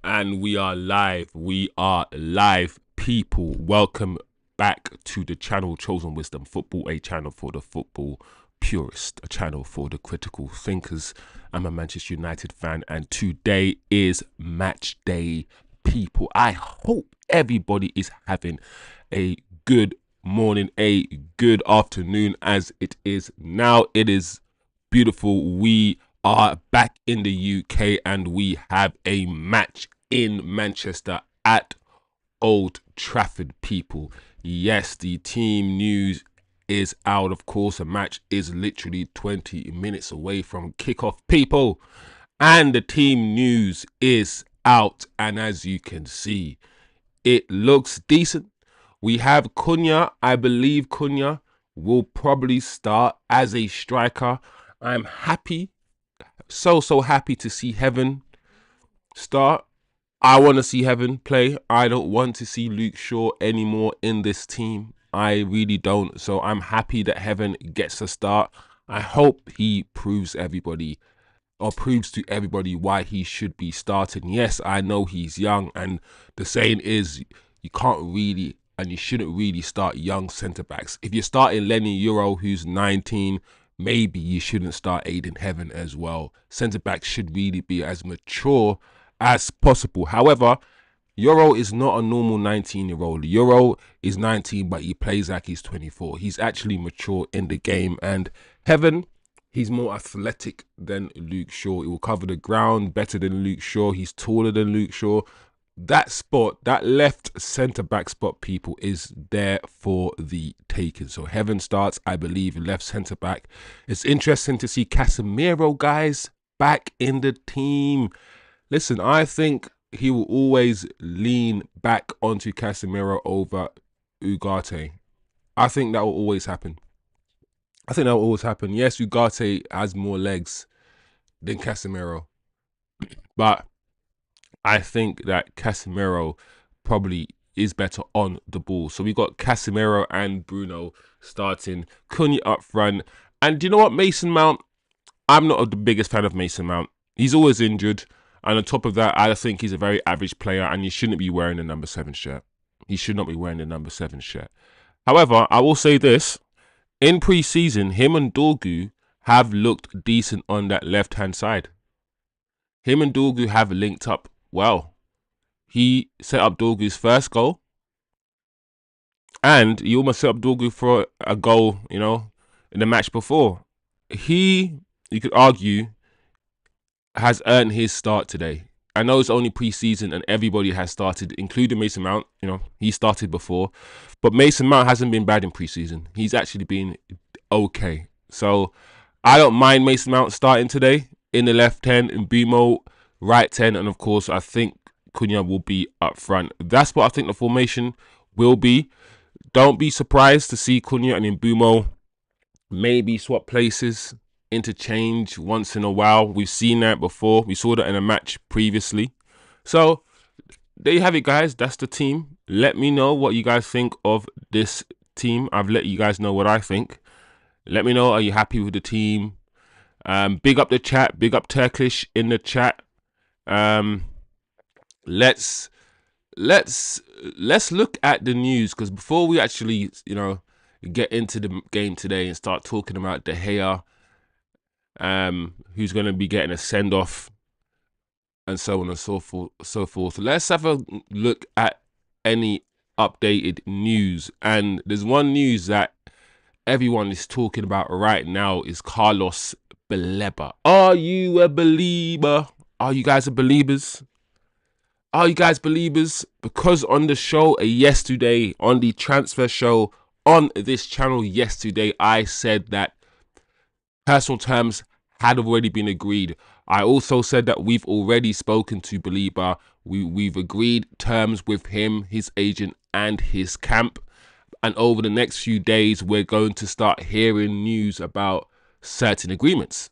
And we are live. We are live, people. Welcome back to the channel Chosen Wisdom Football, a channel for the football purist, a channel for the critical thinkers. I'm a Manchester United fan, and today is match day, people. I hope everybody is having a good morning, a good afternoon, as it is now. It is beautiful. We are back in the UK and we have a match in Manchester at Old Trafford, people. Yes, the team news is out, of course. A match is literally 20 minutes away from kickoff, people. And the team news is out. And as you can see, it looks decent. We have Cunha. I believe Cunha will probably start as a striker. I'm happy, so happy to see Heaven start. I want to see Heaven play. I don't want to see Luke Shaw anymore in this team. I really don't. So I'm happy that Heaven gets a start. I hope he proves to everybody why he should be starting. Yes, I know he's young, and the saying is you can't really and you shouldn't really start young centre backs. If you're starting Lenny Euro, who's 19, maybe you shouldn't start Aiden Heaven as well. Centre backs should really be as mature as possible. However, Euro is not a normal 19-year-old. Euro is 19, but he plays like he's 24. He's actually mature in the game. And Heaven, he's more athletic than Luke Shaw. He will cover the ground better than Luke Shaw. He's taller than Luke Shaw. That spot, that left centre-back spot, people, is there for the taking. So Heaven starts, I believe, left centre-back. It's interesting to see Casemiro, guys, back in the team. Listen, I think he will always lean back onto Casemiro over Ugarte. I think that will always happen. Yes, Ugarte has more legs than Casemiro, but I think that Casemiro probably is better on the ball. So we got Casemiro and Bruno starting, Cunha up front. And do you know what, Mason Mount? I'm not the biggest fan of Mason Mount. He's always injured. And on top of that, I think he's a very average player and he shouldn't be wearing the number 7 shirt. He should not be wearing the number 7 shirt. However, I will say this. In pre-season, him and Dorgu have looked decent on that left-hand side. Him and Dorgu have linked up well. He set up Dorgu's first goal. And he almost set up Dorgu for a goal, you know, in the match before. You could argue, has earned his start today. I know it's only pre-season and everybody has started, including Mason Mount. You know, he started before. But Mason Mount hasn't been bad in pre-season. He's actually been okay. So I don't mind Mason Mount starting today in the left 10, in Mbeumo right 10, and of course I think Cunha will be up front. That's what I think the formation will be. Don't be surprised to see Cunha and Mbeumo maybe swap places, interchange once in a while. We've seen that before. We saw that in a match previously. So there you have it, guys. That's the team. Let me know what you guys think of this team. I've let you guys know what I think. Let me know, are you happy with the team? Big up the chat. Big up Turkish in the chat. Let's look at the news, because before we actually, you know, get into the game today and start talking about De Gea, who's going to be getting a send-off and so on and so forth. Let's have a look at any updated news. And there's one news that everyone is talking about right now is Carlos Baleba. Are you a believer? Are you guys believers? Are you guys believers? Because on the show yesterday, on the transfer show on this channel yesterday, I said that personal terms had already been agreed. I also said that we've already spoken to Baleba. We've agreed terms with him, his agent, and his camp. And over the next few days, we're going to start hearing news about certain agreements.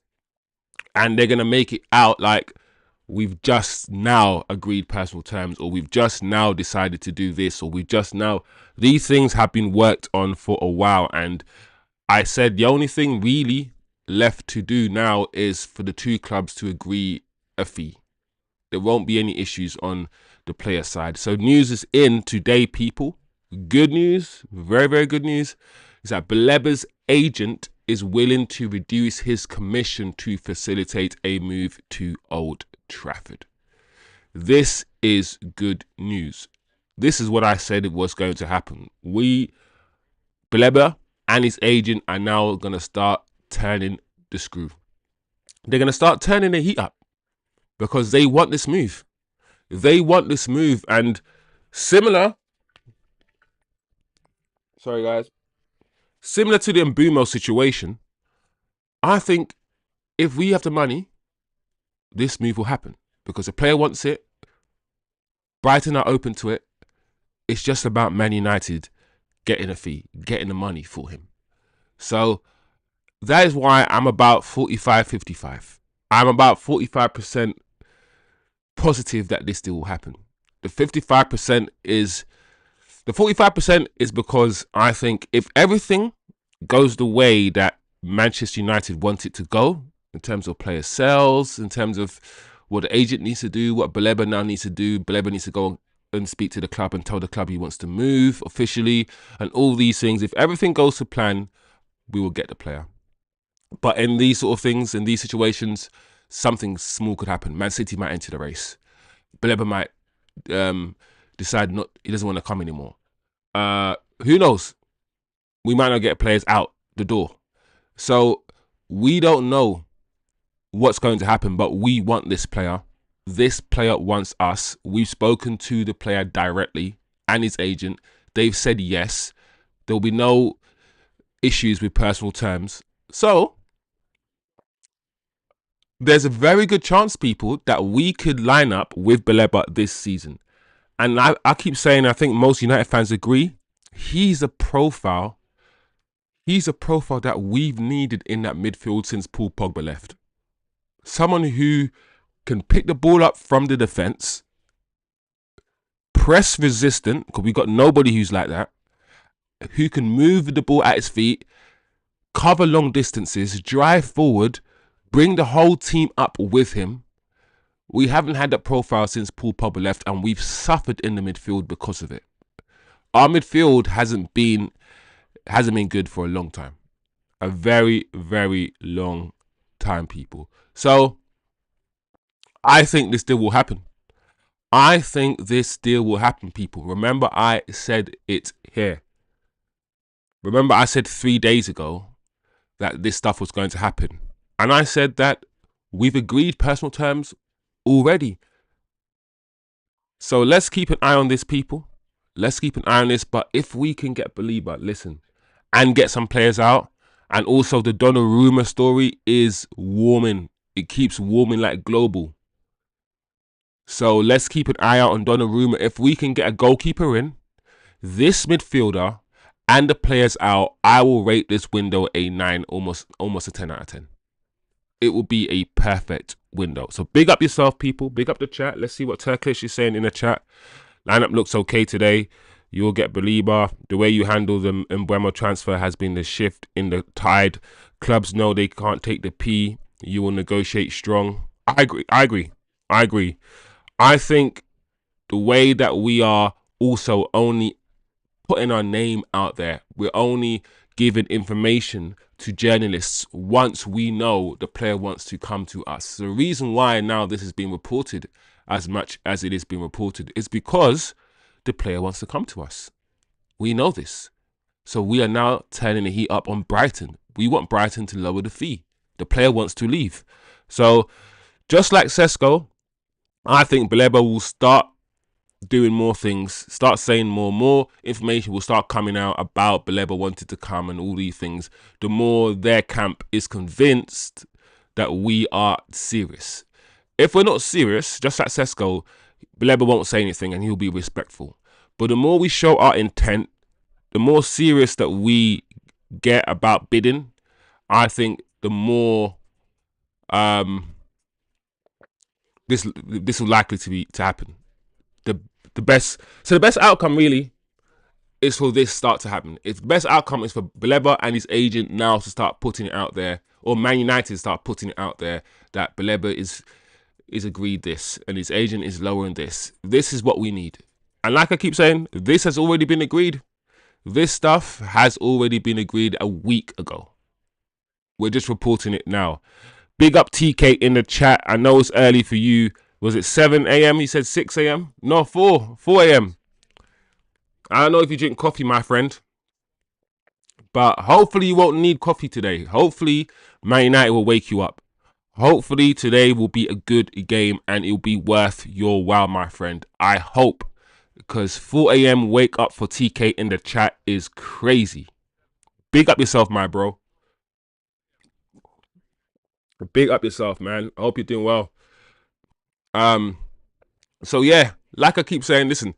And they're going to make it out like we've just now agreed personal terms, or we've just now decided to do this, or we've just now... These things have been worked on for a while. And I said the only thing really left to do now is for the two clubs to agree a fee. There won't be any issues on the player side. So news is in today, people. Good news, very, very good news, is that Baleba's agent is willing to reduce his commission to facilitate a move to Old Trafford. This is good news. This is what I said it was going to happen. Baleba and his agent are now going to start turning the screw. They're going to start turning the heat up because they want this move. They want this move. And similar to the Mbeumo situation, I think if we have the money, this move will happen because the player wants it. Brighton are open to it. It's just about Man United getting a fee, getting the money for him. So that is why I'm about 45-55. I'm about 45% positive that this deal will happen. The 45% is... The 45% is because I think if everything goes the way that Manchester United want it to go, in terms of player sales, in terms of what the agent needs to do, what Baleba now needs to do, Baleba needs to go and speak to the club and tell the club he wants to move officially, and all these things. If everything goes to plan, we will get the player. But in these sort of things, in these situations, something small could happen. Man City might enter the race. Baleba might decide he doesn't want to come anymore. Who knows? We might not get players out the door. So we don't know what's going to happen, but we want this player. This player wants us. We've spoken to the player directly and his agent. They've said yes. There will be no issues with personal terms. So there's a very good chance, people, that we could line up with Baleba this season. And I keep saying, I think most United fans agree, he's a profile. He's a profile that we've needed in that midfield since Paul Pogba left. Someone who can pick the ball up from the defence, press resistant, because we've got nobody who's like that, who can move the ball at his feet, cover long distances, drive forward, bring the whole team up with him. We haven't had that profile since Paul Pogba left, and we've suffered in the midfield because of it. Our midfield hasn't been good for a long time. A very, very long time, people. So I think this deal will happen. I think this deal will happen, people. Remember, I said it here. Remember, I said 3 days ago that this stuff was going to happen. And I said that we've agreed personal terms already. So let's keep an eye on this, people. Let's keep an eye on this. But if we can get Baleba, listen, and get some players out, and also the Donnarumma story is warming. It keeps warming like global. So let's keep an eye out on Donnarumma. If we can get a goalkeeper in, this midfielder, and the players out, I will rate this window a 9, almost a 10 out of 10. It will be a perfect window. So big up yourself, people. Big up the chat. Let's see what Turkish is saying in the chat. Lineup looks okay today. You'll get Baleba. The way you handle the Mbeumo transfer has been the shift in the tide. Clubs know they can't take the P. You will negotiate strong. I agree. I think the way that we are also only putting our name out there, we're only giving information to journalists once we know the player wants to come to us. The reason why now this is being reported as much as it is being reported is because the player wants to come to us. We know this. So we are now turning the heat up on Brighton. We want Brighton to lower the fee. The player wants to leave. So just like SESKO, I think Baleba will start doing more things, start saying more information will start coming out about Baleba wanted to come and all these things. The more their camp is convinced that we are serious. If we're not serious, just like SESKO, Baleba won't say anything and he'll be respectful. But the more we show our intent, the more serious that we get about bidding, I think the more this will likely to happen. The best outcome really is for this start to happen. If the best outcome is for Baleba and his agent now to start putting it out there, or Man United start putting it out there that Baleba is is agreed this and his agent is lowering this. This is what we need. And like I keep saying, this has already been agreed. This stuff has already been agreed a week ago. We're just reporting it now. Big up TK in the chat. I know it's early for you. Was it 7 a.m.? He said 6 a.m. No, 4 a.m. I don't know if you drink coffee, my friend. But hopefully you won't need coffee today. Hopefully Man United will wake you up. Hopefully today will be a good game and it'll be worth your while, my friend. I hope. Because 4 a.m. wake up for TK in the chat is crazy. Big up yourself, my bro. Big up yourself, man. I hope you're doing well. So yeah, like I keep saying, listen,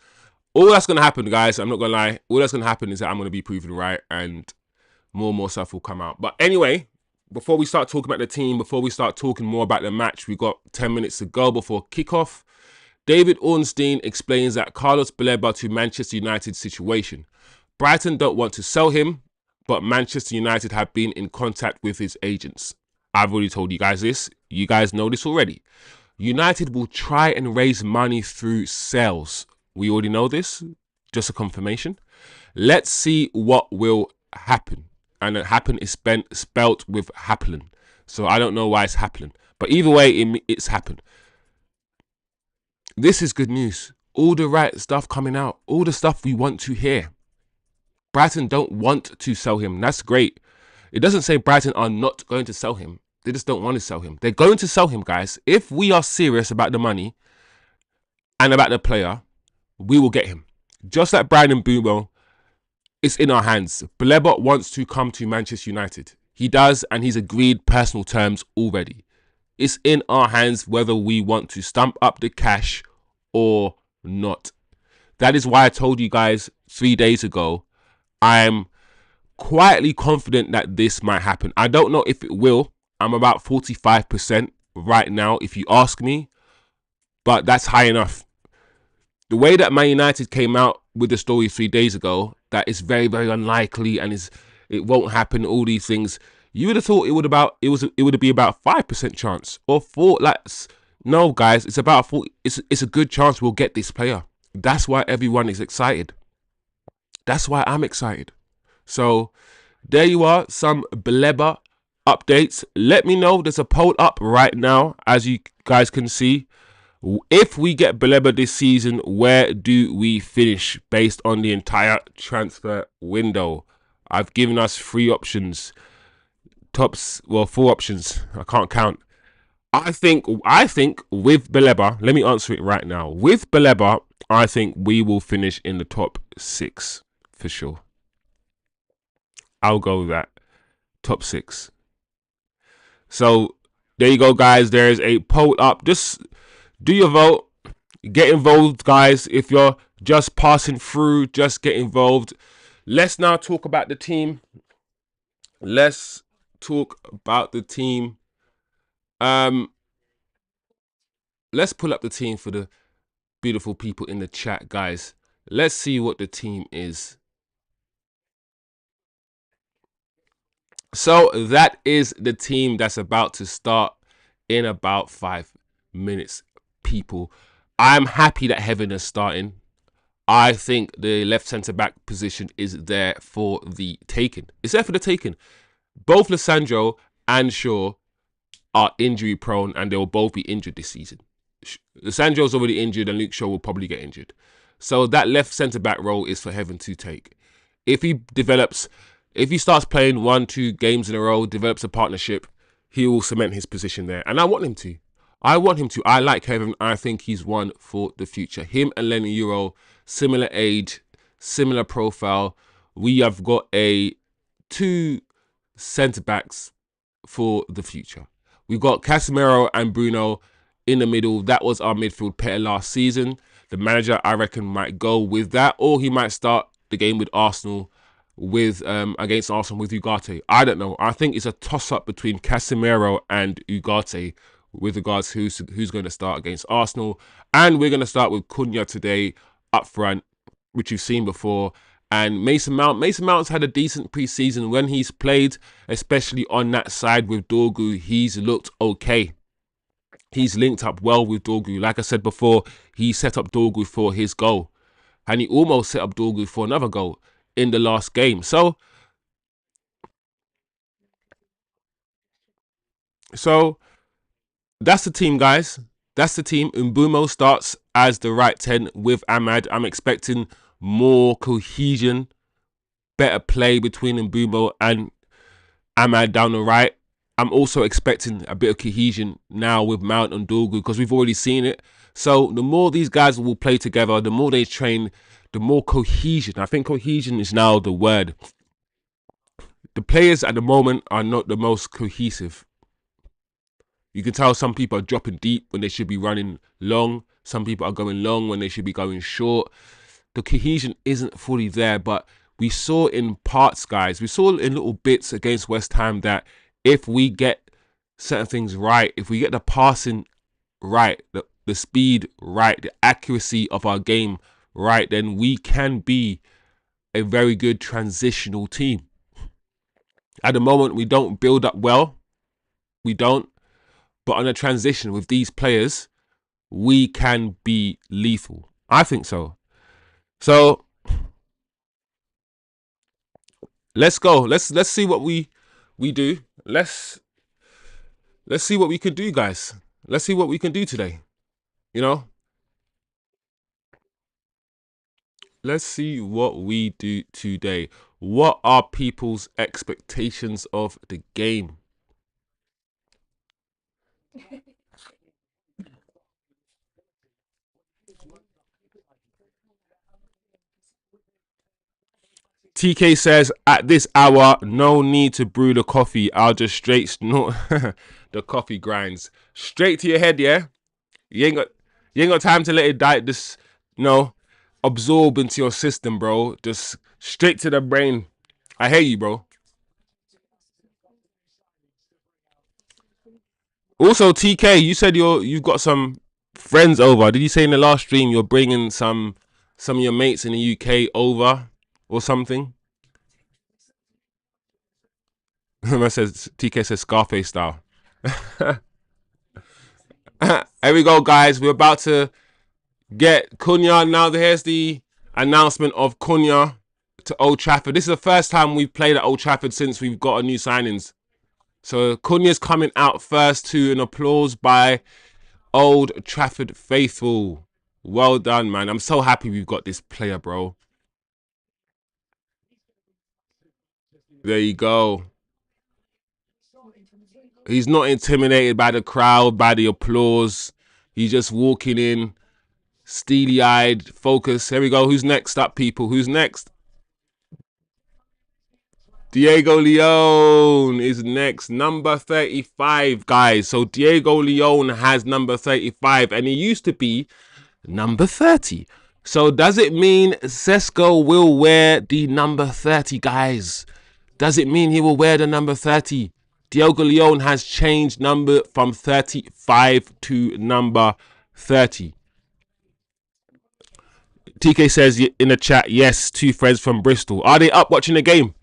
all that's gonna happen, guys, I'm not gonna lie, all that's gonna happen is that I'm gonna be proven right and more stuff will come out. But anyway, before we start talking about the team, before we start talking more about the match, we got 10 minutes to go before kickoff. David Ornstein explains that Carlos Baleba to Manchester United situation. Brighton don't want to sell him, but Manchester United have been in contact with his agents. I've already told you guys this. You guys know this already. United will try and raise money through sales. We already know this. Just a confirmation. Let's see what will happen. And happen is spelt with happen. So I don't know why it's happening. But either way, it's happened. This is good news. All the right stuff coming out. All the stuff we want to hear. Brighton don't want to sell him. That's great. It doesn't say Brighton are not going to sell him. They just don't want to sell him. They're going to sell him, guys. If we are serious about the money and about the player, we will get him. Just like Brian Mbeumo, it's in our hands. Baleba wants to come to Manchester United. He does, and he's agreed personal terms already. It's in our hands whether we want to stump up the cash or not. That is why I told you guys 3 days ago, I'm quietly confident that this might happen. I don't know if it will. I'm about 45% right now, if you ask me. But that's high enough. The way that Man United came out with the story 3 days ago, that is very, very unlikely and it won't happen, all these things. You would have thought it would be about 5% chance or 4. No, guys, it's about 4. It's a good chance we'll get this player. That's why everyone is excited. That's why I'm excited. So there you are, some Baleba updates. Let me know. There's a poll up right now, as you guys can see. If we get Baleba this season, where do we finish based on the entire transfer window? I've given us 3 options. 4 options. I can't count. I think with Baleba, let me answer it right now. With Baleba, I think we will finish in the top 6 for sure. I'll go with that. Top 6. So there you go, guys. There's a poll up. Just do your vote. Get involved, guys. If you're just passing through, just get involved. Let's now talk about the team. Let's talk about the team. Let's pull up the team for the beautiful people in the chat, guys. Let's see what the team is. So that is the team that's about to start in about 5 minutes, people. I'm happy that Heaven is starting. I think the left centre-back position is there for the taking. It's there for the taking. Both Lissandro and Shaw are injury prone and they will both be injured this season. Lissandro's already injured and Luke Shaw will probably get injured. So that left centre-back role is for Heaven to take. If he starts playing 1-2 games in a row, develops a partnership, he will cement his position there. And I want him to. I like Heaven. I think he's one for the future. Him and Lenny Euro, similar age, similar profile. We have got 2 centre-backs for the future. We've got Casemiro and Bruno in the middle. That was our midfield pair last season. The manager, I reckon, might go with that, or he might start the game with Arsenal against Arsenal with Ugarte. I don't know. I think it's a toss-up between Casemiro and Ugarte with regards to who's going to start against Arsenal. And we're going to start with Cunha today up front, which you've seen before. And Mason Mount. Mason Mount's had a decent pre-season when he's played, especially on that side with Dorgu. He's looked okay. He's linked up well with Dorgu. Like I said before, he set up Dorgu for his goal. And he almost set up Dorgu for another goal in the last game. So that's the team, guys. That's the team. Mbeumo starts as the right 10 with Ahmad. I'm expecting more cohesion, better play between Mbeumo and Ahmad down the right. I'm also expecting a bit of cohesion now with Mount and Dorgu because we've already seen it. So the more these guys will play together, the more they train, the more cohesion. I think cohesion is now the word. The players at the moment are not the most cohesive. You can tell some people are dropping deep when they should be running long. Some people are going long when they should be going short. The cohesion isn't fully there, but we saw in parts, guys. We saw in little bits against West Ham that if we get certain things right, if we get the passing right, the speed right, the accuracy of our game right, then we can be a very good transitional team. At the moment, we don't build up well. We don't. But on a transition with these players, we can be lethal. I think so. So let's go. Let's see what we do. Let's see what we can do, guys. Let's see what we can do today. You know, let's see what we do today. What are people's expectations of the game? TK says, at this hour, no need to brew the coffee. I'll just straight snort the coffee grinds. Straight to your head, yeah? You ain't got time to let it die. Just, absorb into your system, bro. Just straight to the brain. I hear you, bro. Also, TK, you said you've got some friends over. Did you say in the last stream you're bringing some of your mates in the UK over or something? TK says Scarface style. Here we go, guys. We're about to get Cunha. Now here's the announcement of Cunha to Old Trafford. This is the first time we've played at Old Trafford since we've got a new signings. So Cunha's coming out first to an applause by Old Trafford faithful. Well done, man. I'm so happy we've got this player, bro. There you go. He's not intimidated by the crowd, by the applause. He's just walking in, steely-eyed, focused. Here we go. Who's next up, people? Who's next? Diego Leone is next. Number 35, guys. So Diego Leone has number 35, and he used to be number 30. So does it mean SESKO will wear the number 30, guys? Does it mean he will wear the number 30? Diego Leone has changed number from 35 to number 30. TK says in the chat, yes, two friends from Bristol. Are they up watching the game?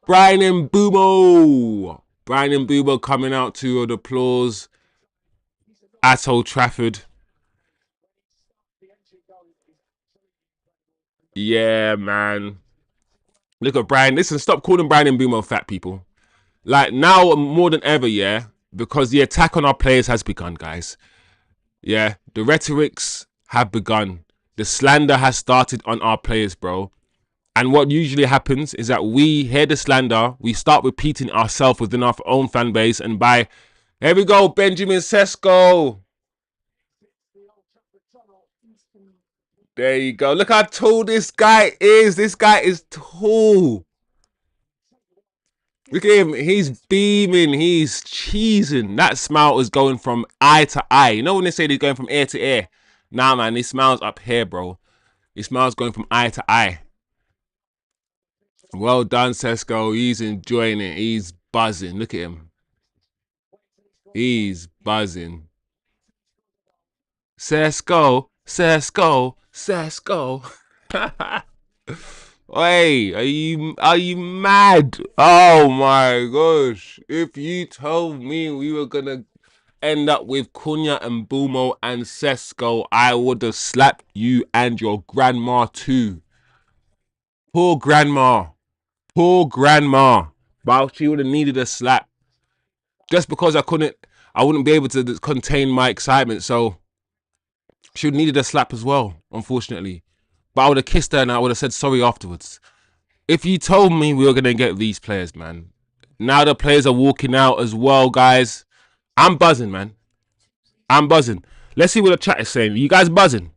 Brian Mbeumo. Brian Mbeumo coming out to the applause at Old Trafford. Yeah, man. Look at Brian. Listen, stop calling Brian Mbeumo fat, people. Like, now more than ever, yeah, because the attack on our players has begun, guys. Yeah, the rhetorics have begun. The slander has started on our players, bro. And what usually happens is that we hear the slander, we start repeating ourselves within our own fan base, and by, here we go, Benjamin SESKO. There you go. Look how tall this guy is. This guy is tall. Look at him. He's beaming. He's cheesing. That smile is going from eye to eye. You know when they say they're going from ear to ear? Nah, man. His smile's up here, bro. His smile's going from eye to eye. Well done, SESKO. He's enjoying it. He's buzzing. Look at him. He's buzzing. SESKO. SESKO. SESKO. Hey, are you mad? Oh my gosh. If you told me we were gonna end up with Cunha and Mbeumo and SESKO, I would have slapped you and your grandma too. Poor grandma. Poor grandma. But she would have needed a slap. Just because I wouldn't be able to contain my excitement. So she would have needed a slap as well, unfortunately. But I would have kissed her and I would have said sorry afterwards. If you told me we were going to get these players, man. Now the players are walking out as well, guys. I'm buzzing, man. I'm buzzing. Let's see what the chat is saying. You guys buzzing?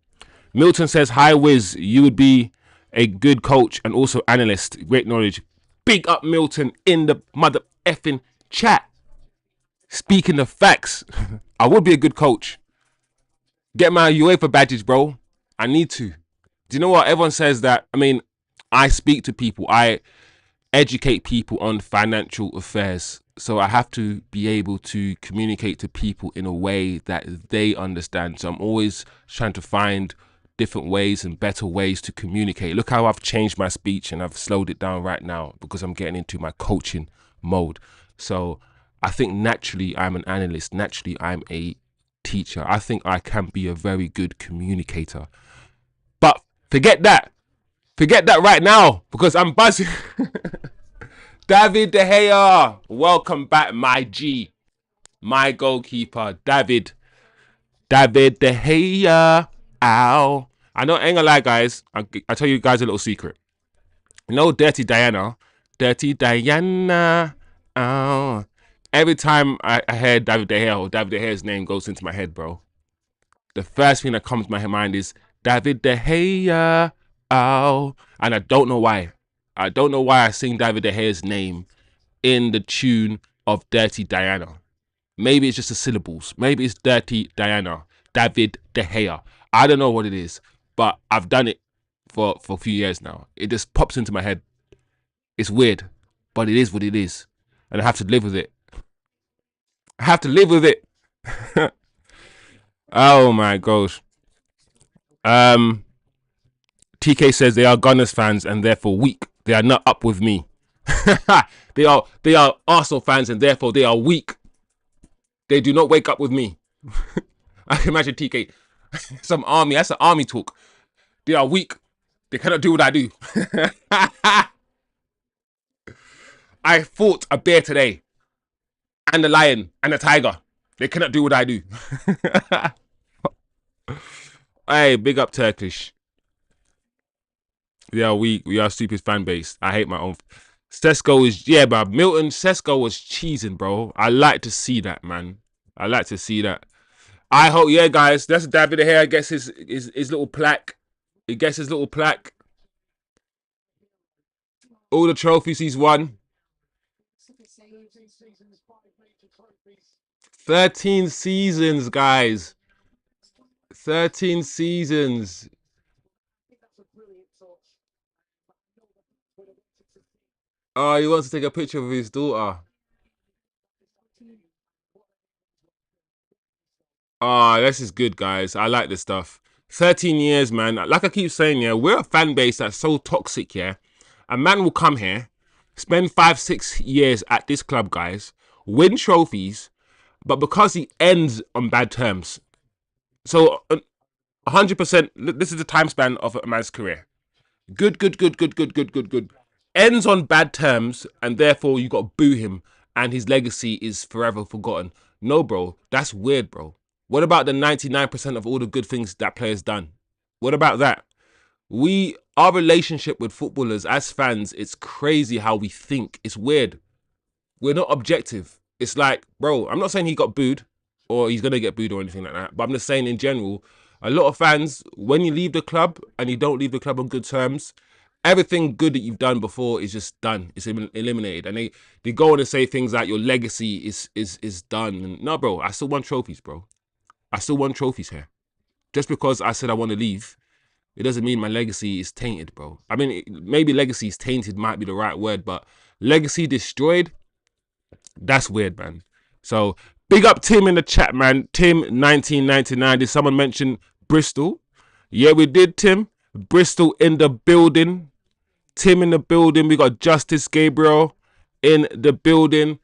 Milton says, hi, Wiz. You would be a good coach and also analyst. Great knowledge. Big up Milton in the mother effing chat. Speaking the facts, I would be a good coach. Get my UEFA badges, bro. I need to. Do you know what? Everyone says that. I mean, I speak to people. I educate people on financial affairs. So I have to be able to communicate to people in a way that they understand. So I'm always trying to find different ways and better ways to communicate. Look how I've changed my speech and I've slowed it down right now because I'm getting into my coaching mode. So I think naturally I'm an analyst. Naturally I'm a teacher. I think I can be a very good communicator. But forget that. Forget that right now because I'm buzzing. David De Gea, welcome back, my G, my goalkeeper, David De Gea. Ow. I know, ain't gonna lie, guys. I'll tell you guys a little secret. You know, Dirty Diana. Ow. Every time I hear David De Gea or David De Gea's name goes into my head, bro, the first thing that comes to my mind is David De Gea. Ow. And I don't know why. I don't know why I sing David De Gea's name in the tune of Dirty Diana. Maybe it's just the syllables. Maybe it's Dirty Diana. David De Gea. I don't know what it is, but I've done it for a few years now. It just pops into my head. It's weird, but it is what it is. And I have to live with it. I have to live with it. Oh my gosh. TK says they are Gunners fans and therefore weak. They are not up with me. they are Arsenal fans and therefore they are weak. They do not wake up with me. I can imagine TK. Some army. That's an army talk. They are weak. They cannot do what I do. I fought a bear today. And a lion. And a tiger. They cannot do what I do. Hey, big up Turkish. They are weak. We are stupid fan base. I hate my own. SESKO is, yeah, but Milton, SESKO was cheesing, bro. I like to see that, man. I like to see that. I hope, yeah, guys, that's David here. I guess his little plaque. He gets his little plaque. All the trophies he's won. 13 seasons, guys. 13 seasons. Oh, he wants to take a picture of his daughter. Oh, this is good, guys. I like this stuff. 13 years, man. Like I keep saying, yeah, we're a fan base that's so toxic, yeah. A man will come here, spend 5-6 years at this club, guys, win trophies, but because he ends on bad terms. So 100%, this is the time span of a man's career. Good. Ends on bad terms, and therefore you got to boo him, and his legacy is forever forgotten. No, bro, that's weird, bro. What about the 99% of all the good things that players done? What about that? Our relationship with footballers as fans, it's crazy how we think. It's weird. We're not objective. It's like, bro, I'm not saying he got booed or he's going to get booed or anything like that. But I'm just saying in general, a lot of fans, when you leave the club and you don't leave the club on good terms, everything good that you've done before is just done. It's eliminated. And they go on and say things like your legacy is done. And no, bro, I still won trophies, bro. I still won trophies here. Just because I said I want to leave, it doesn't mean my legacy is tainted, bro. I mean, maybe legacy is tainted might be the right word, but legacy destroyed, that's weird, man. So, big up Tim in the chat, man. Tim, 1999. Did someone mention Bristol? Yeah, we did, Tim. Bristol in the building. Tim in the building. We got Justice Gabriel in the building.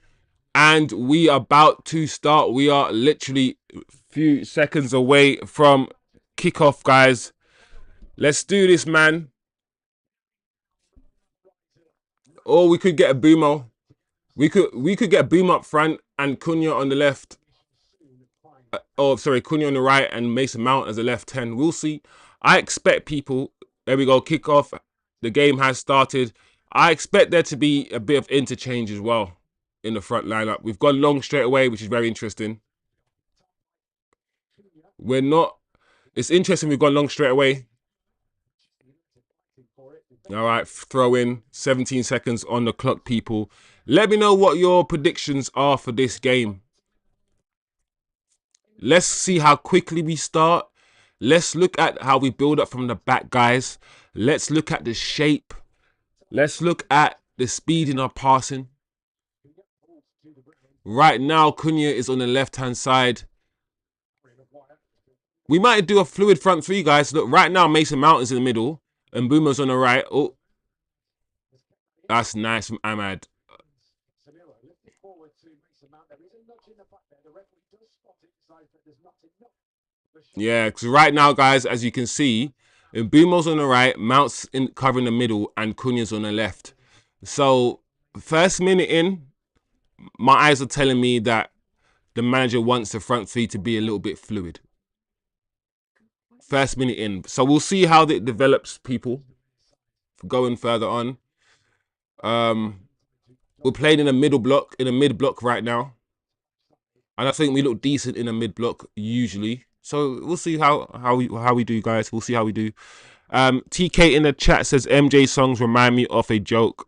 And we are about to start. We are literally a few seconds away from kickoff, guys. Let's do this, man. Or we could get a Mbeumo. We could get Mbeumo up front and Cunha on the left. Cunha on the right and Mason Mount as a left 10. We'll see. I expect people. There we go. Kickoff. The game has started. I expect there to be a bit of interchange as well in the front lineup. We've gone long straight away, which is very interesting. We're not. It's interesting we've gone long straight away. All right, throw in 17 seconds on the clock, people. Let me know what your predictions are for this game. Let's see how quickly we start. Let's look at how we build up from the back, guys. Let's look at the shape. Let's look at the speed in our passing. Right now, Cunha is on the left-hand side. We might do a fluid front three, guys. Look, right now, Mason Mount is in the middle. And Mbeumo's on the right. Oh, that's nice from Ahmad. Yeah, because right now, guys, as you can see, Mbeumo's on the right, Mount's covering the middle, and Cunha's on the left. So, first minute in, my eyes are telling me that the manager wants the front three to be a little bit fluid. First minute in. So, we'll see how it develops, people, going further on. We're playing in a mid block right now. And I think we look decent in a mid block usually. So we'll see how we do, guys. We'll see how we do. TK in the chat says MJ songs remind me of a joke.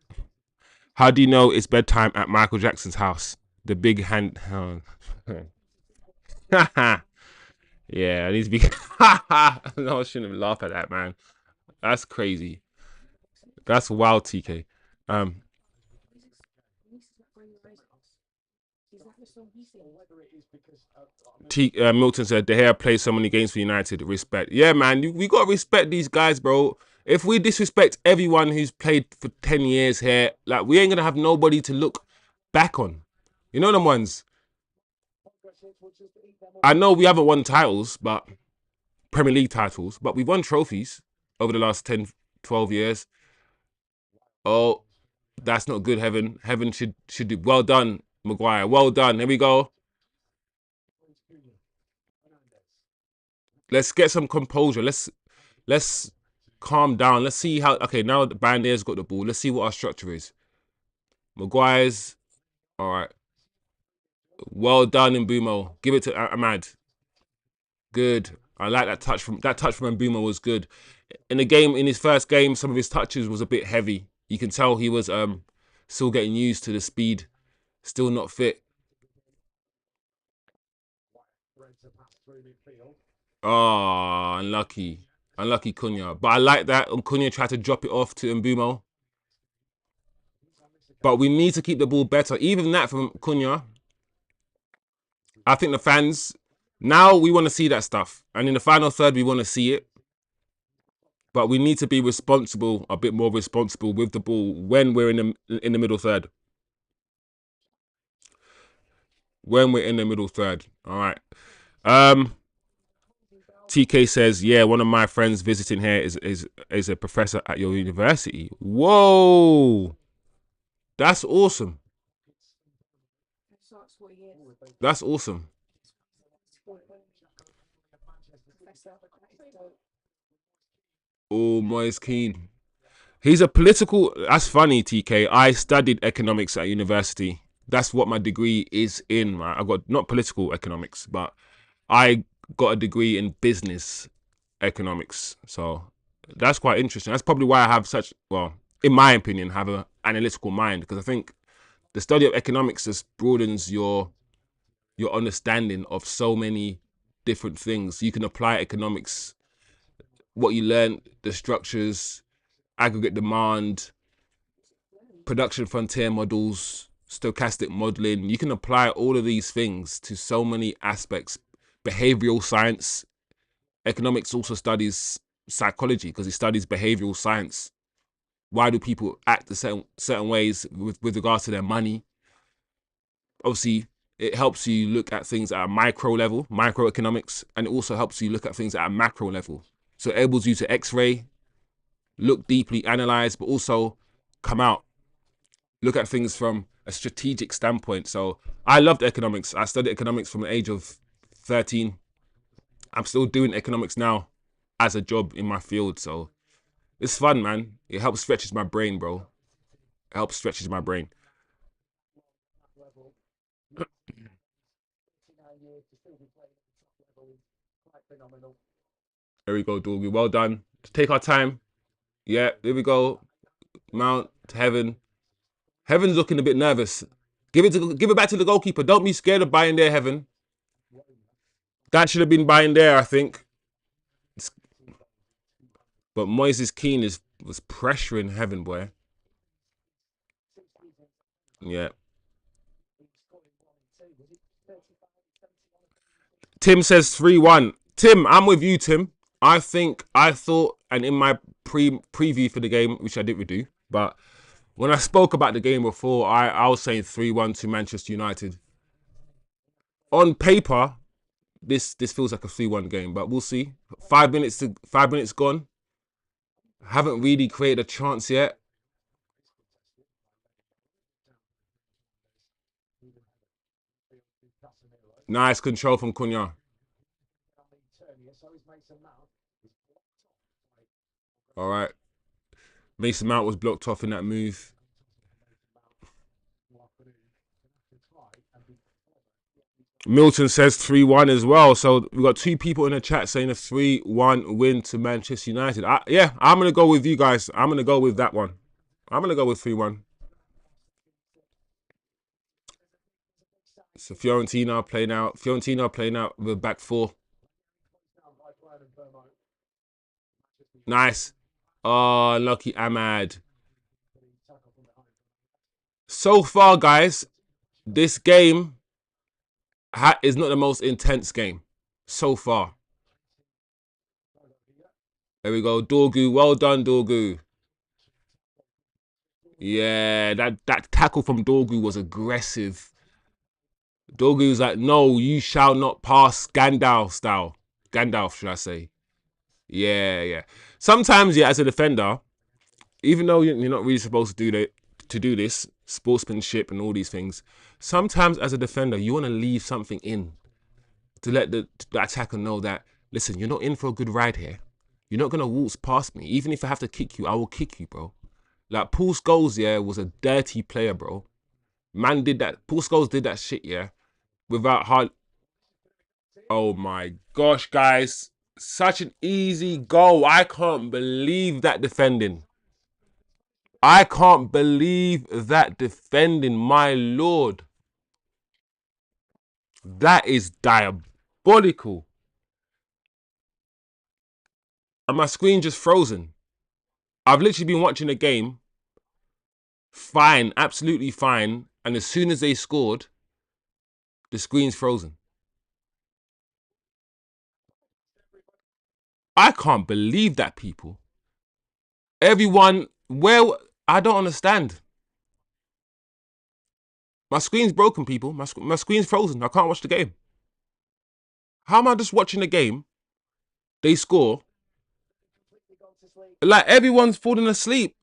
How do you know it's bedtime at Michael Jackson's house? The big hand. Oh. Yeah, I need to be. No, I shouldn't laugh at that, man. That's crazy. That's wild, TK. Milton said De Gea plays so many games for United. Respect. Yeah, man. We got to respect these guys, bro. If we disrespect everyone who's played for 10 years here, like, we ain't going to have nobody to look back on. You know them ones? I know we haven't won titles, but Premier League titles, but we've won trophies over the last 10, 12 years. Oh, that's not good, Heaven. Heaven should do. Well done, Maguire. Well done. Here we go. Let's get some composure. Let's calm down. Let's see how. Okay, now the Bandier's got the ball. Let's see what our structure is. Maguire's. All right. Well done, Mbeumo. Give it to Ahmad. Good. I like that touch from Mbeumo was good. In his first game, some of his touches was a bit heavy. You can tell he was still getting used to the speed, still not fit. Oh, unlucky Cunha. But I like that. Cunha tried to drop it off to Mbeumo. But we need to keep the ball better. Even that from Cunha. I think the fans, now we want to see that stuff. And in the final third, we want to see it. But we need to be responsible, a bit more responsible with the ball when we're in the middle third. When we're in the middle third. All right. TK says, yeah, one of my friends visiting here is a professor at your university. Whoa. That's awesome. That's awesome. Oh, Moise Keane. He's a political. That's funny, TK. I studied economics at university. That's what my degree is in. Right? I got not political economics, but I got a degree in business economics. So that's quite interesting. That's probably why I have such, well, in my opinion, have an analytical mind, because I think the study of economics just broadens your understanding of so many different things. You can apply economics, what you learn, the structures, aggregate demand, production frontier models, stochastic modeling. You can apply all of these things to so many aspects. Behavioral science. Economics also studies psychology because it studies behavioral science. Why do people act the certain ways with regards to their money? obviously it helps you look at things at a micro level, microeconomics, and it also helps you look at things at a macro level. So it enables you to X-ray, look deeply, analyze, but also come out, look at things from a strategic standpoint. So I loved economics. I studied economics from the age of 13. I'm still doing economics now as a job in my field. So it's fun, man. It helps stretches my brain, bro. It helps stretches my brain. There we go, Dorgy. Well done. Take our time. Yeah, there we go. Mount Heaven. Heaven's looking a bit nervous. Give it back to the goalkeeper. Don't be scared of buying there, Heaven. That should have been buying there, I think. But Moises Keane was pressuring Heaven, boy. Yeah. Tim says 3-1. Tim, I'm with you, Tim. I thought, and in my preview for the game, which I didn't do, but when I spoke about the game before, I was saying 3-1 to Manchester United. On paper, this feels like a 3-1 game, but we'll see. 5 minutes gone. Haven't really created a chance yet. Nice control from Cunha. All right. Mason Mount was blocked off in that move. Milton says 3-1 as well. So we've got 2 people in the chat saying a 3-1 win to Manchester United. Yeah, I'm going to go with you guys. I'm going to go with that one. I'm going to go with 3-1. So Fiorentina playing out with a back 4. Nice. Oh, lucky Ahmad. So far, guys, this game is not the most intense game so far. There we go, Dorgu. Well done, Dorgu. Yeah, that tackle from Dorgu was aggressive. Dorgu's like, no, you shall not pass, Gandalf style. Gandalf, should I say. Yeah. Sometimes, yeah, as a defender, even though you're not really supposed to do this, sportsmanship and all these things, sometimes as a defender, you want to leave something in to let the attacker know that, listen, you're not in for a good ride here. You're not going to waltz past me. Even if I have to kick you, I will kick you, bro. Like, Paul Scholes, yeah, was a dirty player, bro. Man did that. Paul Scholes did that shit, yeah, without hard. Oh my gosh, guys. Such an easy goal. I can't believe that defending. I can't believe that defending, my lord. That is diabolical. And my screen just frozen. I've literally been watching the game. Fine, absolutely fine. And as soon as they scored, the screen's frozen. I can't believe that, people. Everyone, well, I don't understand. My screen's broken, people. My screen's frozen. I can't watch the game. How am I just watching the game? They score. Like, everyone's falling asleep.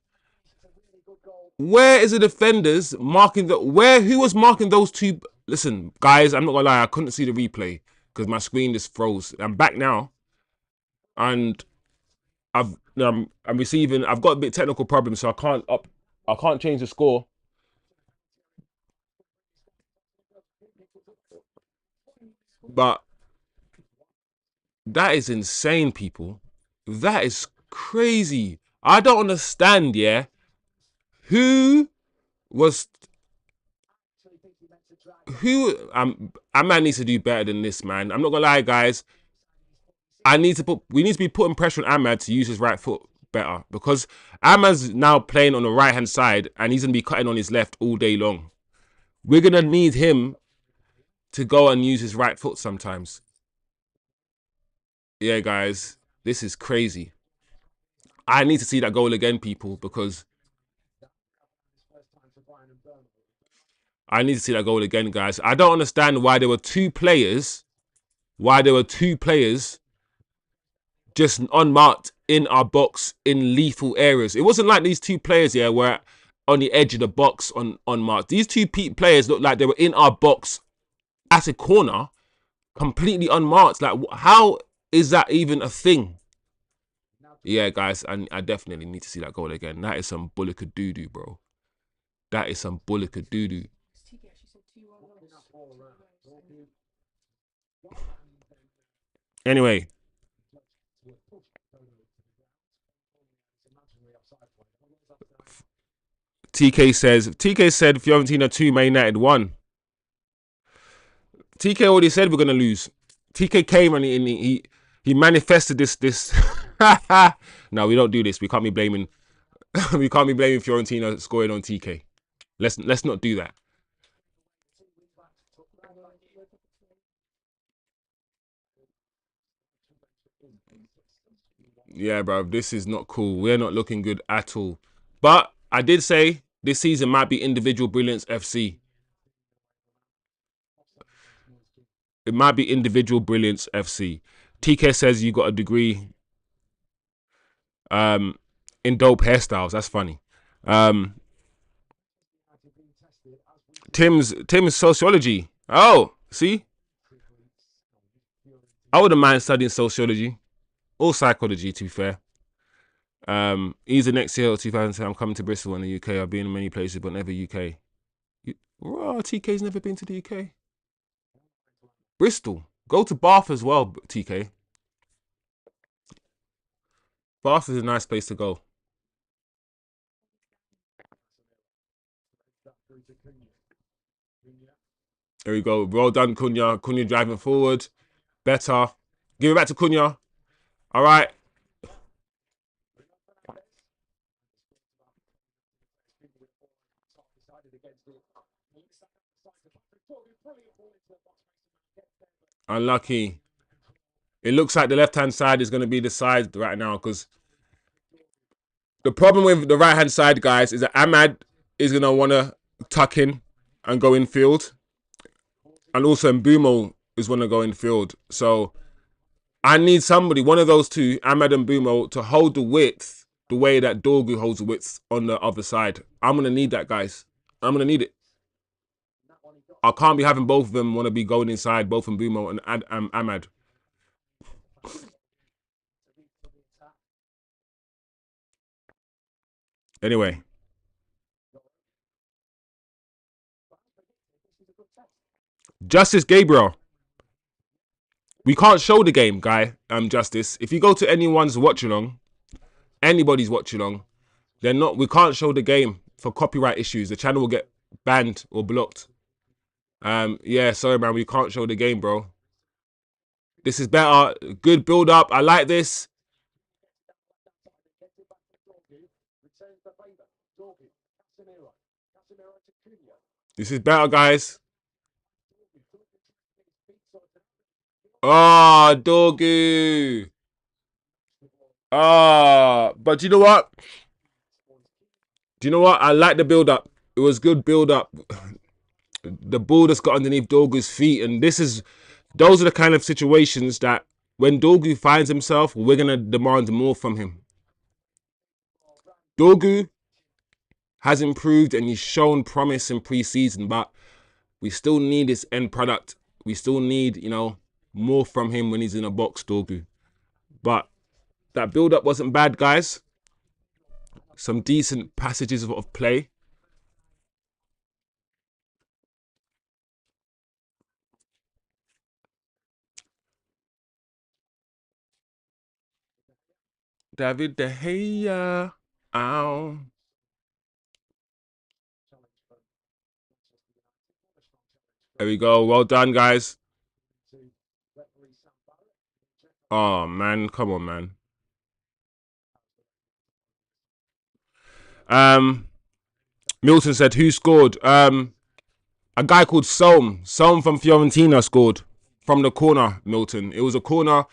Where is the defenders marking who was marking those 2? Listen, guys, I'm not gonna lie, I couldn't see the replay because my screen just froze. I'm back now, and I'm receiving. I've got a bit technical problems, so I can't change the score. But that is insane, people. That is crazy. I don't understand, yeah. Who was I man needs to do better than this, man. I'm not gonna lie, guys. We need to be putting pressure on Ahmad to use his right foot better, because Ahmad's now playing on the right hand side and he's gonna be cutting on his left all day long. We're gonna need him to go and use his right foot sometimes. Yeah, guys, this is crazy. I need to see that goal again, people, because I need to see that goal again, guys. I don't understand why there were two players. Why there were two players just unmarked in our box in lethal areas. It wasn't like these two players here were on the edge of the box on unmarked. These two players looked like they were in our box at a corner, completely unmarked. Like, how is that even a thing? Yeah, guys, I definitely need to see that goal again. That is some bullock doo-doo, bro. That is some bullock doo-doo. Anyway. TK said Fiorentina 2, Man United 1. TK already said we're gonna lose. TK came and he manifested this. No, we don't do this. We can't be blaming Fiorentina scoring on TK. Let's not do that. Yeah, bro, this is not cool. We're not looking good at all. But I did say this season might be individual brilliance FC. It might be individual brilliance FC. TK says you got a degree in dope hairstyles. That's funny. Tim's sociology. Oh, see? I wouldn't mind studying sociology or psychology, to be fair. Either next year or 2010, I'm coming to Bristol in the UK. I've been in many places, but never UK. TK's never been to the UK. Bristol. Go to Bath as well, TK. Bath is a nice place to go. There we go. Well done, Cunha. Cunha driving forward. Better. Give it back to Cunha. All right. Unlucky. It looks like the left-hand side is going to be the side right now because the problem with the right-hand side, guys, is that Ahmad is going to want to tuck in and go in field. And also Mbeumo is going to go in field. So I need somebody, one of those two, Ahmad and Mbeumo, to hold the width the way that Dorgu holds the width on the other side. I'm going to need that, guys. I'm going to need it. I can't be having both of them want to be going inside, both Mbeumo and Ahmad. Anyway. Justice Gabriel. We can't show the game, guy. Justice. If you go to anyone's watch along, anybody's watch along, they're not. We can't show the game for copyright issues. The channel will get banned or blocked. Yeah, sorry, man. We can't show the game, bro. This is better. Good build up. I like this. This is better, guys. Oh, Dorgu. But you know what? Do you know what? I like the build up. It was good build up. The ball just got underneath Dorgu's feet, and those are the kind of situations that when Dorgu finds himself, we're gonna demand more from him. Dorgu has improved and he's shown promise in pre-season, but we still need his end product. We still need, more from him when he's in a box, Dorgu. But that build-up wasn't bad, guys. Some decent passages of play. David De Gea. Ow. There we go. Well done, guys. Oh, man. Come on, man. Milton said, who scored? A guy called Soam. Soam from Fiorentina scored from the corner, Milton. It was a corner,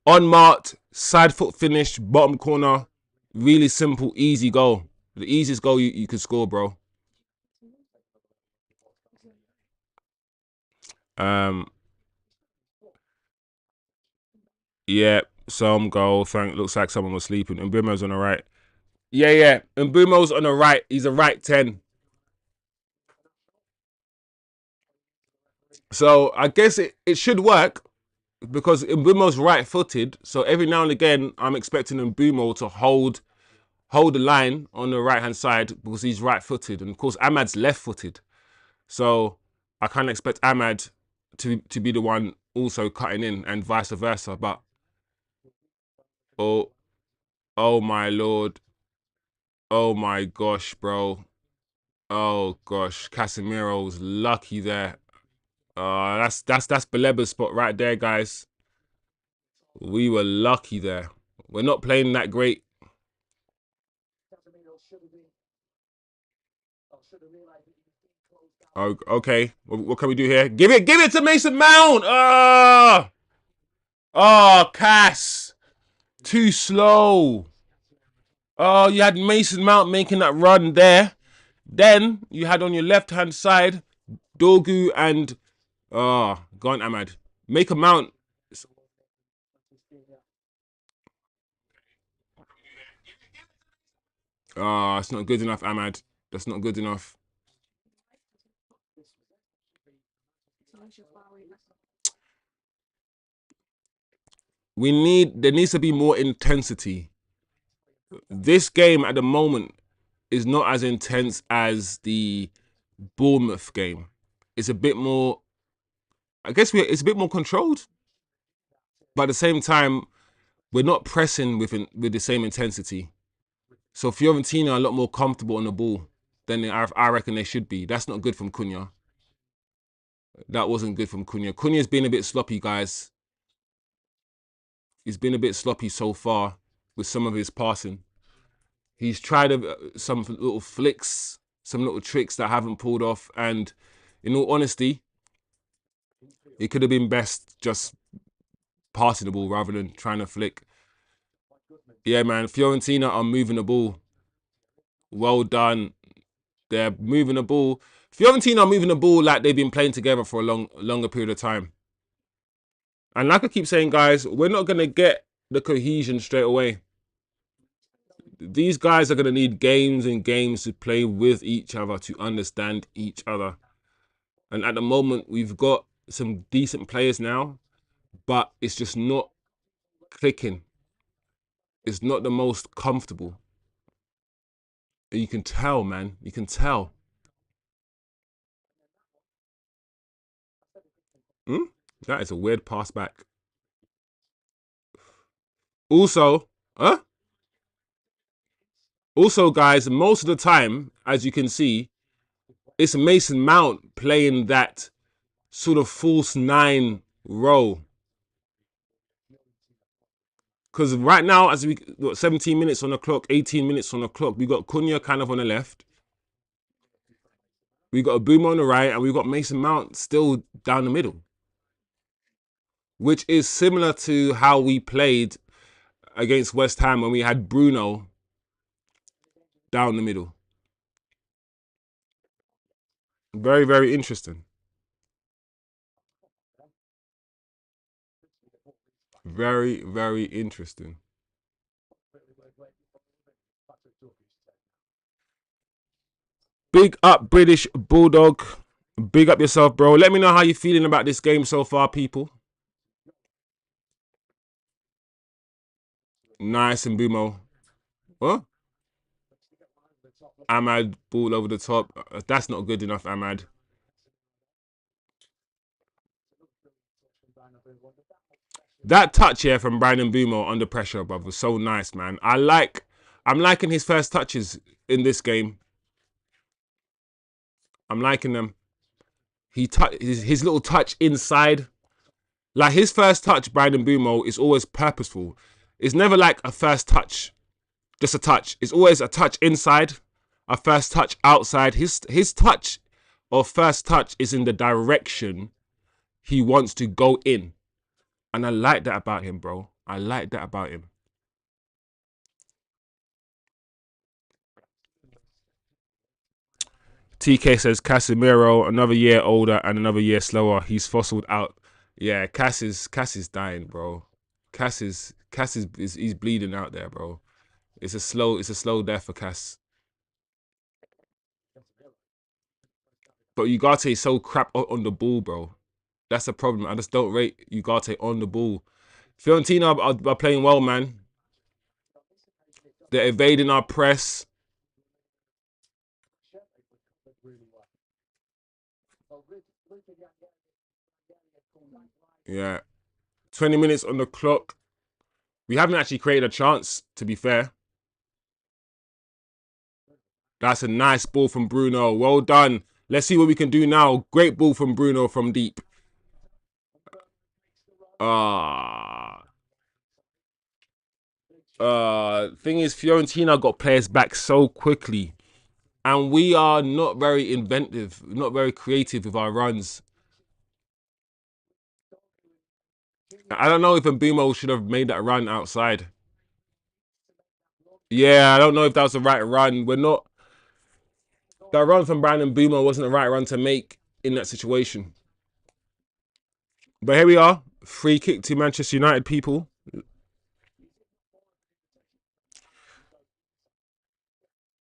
unmarked, side foot finish, bottom corner. Really simple, easy goal. The easiest goal you could score, bro. Um, yeah, some goal. Looks like someone was sleeping. And Mbeumo's on the right. Yeah, yeah. And Mbeumo's on the right. He's a right 10. So I guess it should work because Mbeumo's right-footed. So every now and again, I'm expecting Mbeumo to hold the line on the right-hand side because he's right-footed. And of course, Ahmad's left-footed. So I kind of expect Ahmad to be the one also cutting in and vice versa. But oh, oh my Lord. Oh my gosh, bro. Oh gosh, Casemiro's lucky there. That's Baleba's spot right there, guys. We were lucky there. We're not playing that great. Oh, okay. What can we do here? Give it to Mason Mount. Oh, Cass. Too slow. Oh, you had Mason Mount making that run there. Then you had on your left-hand side Dorgu and go on, Ahmad. Make a mount. It's not good enough, Ahmad. That's not good enough. There needs to be more intensity. This game at the moment is not as intense as the Bournemouth game. It's a bit more, I guess it's a bit more controlled, but at the same time, we're not pressing with the same intensity. So Fiorentina are a lot more comfortable on the ball than I reckon they should be. That's not good from Cunha. That wasn't good from Cunha. Cunha's been a bit sloppy, guys. He's been a bit sloppy so far with some of his passing. He's tried some little flicks, some little tricks that haven't pulled off. And in all honesty, it could have been best just passing the ball rather than trying to flick. Yeah, man. Fiorentina are moving the ball. Well done. They're moving the ball. Fiorentina are moving the ball like they've been playing together for a longer period of time. And like I keep saying, guys, we're not going to get the cohesion straight away. These guys are going to need games and games to play with each other, to understand each other. And at the moment, we've got some decent players now, but it's just not clicking. It's not the most comfortable. And you can tell, man. You can tell. Hmm? That is a weird pass back. Also, huh? Also, guys, most of the time, as you can see, it's Mason Mount playing that sort of false nine role. Because right now, as we got 17 minutes on the clock, 18 minutes on the clock, we got Cunha kind of on the left. We got a Mbeumo on the right, and we got Mason Mount still down the middle, which is similar to how we played against West Ham when we had Bruno down the middle. Very, very interesting. Very, very interesting. Big up British Bulldog. Big up yourself, bro. Let me know how you're feeling about this game so far, people. Nice and Mbeumo. What? Ahmad ball over the top. That's not good enough, Ahmad. That touch here from Brandon Mbeumo under pressure, bruv, was so nice, man. I'm liking his first touches in this game. I'm liking them. His little touch inside. Like his first touch, Brandon Mbeumo, is always purposeful. It's never like a first touch, just a touch. It's always a touch inside, a first touch outside. His touch or first touch is in the direction he wants to go in. And I like that about him, bro. I like that about him. TK says Casemiro, another year older and another year slower. He's fossiled out. Yeah, Cass is dying, bro. Cass is he's bleeding out there, bro. It's a slow death for Cass. But Ugarte is so crap on the ball, bro. That's the problem. I just don't rate Ugarte on the ball. Fiorentina are playing well, man. They're evading our press. Yeah. 20 minutes on the clock. We haven't actually created a chance, to be fair. That's a nice ball from Bruno. Well done. Let's see what we can do now. Great ball from Bruno from deep. Thing is, Fiorentina got players back so quickly. And we are not very inventive, not very creative with our runs. I don't know if Mbeumo should have made that run outside. Yeah, I don't know if that was the right run. We're not... That run from Brandon Mbeumo wasn't the right run to make in that situation. But here we are. Free kick to Manchester United, people.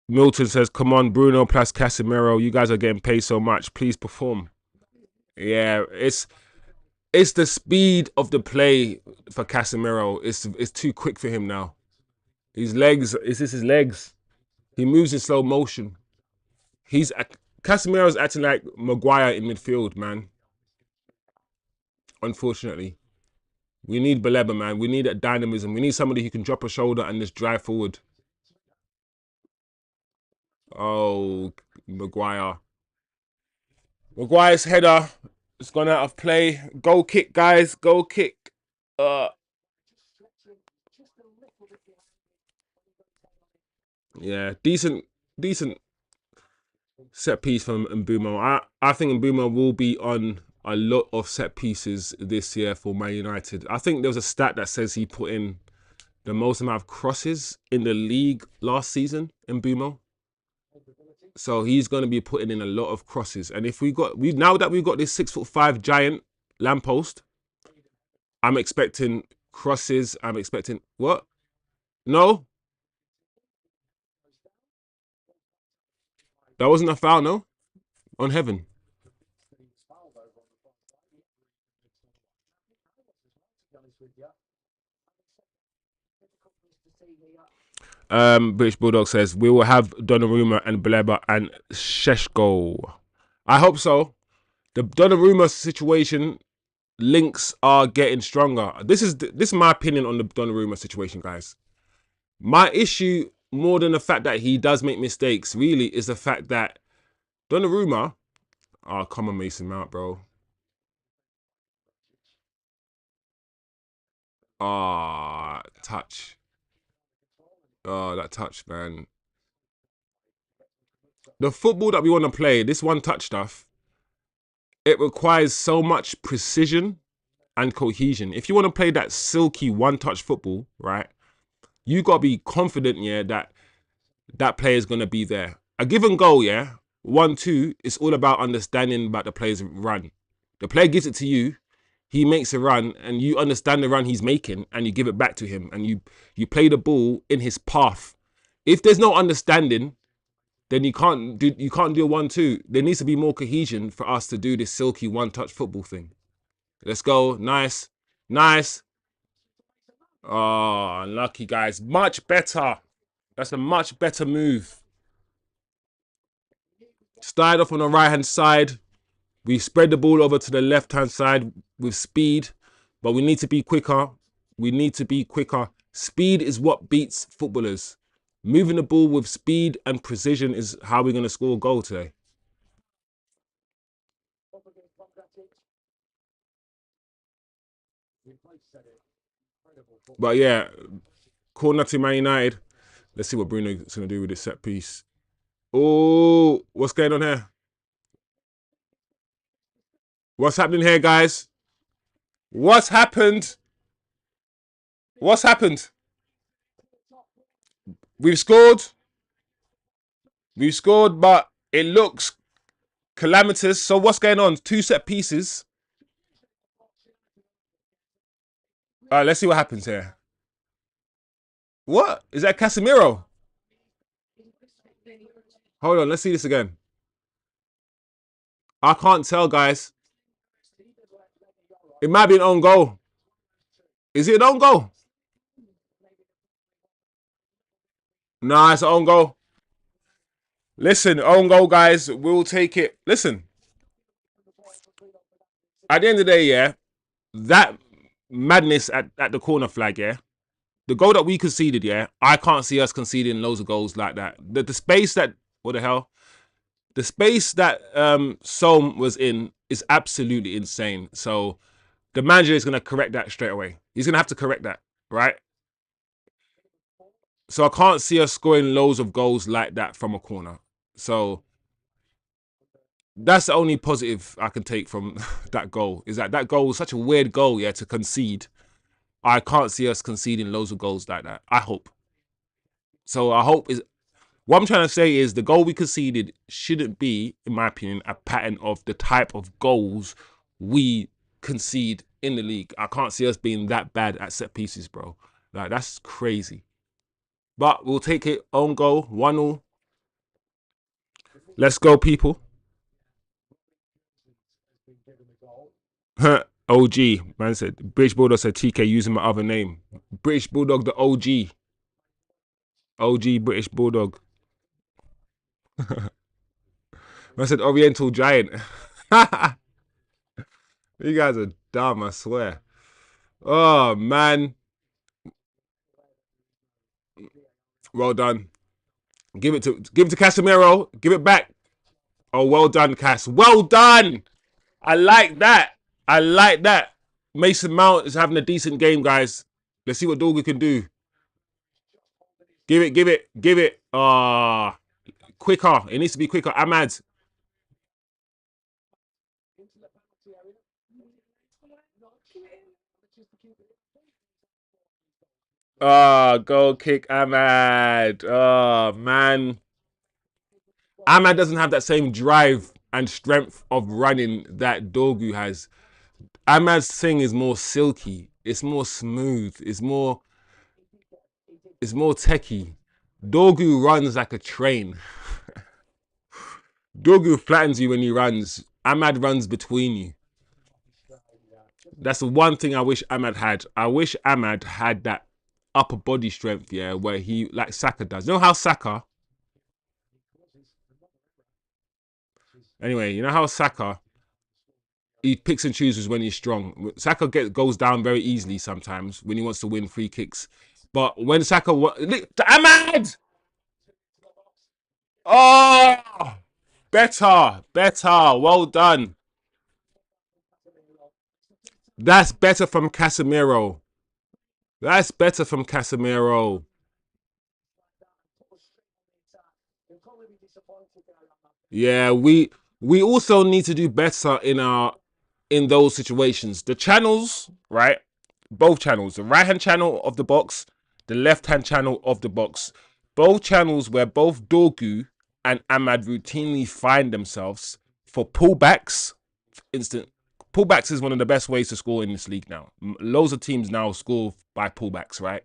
Milton says, come on, Bruno plus Casemiro. You guys are getting paid so much. Please perform. Yeah, it's the speed of the play for Casemiro. It's too quick for him now. His legs, it's just his legs. He moves in slow motion. Casemiro's acting like Maguire in midfield, man. Unfortunately. We need Baleba, man. We need that dynamism. We need somebody who can drop a shoulder and just drive forward. Oh, Maguire. Maguire's header. It's gone out of play. Goal kick, guys. Goal kick. Yeah, decent set piece from Mbeumo. I think Mbeumo will be on a lot of set pieces this year for Man United. I think there was a stat that says he put in the most amount of crosses in the league last season, Mbeumo. So he's going to be putting in a lot of crosses. And if now that we've got this 6'5" giant lamppost, I'm expecting crosses. I'm expecting what? No, that wasn't a foul. No, on Heaven. British Bulldog says we will have Donnarumma and Baleba and SESKO. I hope so. The Donnarumma situation links are getting stronger. This is my opinion on the Donnarumma situation, guys. My issue, more than the fact that he does make mistakes, really is the fact that Donnarumma... Oh, come on, Mason Mount, bro. Ah, touch. Oh, that touch, man. The football that we want to play, this one-touch stuff, it requires so much precision and cohesion. If you want to play that silky one-touch football, right, you got to be confident, yeah, that player is going to be there. A given goal, yeah, 1-2, it's all about understanding about the player's run. The player gives it to you, he makes a run, and you understand the run he's making, and you give it back to him, and you play the ball in his path. If there's no understanding, then you can't do a 1-2. There needs to be more cohesion for us to do this silky one-touch football thing. Let's go. Nice. Nice. Oh, unlucky, guys. Much better. That's a much better move. Started off on the right-hand side. We spread the ball over to the left-hand side with speed, but we need to be quicker. We need to be quicker. Speed is what beats footballers. Moving the ball with speed and precision is how we're going to score a goal today. But yeah, corner to Man United. Let's see what Bruno's going to do with this set piece. Oh, what's going on here? What's happening here, guys? What's happened? What's happened? We've scored. We've scored, but it looks Calamitous. So what's going on? 2 set pieces. All right, let's see what happens here. What? Is that Casemiro? Hold on, let's see this again. I can't tell, guys. It might be an own goal. Is it an own goal? Nah, it's an own goal. Listen, own goal, guys. We'll take it. Listen. At the end of the day, yeah, that madness at the corner flag, yeah, the goal that we conceded, yeah, I can't see us conceding loads of goals like that. The space that, what the hell? The space that Som was in is absolutely insane. So the manager is going to correct that straight away. He's going to have to correct that, right? So I can't see us scoring loads of goals like that from a corner. So that's the only positive I can take from that goal, is that goal was such a weird goal, yeah, to concede. I can't see us conceding loads of goals like that. I hope. So I hope is what I'm trying to say is the goal we conceded shouldn't be, in my opinion, a pattern of the type of goals we concede in the league. I can't see us being that bad at set pieces, bro. Like, that's crazy. But we'll take it. Own goal, 1-0. Let's go, people. OG, man said. British Bulldog said TK using my other name. British Bulldog, the OG. OG British Bulldog. I said Oriental Giant. You guys are dumb, I swear. Oh, man. Well done. Give it to Casemiro. Give it back. Oh, well done, Cass. Well done. I like that. I like that. Mason Mount is having a decent game, guys. Let's see what Dorgu can do. Give it. Quicker. It needs to be quicker. Ahmad. Goal kick, Ahmad. Oh, man. Ahmad doesn't have that same drive and strength of running that Dorgu has. Ahmad's thing is more silky. It's more smooth. It's more techie. Dorgu runs like a train. Dorgu flattens you when he runs. Ahmad runs between you. That's the one thing I wish Ahmad had. I wish Ahmad had that upper body strength, yeah, where he, like Saka does. You know how Saka... Anyway, you know how Saka, he picks and chooses when he's strong. Saka goes down very easily sometimes when he wants to win free kicks. But when Saka... Ahmad! Oh! Better. Well done. That's better from Casemiro. Yeah, we also need to do better in those situations. The channels, right? Both channels, the right-hand channel of the box, the left-hand channel of the box. Both channels where both Dorgu and Ahmad routinely find themselves for pullbacks. Pullbacks is one of the best ways to score in this league now. Loads of teams now score by pullbacks, right?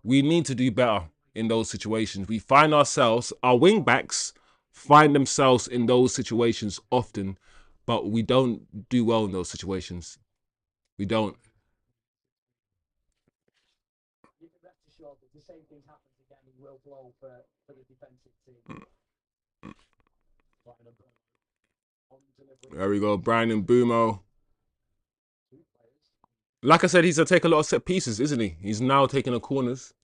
We need to do better in those situations. We find ourselves, our wing backs find themselves in those situations often, but we don't do well in those situations. We don't. There we go, Brian and Mbeumo. Like I said, he's going to take a lot of set pieces, isn't he? He's now taking the corners.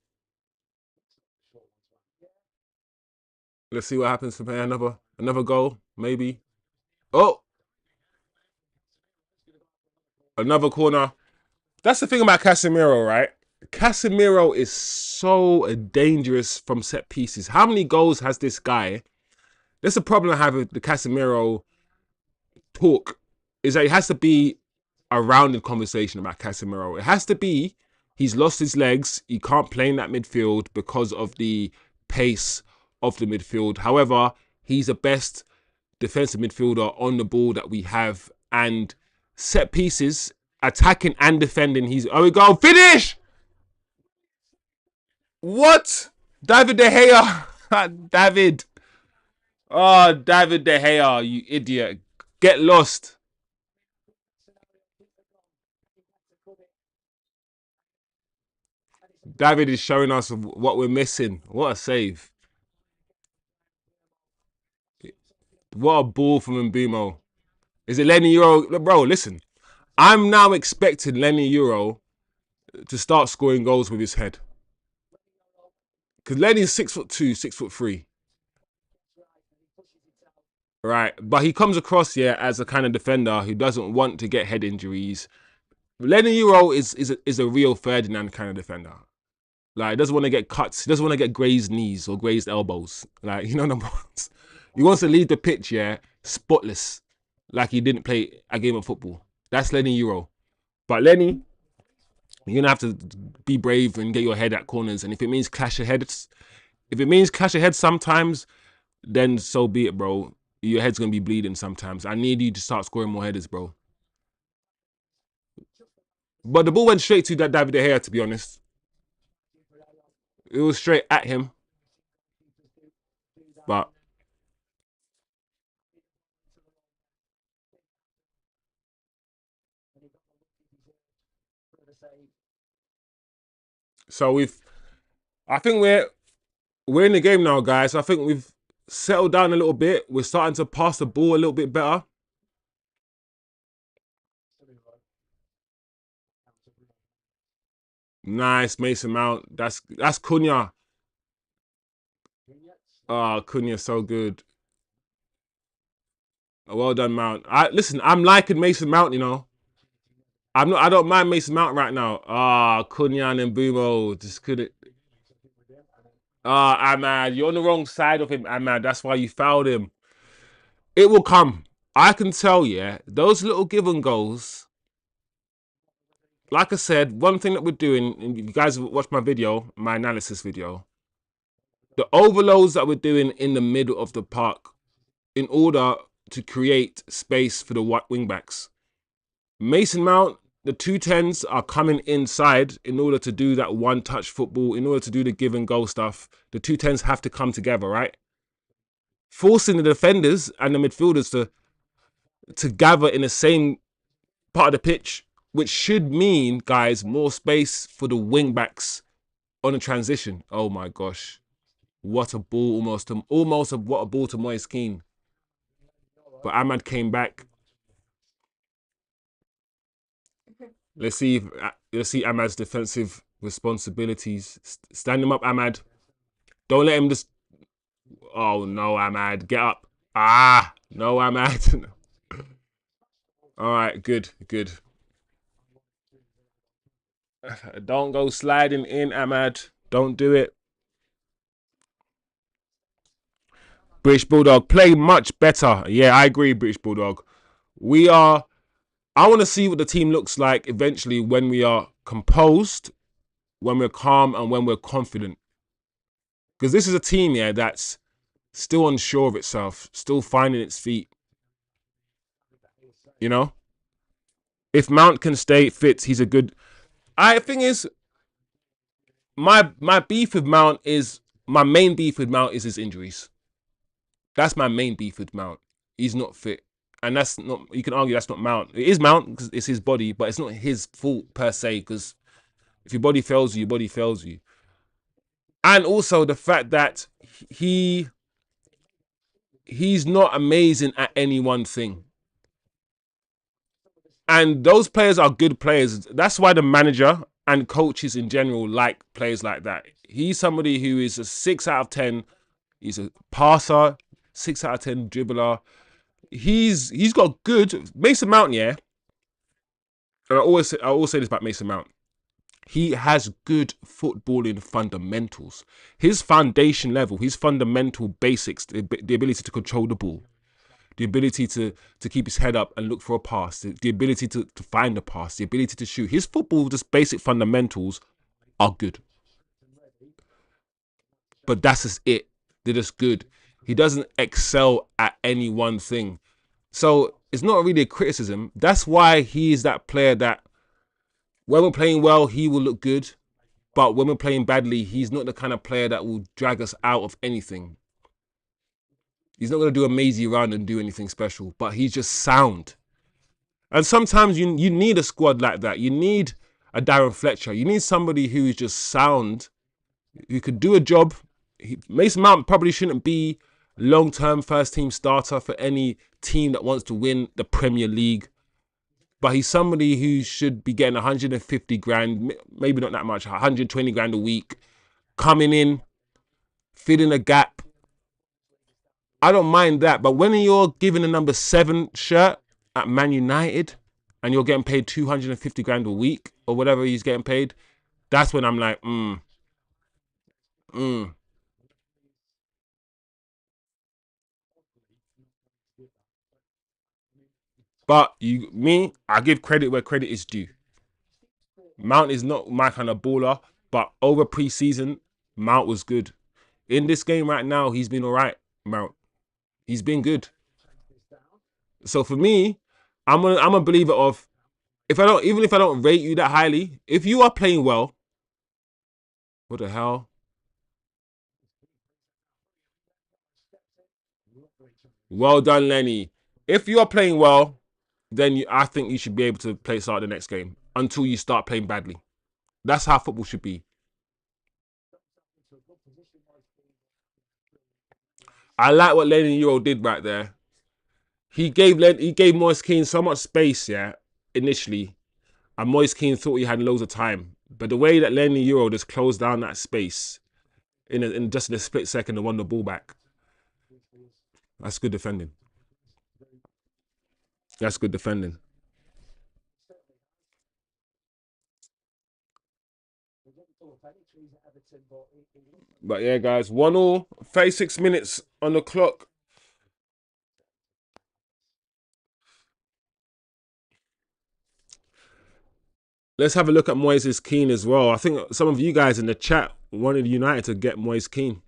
Let's see what happens from here. Another goal, maybe. Oh! Another corner. That's the thing about Casemiro, right? Casemiro is so dangerous from set pieces. How many goals has this guy? That's the problem I have with the Casemiro talk, is that it has to be a rounded conversation about Casemiro. It has to be he's lost his legs. He can't play in that midfield because of the pace of the midfield. However, he's the best defensive midfielder on the ball that we have, and set pieces, attacking and defending. Oh, we go finish. What? David De Gea. David. Oh, David De Gea, you idiot. Get lost. David is showing us what we're missing. What a save. What a ball from Mbeumo. Is it Lenny Euro? Bro, listen. I'm now expecting Lenny Euro to start scoring goals with his head. Because Lenny's 6'2", 6'3". Right. But he comes across, yeah, as a kind of defender who doesn't want to get head injuries. Lenny Euro is a real Ferdinand kind of defender. Like, he doesn't want to get cuts. He doesn't want to get grazed knees or grazed elbows. Like, you know what I mean? He wants to leave the pitch, yeah, spotless. Like he didn't play a game of football. That's Lenny Euro. But Lenny, you're going to have to be brave and get your head at corners. And if it means clash ahead, sometimes, then so be it, bro. Your head's going to be bleeding sometimes. I need you to start scoring more headers, bro. But the ball went straight to that David De Gea, to be honest. It was straight at him. But so I think we're in the game now, guys. I think we've settled down a little bit. We're starting to pass the ball a little bit better. Nice, Mason Mount. That's Cunha. Oh, Cunha, so good. Well done, Mount. Listen, I'm liking Mason Mount, you know. I don't mind Mason Mount right now. Cunha and Mbeumo just couldn't. Ahmad, you're on the wrong side of him, Ahmad. That's why you fouled him. It will come. I can tell you, those little given goals. Like I said, one thing that we're doing, and you guys watch my video, my analysis video, the overloads that we're doing in the middle of the park in order to create space for the wing backs. Mason Mount, the 210s are coming inside in order to do that one-touch football, in order to do the give and go stuff. The 210s have to come together, right? Forcing the defenders and the midfielders to gather in the same part of the pitch, which should mean, guys, more space for the wing backs on a transition. Oh my gosh. What a ball, almost what a ball to Moise Keane. But Ahmad came back. Let's see Ahmad's defensive responsibilities. Stand him up, Ahmad. Don't let him just... Oh, no, Ahmad. Get up. No, Ahmad. All right, good. Don't go sliding in, Ahmad. Don't do it. British Bulldog, play much better. Yeah, I agree, British Bulldog. I want to see what the team looks like eventually when we are composed, when we're calm, and when we're confident. Because this is a team, yeah, that's still unsure of itself, still finding its feet. You know? If Mount can stay fit, he's a good... thing is, my main beef with Mount is his injuries. That's my main beef with Mount. He's not fit. And that's not, you can argue that's not Mount. It is Mount because it's his body, but it's not his fault per se, because if your body fails you, your body fails you. And also the fact that he's not amazing at any one thing. And those players are good players. That's why the manager and coaches in general like players like that. He's somebody who is a 6 out of 10. He's a passer, 6 out of 10 dribbler. He's got good... Mason Mount, yeah. And I always say this about Mason Mount. He has good footballing fundamentals. His foundation level, his fundamental basics, the ability to control the ball, the ability to keep his head up and look for a pass, the ability to find a pass, the ability to shoot. His football, just basic fundamentals, are good. But that's just it. They're just good. He doesn't excel at any one thing. So it's not really a criticism. That's why he is that player that when we're playing well, he will look good. But when we're playing badly, he's not the kind of player that will drag us out of anything. He's not going to do a mazy run and do anything special, but he's just sound. And sometimes you need a squad like that. You need a Darren Fletcher. You need somebody who is just sound, who could do a job. Mason Mount probably shouldn't be long-term first-team starter for any team that wants to win the Premier League. But he's somebody who should be getting 150 grand, maybe not that much, 120 grand a week, coming in, filling a gap. I don't mind that. But when you're given a number 7 shirt at Man United and you're getting paid 250 grand a week or whatever he's getting paid, that's when I'm like, But I give credit where credit is due. Mount is not my kind of baller, but over pre-season, Mount was good. In this game right now, he's been all right, Mount. He's been good. So for me, I'm a believer of even if I don't rate you that highly, if you are playing well, what the hell? Well done, Lenny. If you are playing well, then I think you should be able to start the next game until you start playing badly. That's how football should be. I like what Lenny Euro did right there. He gave Moise Kean so much space, yeah, initially, and Moise Kean thought he had loads of time. But the way that Lenny Euro just closed down that space in just in a split second and won the ball back, that's good defending. That's good defending. But yeah, guys, 1-1, 36 minutes on the clock. Let's have a look at Moise Kean as well. I think some of you guys in the chat wanted United to get Moise Kean.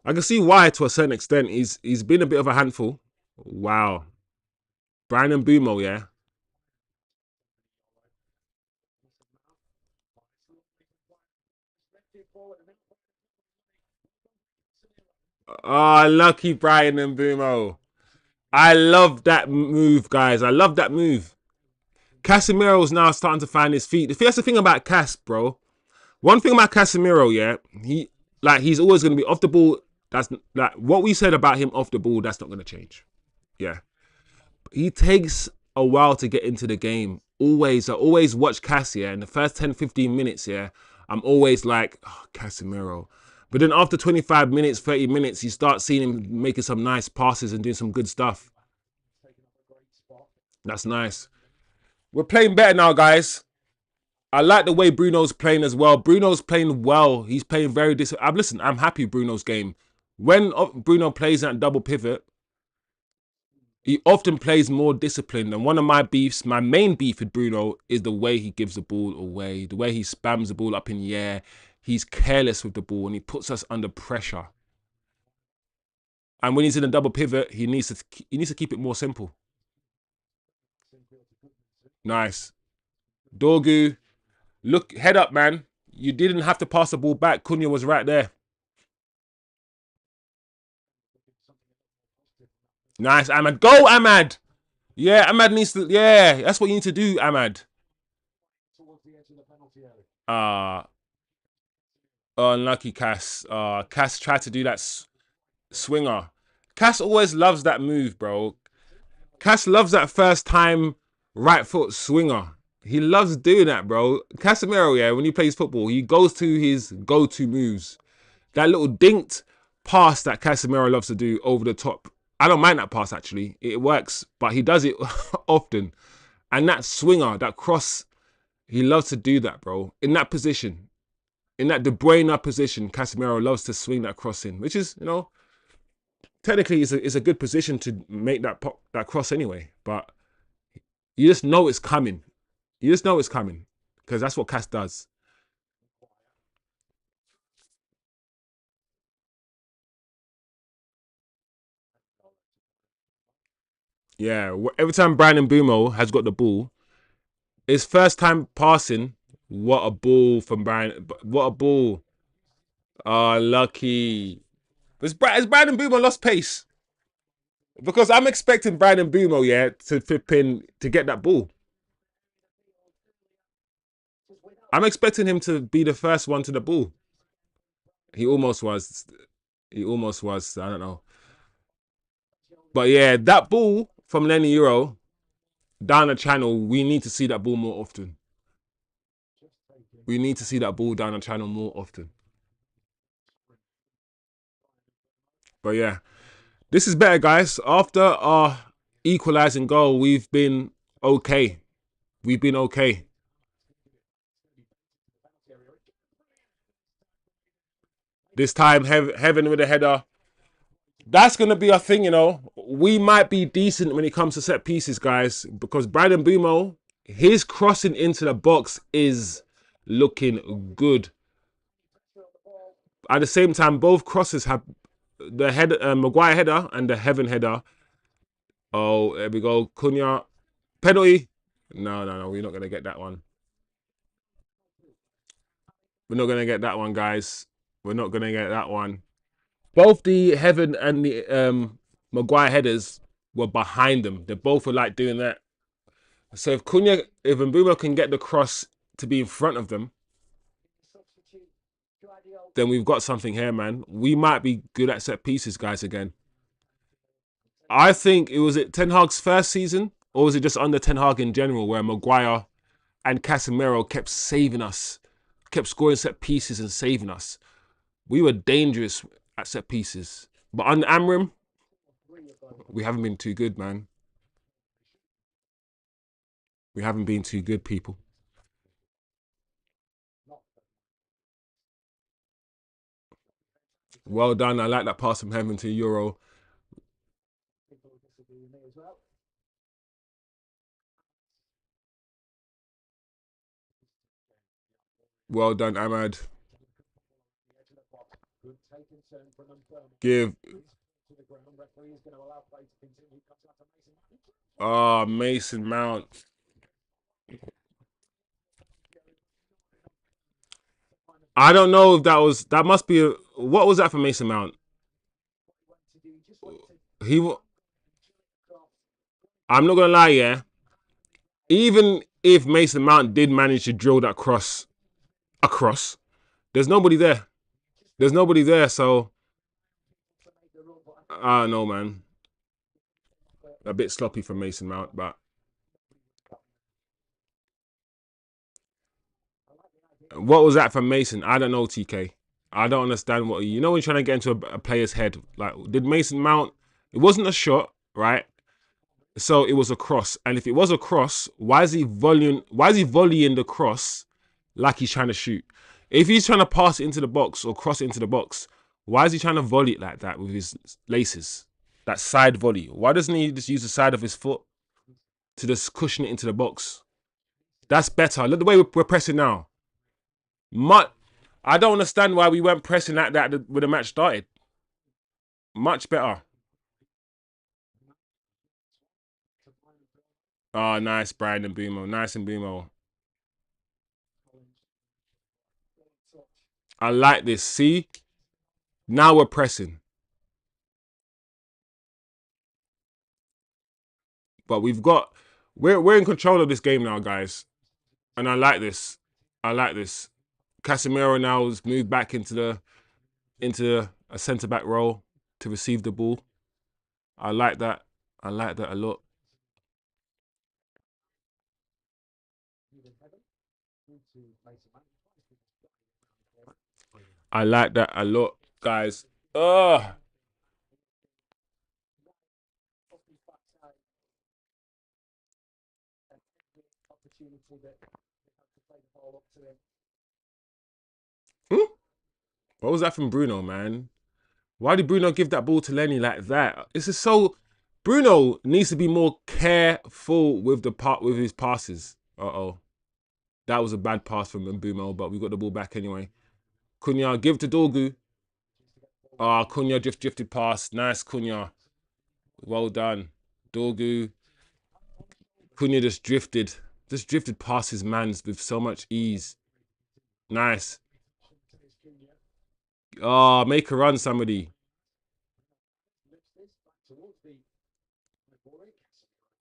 I can see why to a certain extent. He's been a bit of a handful. Wow. Brian Mbeumo, yeah. Oh, lucky Brian Mbeumo. I love that move, guys. I love that move. Casemiro's now starting to find his feet. That's the thing about Cas, bro. One thing about Casemiro, yeah, he's always going to be off the ball. That's like what we said about him off the ball. That's not going to change. Yeah, he takes a while to get into the game. I always watch Cas, yeah, in the first 10, 15 minutes, yeah, I'm always like, oh, Casemiro. But then after 25 minutes, 30 minutes, you start seeing him making some nice passes and doing some good stuff. That's nice. We're playing better now, guys. I like the way Bruno's playing as well. Bruno's playing well. He's playing very listen, I'm happy with Bruno's game. When Bruno plays that double pivot, he often plays more disciplined. And one of my beefs, my main beef with Bruno, is the way he gives the ball away, the way he spams the ball up in the air. He's careless with the ball and he puts us under pressure. And when he's in a double pivot, he needs to keep it more simple. Nice. Dorgu, look, head up, man. You didn't have to pass the ball back. Cunha was right there. Nice, Ahmad. Go, Ahmad. Yeah, Ahmad needs to. Yeah, that's what you need to do, Ahmad. Uh, unlucky Cass. Cass tried to do that swinger. Cass always loves that move, bro. Cass loves that first time right foot swinger. He loves doing that, bro. Casemiro, yeah, when he plays football, he goes to his go-to moves. That little dinked pass that Casemiro loves to do over the top. I don't mind that pass, actually. It works, but he does it often. And that swinger, that cross, he loves to do that, bro. In that position, in that De Bruyne position, Casemiro loves to swing that cross in, which is, technically it's a good position to make that cross anyway. But you just know it's coming. You just know it's coming because that's what Cass does. Yeah, every time Brian Mbeumo has got the ball, his first time passing, what a ball from Brian. What a ball. Oh, lucky. Has Brian Mbeumo lost pace? Because I'm expecting Brian Mbeumo, yeah, to flip in to get that ball. I'm expecting him to be the first one to the ball. He almost was. He almost was. I don't know. But yeah, that ball from Lenny Euro down the channel, we need to see that ball more often. We need to see that ball down the channel more often. But yeah, this is better, guys. After our equalising goal, we've been okay. We've been okay. This time, Heaven with a header. That's going to be a thing, you know. We might be decent when it comes to set pieces, guys, because Brandon Mbeumo, his crossing into the box is looking good. At the same time, both crosses have the Maguire header and the Heaven header. Oh, there we go. Cunha. Penalty. No. We're not going to get that one. We're not going to get that one, guys. We're not going to get that one. Both the Heaven and the Maguire headers were behind them. They both were like doing that. So if Mbeumo can get the cross to be in front of them, then we've got something here, man. We might be good at set pieces, guys, again. I think it was Ten Hag's first season, or was it just under Ten Hag in general, where Maguire and Casemiro kept saving us, kept scoring set pieces and saving us. We were dangerous at set pieces. But under Amrim, we haven't been too good, man. We haven't been too good, people. Well done. I like that pass from Heaven to Euro. Well done, Ahmad. Give. Oh, Mason Mount. I don't know if that must be what was that for Mason Mount? He, I'm not gonna lie, yeah. Even if Mason Mount did manage to drill that cross across, there's nobody there. There's nobody there, so I don't know, man. A bit sloppy from Mason Mount, but what was that from Mason? I don't know, TK. I don't understand what you know when you're trying to get into a player's head. Like, did Mason Mount? It wasn't a shot, right? So it was a cross, and if it was a cross, why is he volleying? Why is he volleying the cross like he's trying to shoot? If he's trying to pass it into the box or cross it into the box, why is he trying to volley it like that with his laces? That side volley. Why doesn't he just use the side of his foot to just cushion it into the box? That's better. Look the way we're pressing now. I don't understand why we weren't pressing like that when the match started. Much better. Oh, nice, Brian and Mbeumo. Nice and Mbeumo. I like this. See? Now we're pressing. But we're in control of this game now, guys. And I like this. I like this. Casemiro now has moved back into a centre back role to receive the ball. I like that. I like that a lot. I like that a lot, guys. Ugh. Hmm? What was that from Bruno, man? Why did Bruno give that ball to Lenny like that? This is so. Bruno needs to be more careful with with his passes. Uh-oh. That was a bad pass from Mbeumo, but we got the ball back anyway. Cunha, give to Dorgu. Cunha drifted past. Nice, Cunha. Well done. Dorgu. Cunha just drifted past his mans with so much ease. Nice. Oh, make a run, somebody.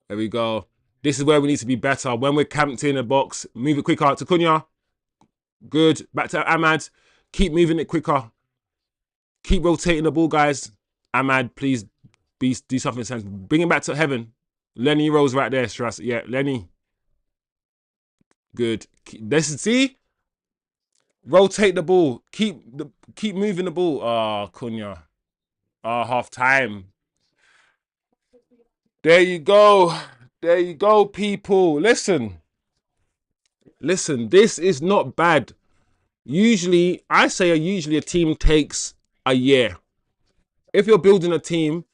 There we go. This is where we need to be better. When we're camped in a box, move it quicker to Cunha. Good. Back to Ahmad. Keep moving it quicker. Keep rotating the ball, guys. Ahmad, please do something sensible. Bring him back to heaven. Lenny Rose right there, Strass. Yeah, Lenny. Good. Let's see. Rotate the ball. Keep moving the ball. Oh, Cunha. Oh, half time. There you go. There you go, people. Listen. This is not bad. Usually, I say usually a team takes a year. If you're building a team,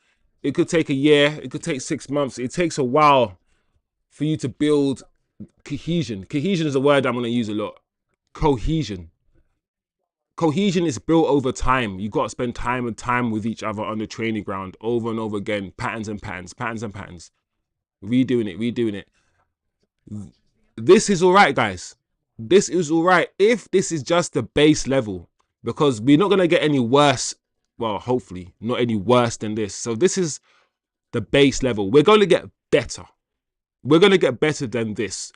it could take a year. It could take 6 months. It takes a while for you to build cohesion. Cohesion is a word I'm going to use a lot. Cohesion. Cohesion is built over time. You got to spend time and time with each other on the training ground over and over again. Patterns and patterns. Redoing it. This is all right, guys. This is all right if this is just the base level, because we're not going to get any worse. Well, hopefully not any worse than this. So this is the base level. We're going to get better. We're going to get better than this.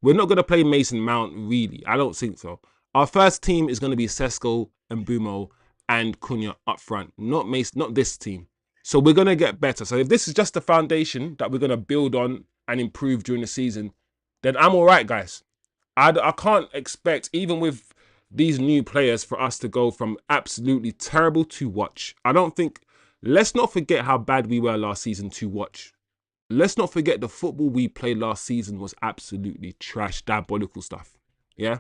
We're not going to play Mason Mount, really. I don't think so. Our first team is going to be SESKO and Mbeumo and Cunha up front. Not Mason, not this team. So we're going to get better. So if this is just the foundation that we're going to build on and improve during the season, then I'm all right, guys. I can't expect, even with these new players, for us to go from absolutely terrible to watch. I don't think... Let's not forget how bad we were last season to watch. Let's not forget the football we played last season was absolutely trash, diabolical stuff. Yeah?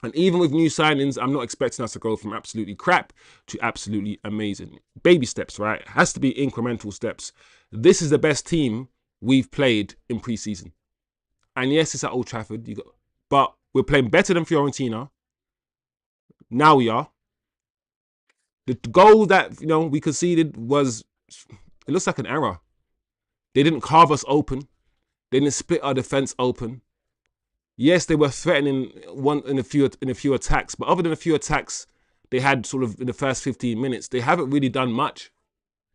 And even with new signings, I'm not expecting us to go from absolutely crap to absolutely amazing. Baby steps, right? It has to be incremental steps. This is the best team we've played in pre-season. And yes, it's at Old Trafford. But we're playing better than Fiorentina. Now we are. The goal that, we conceded was... It looks like an error. They didn't carve us open. They didn't split our defence open. Yes, they were threatening in a few attacks, but other than a few attacks they had sort of in the first 15 minutes, they haven't really done much,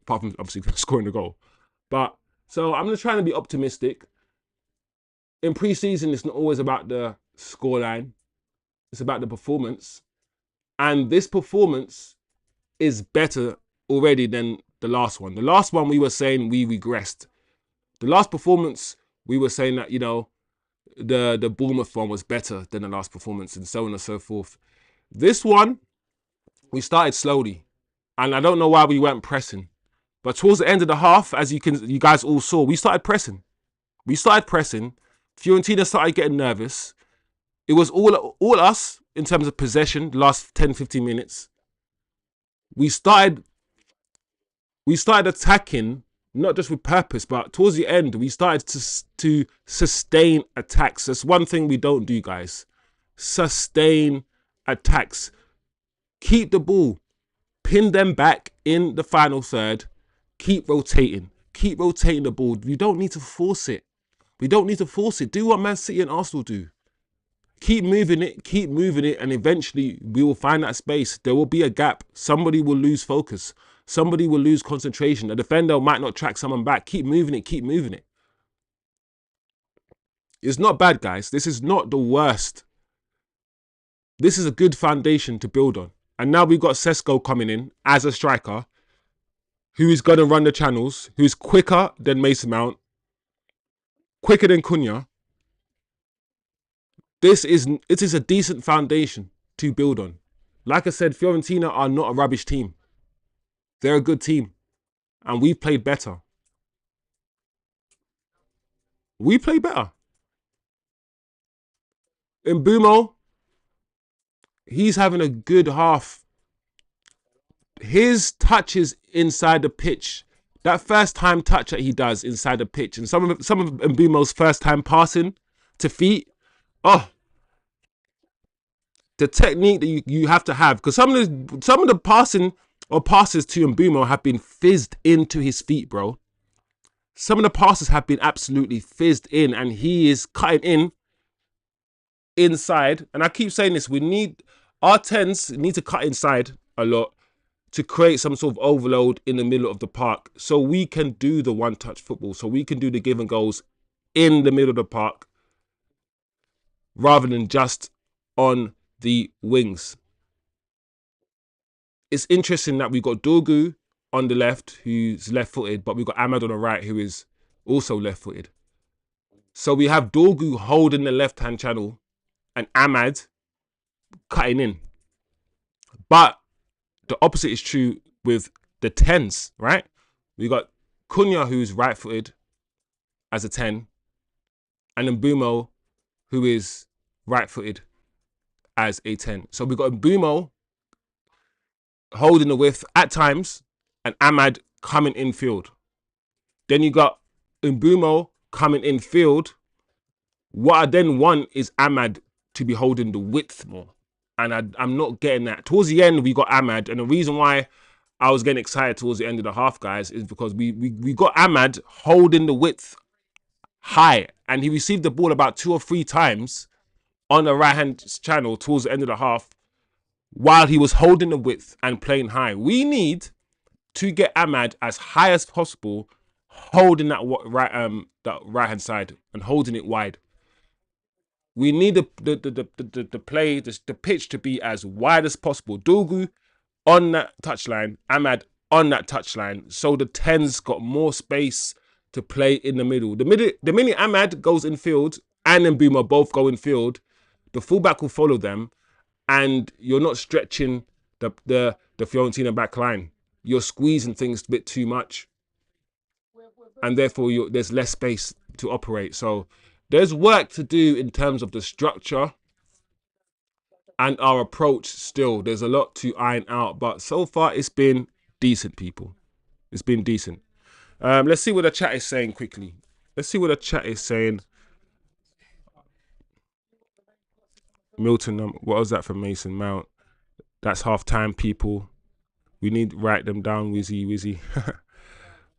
apart from obviously scoring the goal. But so I'm just trying to be optimistic. In pre-season, it's not always about the scoreline; it's about the performance, and this performance is better already than the last one. The last one we were saying we regressed. The last performance we were saying that the Bournemouth one was better than the last performance, and so on and so forth. This one, we started slowly, and I don't know why we weren't pressing. But towards the end of the half, as you guys all saw, we started pressing. Fiorentina started getting nervous. It was all us in terms of possession. The last 10-15 minutes, we started attacking. Not just with purpose, but towards the end, we started to sustain attacks. That's one thing we don't do, guys. Sustain attacks. Keep the ball. Pin them back in the final third. Keep rotating. Keep rotating the ball. You don't need to force it. Do what Man City and Arsenal do. Keep moving it, and eventually we will find that space. There will be a gap. Somebody will lose focus. Somebody will lose concentration. A defender might not track someone back. Keep moving it. It's not bad, guys. This is not the worst. This is a good foundation to build on. And now we've got SESKO coming in as a striker who is going to run the channels, who's quicker than Mason Mount, quicker than Cunha. It is a decent foundation to build on. Like I said, Fiorentina are not a rubbish team. They're a good team. And we've played better. Mbeumo, he's having a good half. His touches inside the pitch, that first time touch that he does inside the pitch, and some of Mbeumo's first time passing to feet, the technique that you have to have, because some of the passing or passes to Mbeumo have been fizzed into his feet, bro. some of the passes have been absolutely fizzed in, and he is cutting in inside. And I keep saying this, we need, our 10s need to cut inside a lot to create some sort of overload in the middle of the park, so we can do the one-touch football, so we can do the give and goes in the middle of the park rather than just on the wings. It's interesting that we've got Dorgu on the left, who's left-footed, but we've got Ahmad on the right, who is also left-footed. So we have Dorgu holding the left-hand channel and Ahmad cutting in. But the opposite is true with the 10s, right? We got Cunha, who's right-footed as a 10, and Mbeumo, who is right-footed as a 10. So we got Mbeumo holding the width at times and Ahmad coming in field. Then you got Mbeumo coming in field. What I then want is Ahmad to be holding the width more. And I'm not getting that. Towards the end, we got Ahmad. And the reason why I was getting excited towards the end of the half, guys, is because we got Ahmad holding the width high. And he received the ball about 2 or 3 times on the right-hand channel towards the end of the half while he was holding the width and playing high. We need to get Ahmad as high as possible, holding that right-hand side and holding it wide. We need the pitch to be as wide as possible. Dorgu on that touchline, Ahmad on that touchline, so the 10s got more space to play in the middle. The minute Ahmad goes in field and Mbeumo both go in field, the fullback will follow them, and you're not stretching the Fiorentina back line. You're squeezing things a bit too much, and therefore there's less space to operate. So there's work to do in terms of the structure and our approach still. There's a lot to iron out, but so far it's been decent, people. It's been decent. Let's see what the chat is saying quickly. Let's see what the chat is saying. Milton, what was that from Mason Mount? That's half-time, people. We need to write them down, Wizzy.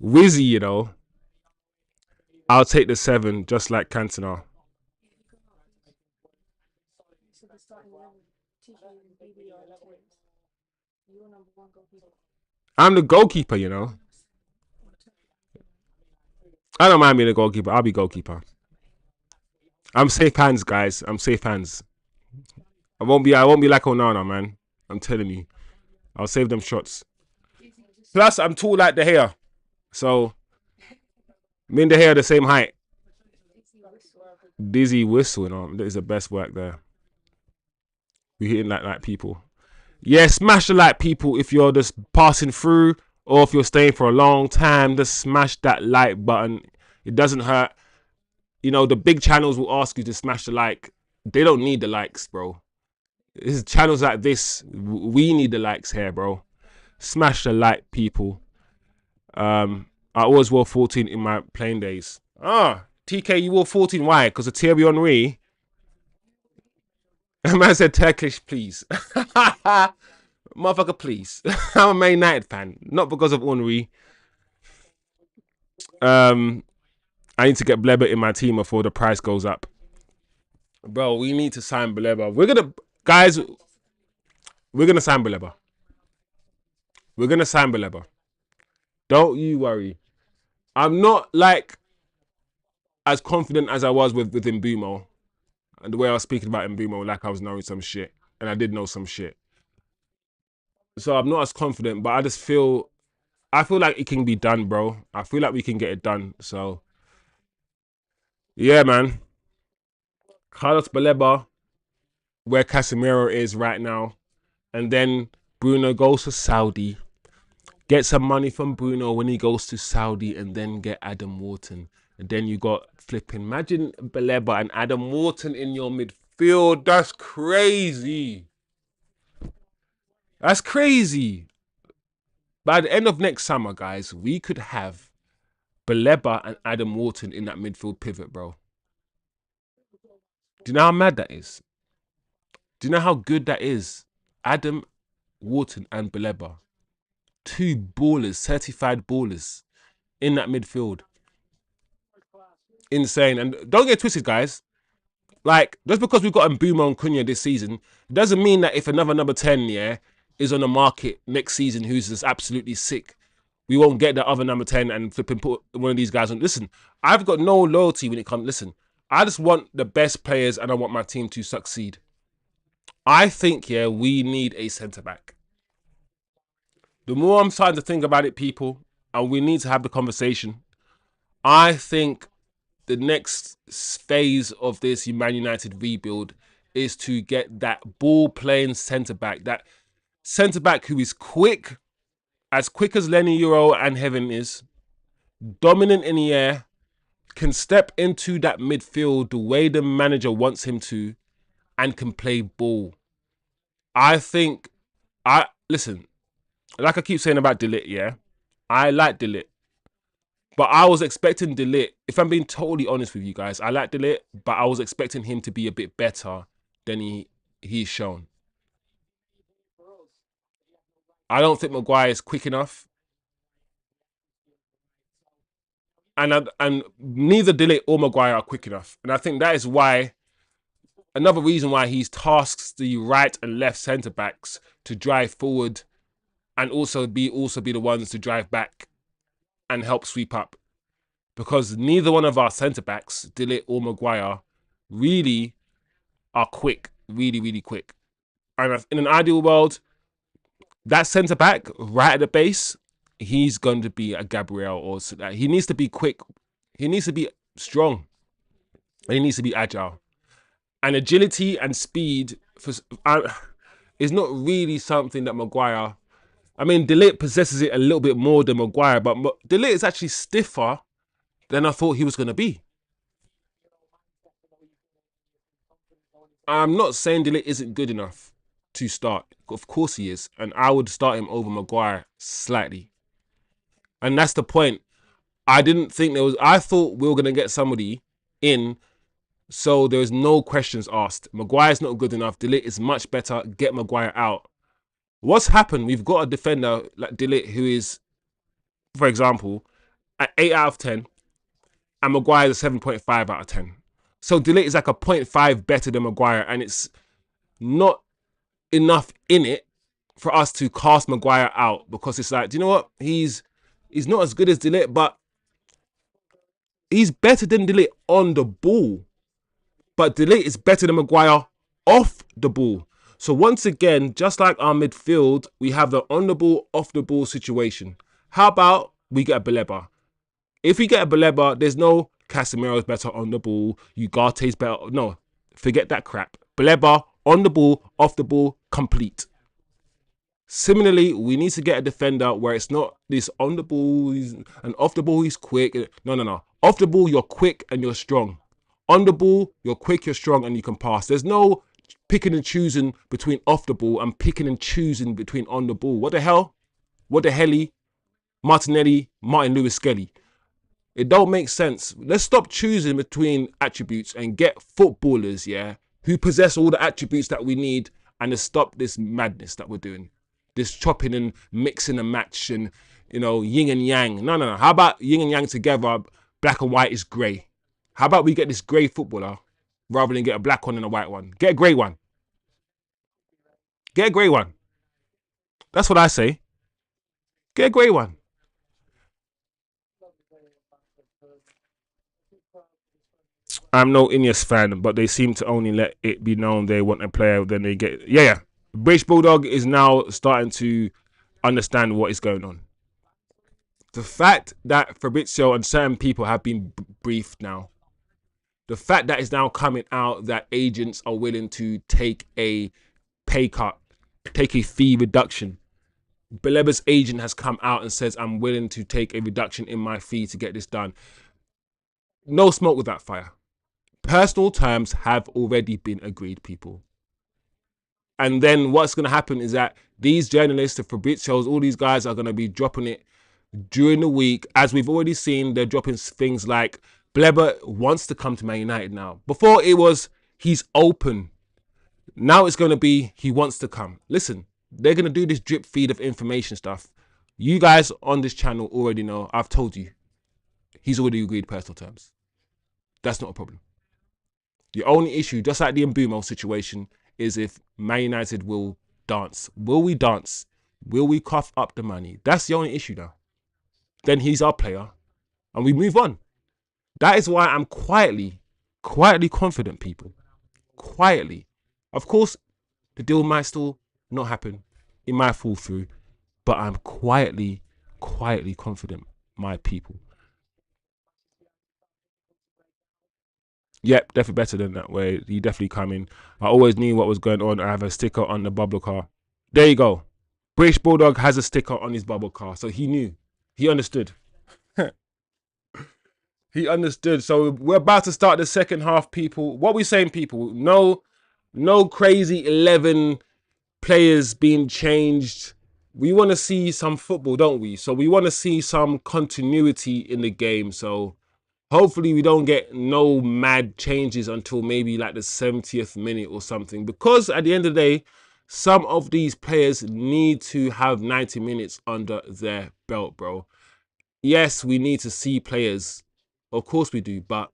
Wizzy, you know. I'll take the 7, just like Cantona. I'm the goalkeeper, you know. I don't mind being a goalkeeper. I'll be goalkeeper. I'm safe hands, guys. I'm safe hands. I won't be like Onana, man. I'm telling you. I'll save them shots. Plus, I'm tall like De Gea. So, me and De Gea are the same height. Dizzy whistle, you know. That is the best work there. We hitting like people. Yeah, smash the like, people, if you're just passing through or if you're staying for a long time. Just smash that like button. It doesn't hurt. You know, the big channels will ask you to smash the like. They don't need the likes, bro. It's channels like this, we need the likes here, bro. Smash the like, people. I always wore 14 in my playing days. TK, you wore 14. Why? Because of Thierry Henry. Man said Turkish, please. Motherfucker, please. I'm a Man United fan, not because of Henry. I need to get Bleber in my team before the price goes up. Bro, we need to sign Bleber. We're gonna sign Bleber. We're gonna sign Bleber. Don't you worry. I'm not like as confident as I was with Mbeumo. And the way I was speaking about Mbeumo, like I was knowing some shit. And I did know some shit. So I'm not as confident, but I feel like it can be done, bro. I feel like we can get it done. So yeah, man. Carlos Baleba, where Casemiro is right now. And then Bruno goes to Saudi. Get some money from Bruno when he goes to Saudi, and then get Adam Wharton. And then you got flipping. Imagine Baleba and Adam Wharton in your midfield. That's crazy. That's crazy. By the end of next summer, guys, we could have Baleba and Adam Wharton in that midfield pivot, bro. Do you know how mad that is? Do you know how good that is? Adam Wharton and Baleba. 2 ballers, certified ballers in that midfield. insane. And don't get twisted, guys. Like, just because we've got Mbeumo and Cunha this season, doesn't mean that if another number 10, yeah, is on the market next season who's just absolutely sick, we won't get the other number 10 and flip and put one of these guys on. Listen, I've got no loyalty when it comes. Listen, I just want the best players and I want my team to succeed. I think, yeah, we need a centre back. The more I'm starting to think about it, people, and we need to have the conversation, I think the next phase of this Man United rebuild is to get that ball playing centre back, that centre back who is quick, as quick as Lenny Euro and Heaven is, dominant in the air, can step into that midfield the way the manager wants him to, and can play ball. I think, listen, like I keep saying about De Ligt, yeah, I like De Ligt. But I was expecting De Ligt, if I'm being totally honest with you guys, I like De Ligt, but I was expecting him to be a bit better than he's shown. I don't think Maguire is quick enough. And neither De Ligt or Maguire are quick enough. And I think that is why, another reason why he's tasks the right and left centre-backs to drive forward and also be the ones to drive back and help sweep up. Because neither one of our centre-backs, De Ligt or Maguire, really are quick, really, really quick. And in an ideal world, that centre back right at the base, he's going to be a Gabriel, or he needs to be quick, he needs to be strong, and he needs to be agile. And agility and speed is not really something that Maguire. I mean, De Ligt possesses it a little bit more than Maguire, but De Ligt is actually stiffer than I thought he was going to be. I'm not saying De Ligt isn't good enough to start. Of course he is. And I would start him over Maguire slightly. And that's the point. I didn't think I thought we were going to get somebody in, so there's no questions asked. Maguire's not good enough. De Ligt is much better. Get Maguire out. What's happened? We've got a defender like De Ligt who is, for example, at 8 out of 10, and Maguire is a 7.5 out of 10. So De Ligt is like a 0.5 better than Maguire, and it's not enough in it for us to cast Maguire out, because it's like, do you know what? He's not as good as De Ligt, but he's better than De Ligt on the ball. But De Ligt is better than Maguire off the ball. So once again, just like our midfield, we have the on the ball, off the ball situation. How about we get a Baleba? If we get a Baleba, there's no Casemiro's better on the ball, Ugarte's better. No, forget that crap. Baleba, on the ball, off the ball, complete. Similarly, we need to get a defender where it's not this on the ball and off the ball he's quick. No. Off the ball, you're quick and you're strong. On the ball, you're quick, you're strong, and you can pass. There's no picking and choosing between off the ball and picking and choosing between on the ball. What the hell? What the helly? Martinelli, Martin Lewis Skelly. It don't make sense. Let's stop choosing between attributes and get footballers, yeah, who possess all the attributes that we need, and to stop this madness that we're doing. This chopping and mixing and match and, yin and yang. No. How about yin and yang together? Black and white is grey. How about we get this grey footballer rather than get a black one and a white one? Get a grey one. Get a grey one. That's what I say. Get a grey one. I'm no Ineos fan, but they seem to only let it be known they want a player, then they get... Yeah. British Bulldog is now starting to understand what is going on. The fact that Fabrizio and certain people have been briefed now, the fact that it's now coming out that agents are willing to take a pay cut, take a fee reduction. Baleba's agent has come out and says, I'm willing to take a reduction in my fee to get this done. No smoke with that fire. Personal terms have already been agreed, people. And then what's going to happen is that these journalists, the Fabrizios, all these guys are going to be dropping it during the week. As we've already seen, they're dropping things like Baleba wants to come to Man United now. Before it was he's open. Now it's going to be he wants to come. Listen, they're going to do this drip feed of information stuff. You guys on this channel already know. I've told you. He's already agreed personal terms. That's not a problem. The only issue, just like the Mbeumo situation, is if Man United will dance. Will we dance? Will we cough up the money? That's the only issue now. Then he's our player and we move on. That is why I'm quietly confident, people. Quietly. Of course, the deal might still not happen. It might fall through. But I'm quietly confident, my people. Yep, definitely better than that way. He definitely come in. I always knew what was going on. I have a sticker on the bubble car. There you go. British Bulldog has a sticker on his bubble car. So he knew. He understood. He understood. So we're about to start the second half, people. What we saying, people? No crazy 11 players being changed. We want to see some football, don't we? So we want to see some continuity in the game. So hopefully we don't get no mad changes until maybe like the 70th minute or something. Because at the end of the day, some of these players need to have 90 minutes under their belt, bro. Yes, we need to see players. Of course we do. But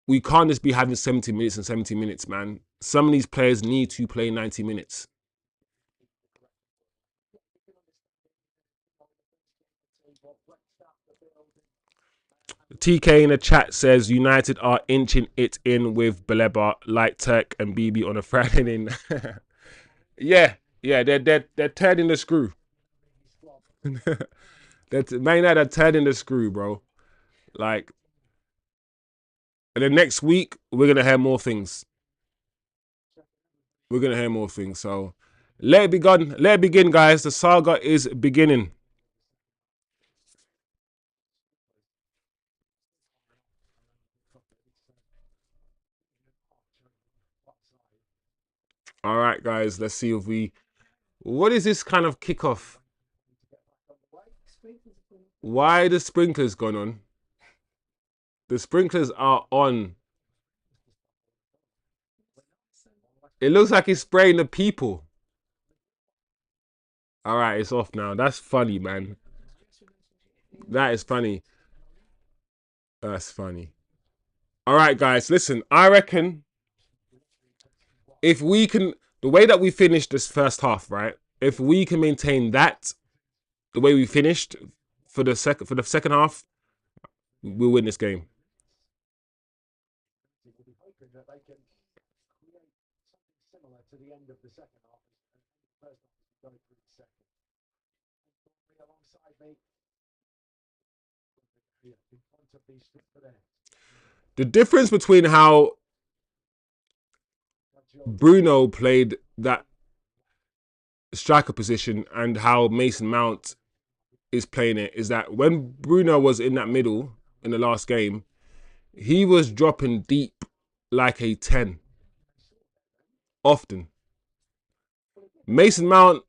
we can't just be having 70 minutes and 70 minutes, man. Some of these players need to play 90 minutes. TK in the chat says United are inching it in with Baleba, like Turk and BB on a Friday night. yeah, they're turning the screw. Man United are turning the screw, bro. Like, and then next week we're gonna hear more things. We're gonna hear more things. So let it begin. Let it begin, guys. The saga is beginning. All right, guys. Let's see if we. What is this kind of kickoff? Why the sprinklers gone on? The sprinklers are on. It looks like he's spraying the people. All right, it's off now. That's funny, man. That is funny. That's funny. All right, guys. Listen, I reckon if we can, the way that we finished this first half, right? If we can maintain that, the way we finished for the second half, we'll win this game. The difference between how Bruno played that striker position and how Mason Mount is playing it is that when Bruno was in that middle in the last game, he was dropping deep like a 10 often. Mason Mount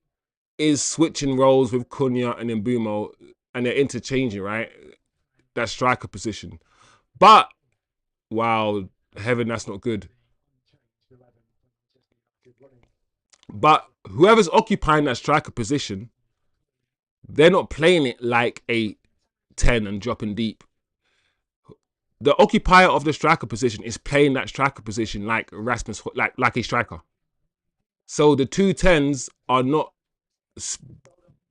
is switching roles with Cunha and Mbeumo and they're interchanging, right? That striker position. But, wow, heaven, that's not good. But whoever's occupying that striker position, they're not playing it like a 10 and dropping deep. The occupier of the striker position is playing that striker position like Rasmus, like a striker. So the two 10s are not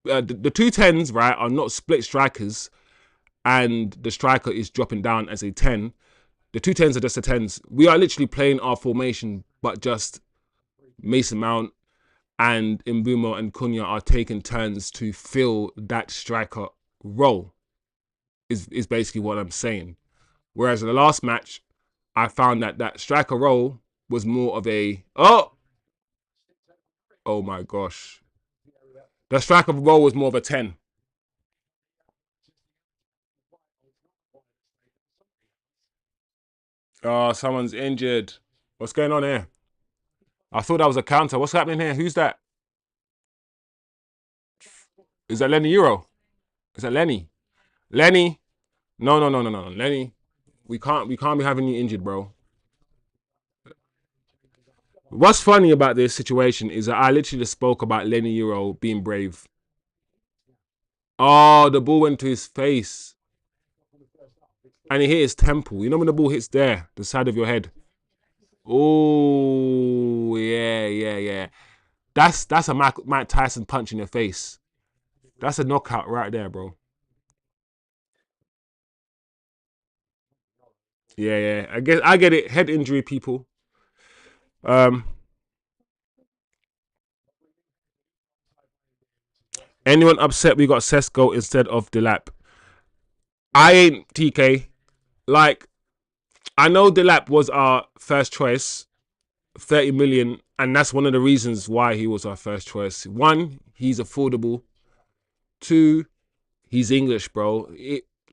the two 10s, right, are not split strikers, and the striker is dropping down as a 10. The two 10s are just the 10s. We are literally playing our formation, but just Mason Mount and Mbeumo and Cunha are taking turns to fill that striker role. Is basically what I'm saying. Whereas in the last match, I found that striker role was more of a oh my gosh. The striker role was more of a 10. Oh, someone's injured. What's going on here? I thought that was a counter. What's happening here? Who's that? Is that Lenny Euro? Is that Lenny? Lenny? No. Lenny, we can't be having you injured, bro. What's funny about this situation is that I literally just spoke about Lenny Euro being brave. Oh, the ball went to his face. and it hit his temple. You know when the ball hits there, the side of your head. Oh yeah, yeah, yeah. That's a Mike Tyson punch in your face. That's a knockout right there, bro. Yeah, yeah. I get it. Head injury, people. Um, anyone upset we got SESKO instead of Delap? I ain't TK. Like, I know Delap was our first choice, 30 million, and that's one of the reasons why he was our first choice. One, he's affordable. Two, he's English, bro.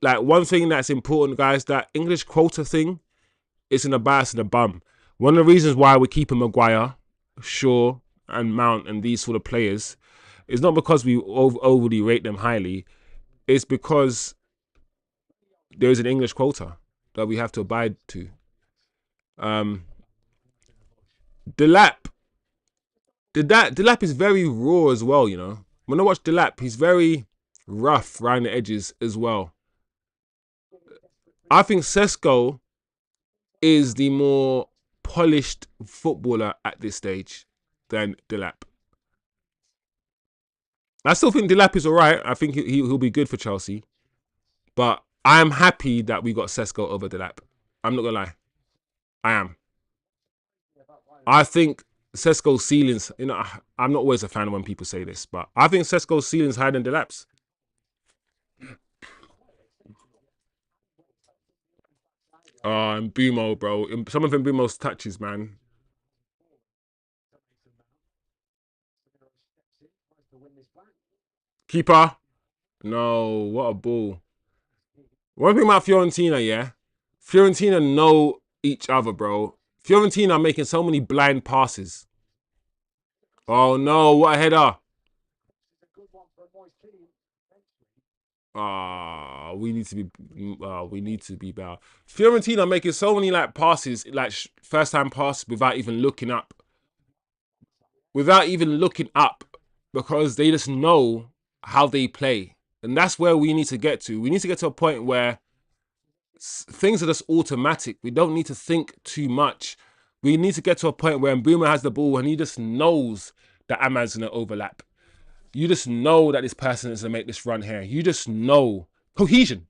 Like, one thing that's important, guys, that English quota thing isn't a bias and a bum. One of the reasons why we're keeping Maguire, Shaw, and Mount and these sort of players is not because we overly rate them highly. It's because there's an English quota that we have to abide to. Um, Delap, Delap is very raw as well. You know, when I watch Delap, he's very rough around the edges as well. I think SESKO is the more polished footballer at this stage than Delap. I still think Delap is alright. I think he'll be good for Chelsea. But I'm happy that we got SESKO over Delap. I'm not gonna lie. I am. I think SESKO's ceilings, you know, I'm not always a fan when people say this, but I think SESKO's ceilings higher than Delap's. And Mbeumo, bro. Some of Mbeumo's touches, man. Keeper? No, what a ball. One thing about Fiorentina, yeah? Fiorentina know each other, bro. Fiorentina are making so many blind passes. Oh no, what a header. We need to be better. Fiorentina are making so many like passes, like first time passes without even looking up. Without even looking up, because they just know how they play. And that's where we need to get to. We need to get to a point where things are just automatic. We don't need to think too much. We need to get to a point where Bruno has the ball and he just knows that Ahmad's going to overlap. You just know that this person is going to make this run here. You just know cohesion.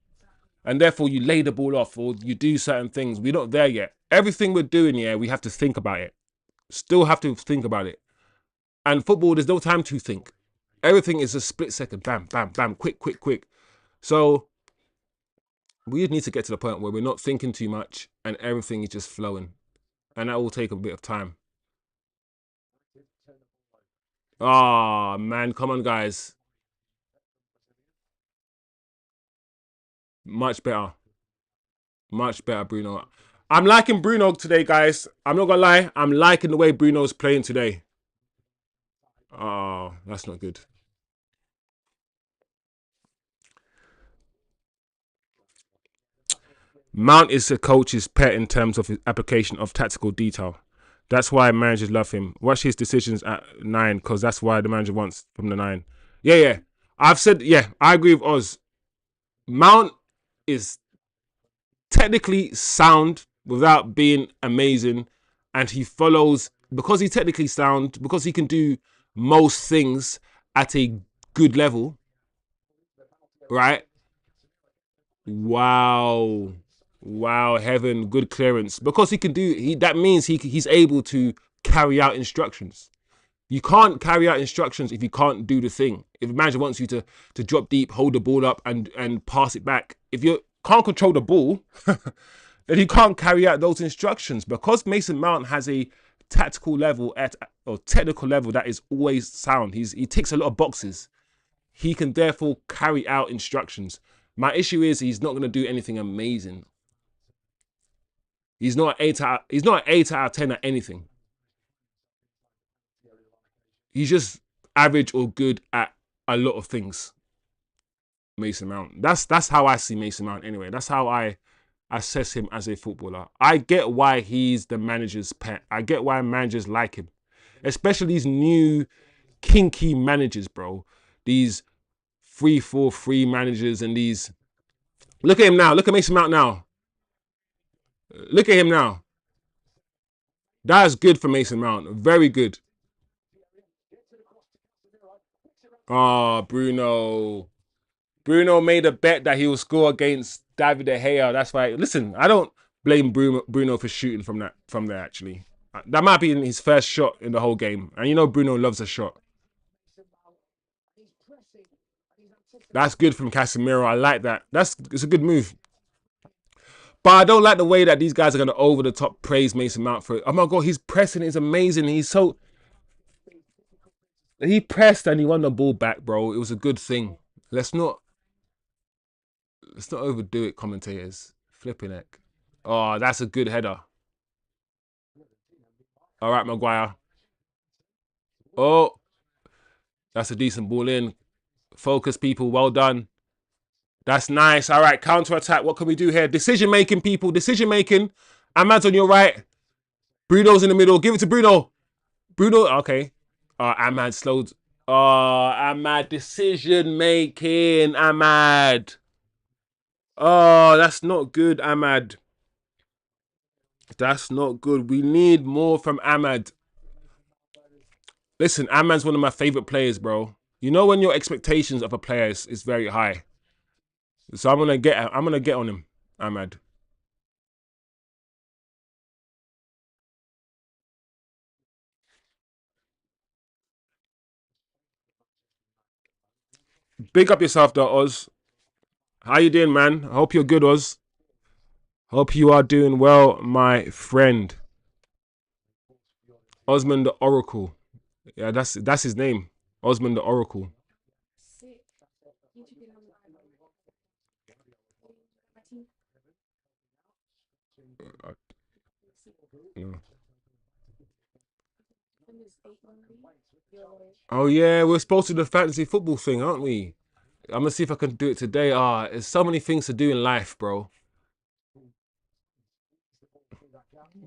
And therefore you lay the ball off or you do certain things. We're not there yet. Everything we're doing here, we have to think about it. Still have to think about it. And football, there's no time to think. Everything is a split second. Bam, bam, bam. Quick, quick, quick. So we need to get to the point where we're not thinking too much and everything is just flowing. And that will take a bit of time. Ah, oh, man. Come on, guys. Much better. Much better, Bruno. I'm liking Bruno today, guys. I'm not going to lie. I'm liking the way Bruno's playing today. Oh, that's not good. Mount is the coach's pet in terms of his application of tactical detail. That's why managers love him. Watch his decisions at 9, because that's why the manager wants from the 9. Yeah, yeah. I've said, yeah, I agree with Oz. Mount is technically sound without being amazing, and he follows, because he's technically sound, because he can do most things at a good level, right? Wow. Wow, heaven, good clearance. Because he can do, that means he's able to carry out instructions. You can't carry out instructions if you can't do the thing. If a manager wants you to drop deep, hold the ball up and pass it back, if you can't control the ball, then you can't carry out those instructions. Because Mason Mount has a tactical level or technical level that is always sound. He ticks a lot of boxes. He can therefore carry out instructions. My issue is he's not going to do anything amazing. He's not an 8 out of 10 at anything. He's just average or good at a lot of things. Mason Mount. That's how I see Mason Mount anyway. That's how I assess him as a footballer. I get why he's the manager's pet. I get why managers like him. Especially these new kinky managers, bro. These 3-4-3 managers and these. Look at him now. Look at Mason Mount now. Look at him now. That's good for Mason Mount. Very good. Oh, Bruno. Bruno made a bet that he will score against David De Gea. That's why. Listen, I don't blame Bruno for shooting from there. Actually, that might be his first shot in the whole game, and you know Bruno loves a shot. That's good from Casemiro. I like that. It's a good move. But I don't like the way that these guys are going to over the top praise Mason Mount for it. Oh my god, his pressing is amazing. He pressed and he won the ball back, bro. It was a good thing. Let's not overdo it, commentators. Flipping heck. Oh, that's a good header. All right, Maguire. Oh, that's a decent ball in. Focus, people. Well done. That's nice. All right, counter attack. What can we do here? Decision making, people. Decision making. Ahmad's on your right. Bruno's in the middle. Give it to Bruno. Bruno. Okay. Ahmad slowed. Ahmad. Decision making. Ahmad. Oh, that's not good, Ahmad. That's not good. We need more from Ahmad. Listen, Ahmad's one of my favorite players, bro. You know when your expectations of a player is very high. So I'm gonna get on him, Ahmad. Big up yourself though, Oz. How you doing, man? I hope you're good, Oz. Hope you are doing well, my friend. Osman the Oracle. Yeah, that's his name. Osman the Oracle. Oh yeah, we're supposed to do the fantasy football thing, aren't we? I'm gonna see if I can do it today. There's so many things to do in life, bro.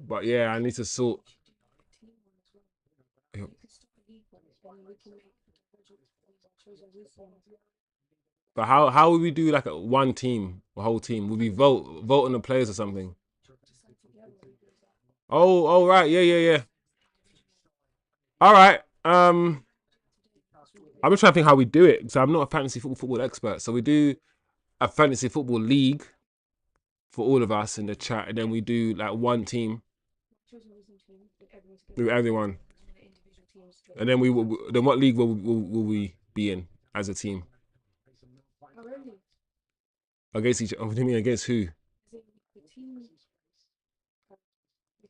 But yeah, I need to sort. But how would we do like one team, a whole team? Would we vote on the players or something? Oh, right, yeah. All right. I'm just trying to think how we do it. So I'm not a fantasy football expert. So we do a fantasy football league for all of us in the chat, and then we do like one team with everyone. And then then what league will we be in as a team? Against each other? What do you mean against who?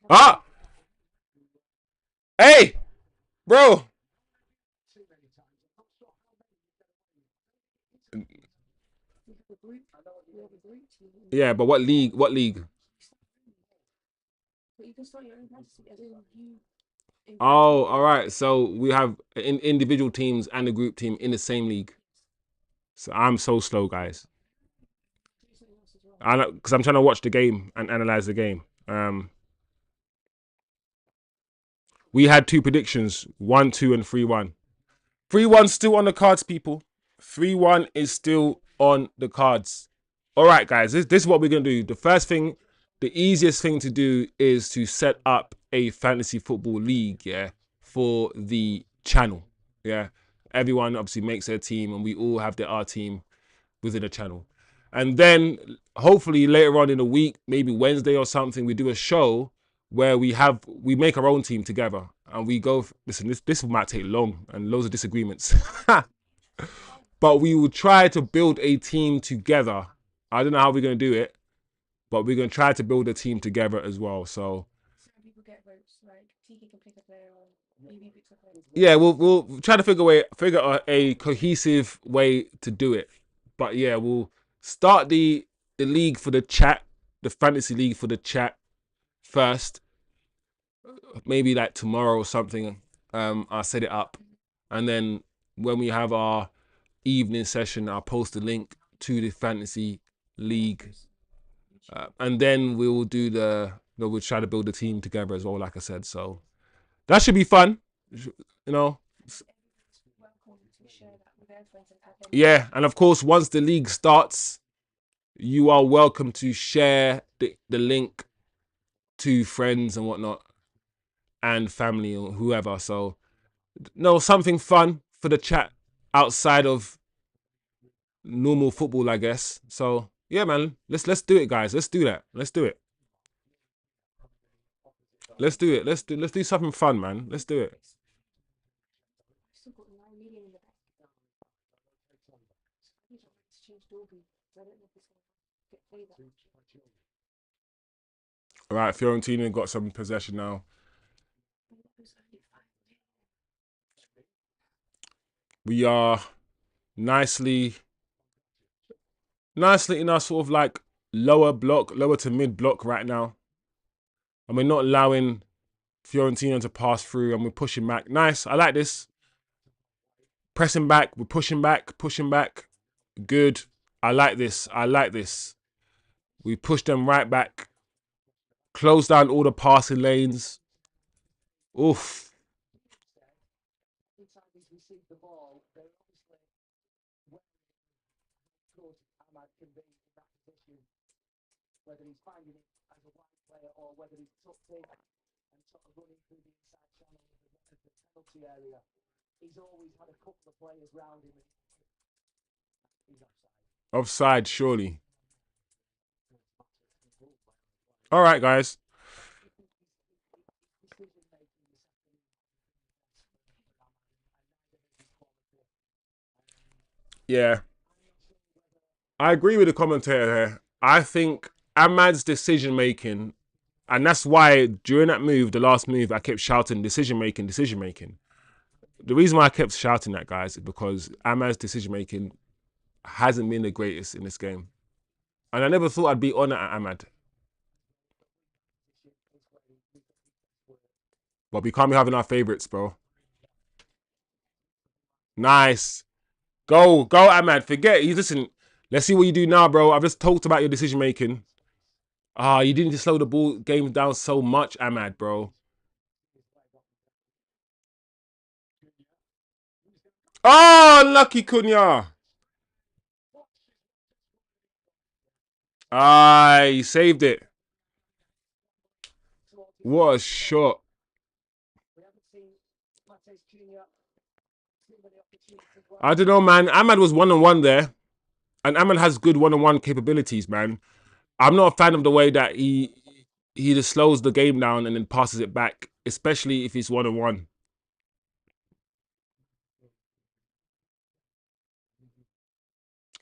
Ah! Hey! Bro! Yeah, but what league? What league? Oh, all right. So we have individual teams and a group team in the same league. So I'm so slow, guys. Because I'm trying to watch the game and analyze the game. We had two predictions: 1-2 and 3-1. 3-1 still on the cards, people. 3-1 is still on the cards. All right, guys. This is what we're gonna do. The first thing, the easiest thing to do is to set up a fantasy football league. Yeah, for the channel. Yeah, everyone obviously makes their team, and we all have our team within a channel. And then hopefully later on in the week, maybe Wednesday or something, we do a show where we make our own team together and we go. Listen, this might take long and loads of disagreements, but we will try to build a team together. I don't know how we're gonna do it, but we're gonna try to build a team together as well. So yeah, we'll try to figure out a cohesive way to do it. But yeah, we'll start the league for the chat, the fantasy league for the chat first. Maybe like tomorrow or something. I'll set it up, and then when we have our evening session, I'll post a link to the fantasy league, and then we will do we'll try to build a team together as well. Like I said, so that should be fun. You know, yeah, and of course, once the league starts, you are welcome to share the link to friends and whatnot, and family or whoever. So no, something fun for the chat outside of normal football, I guess. So yeah, man, let's do it, guys. Let's do that. Let's do it. Let's do it. Let's do something fun, man. Let's do it. All right, Fiorentina got some possession now. We are nicely in our sort of like lower block, lower to mid block right now. And we're not allowing Fiorentina to pass through, and we're pushing back. Nice. I like this. Pressing back. We're pushing back. Pushing back. Good. I like this. I like this. We push them right back. Close down all the passing lanes. Oof. Offside, surely. All right, guys. Yeah. I agree with the commentator here. I think Ahmad's decision making, and that's why during that move, the last move, I kept shouting decision making, decision making. The reason why I kept shouting that, guys, is because Ahmad's decision making hasn't been the greatest in this game. And I never thought I'd be on at Ahmad. But we can't be having our favourites, bro. Nice. Go, Ahmad. Forget. You listen. Let's see what you do now, bro. I've just talked about your decision making. You didn't just slow the ball game down so much, Ahmad, bro. Oh, lucky Cunha. He saved it. What a shot. I don't know, man. Ahmad was one-on-one there. And Ahmad has good one-on-one capabilities, man. I'm not a fan of the way that he just slows the game down and then passes it back, especially if it's one-on-one.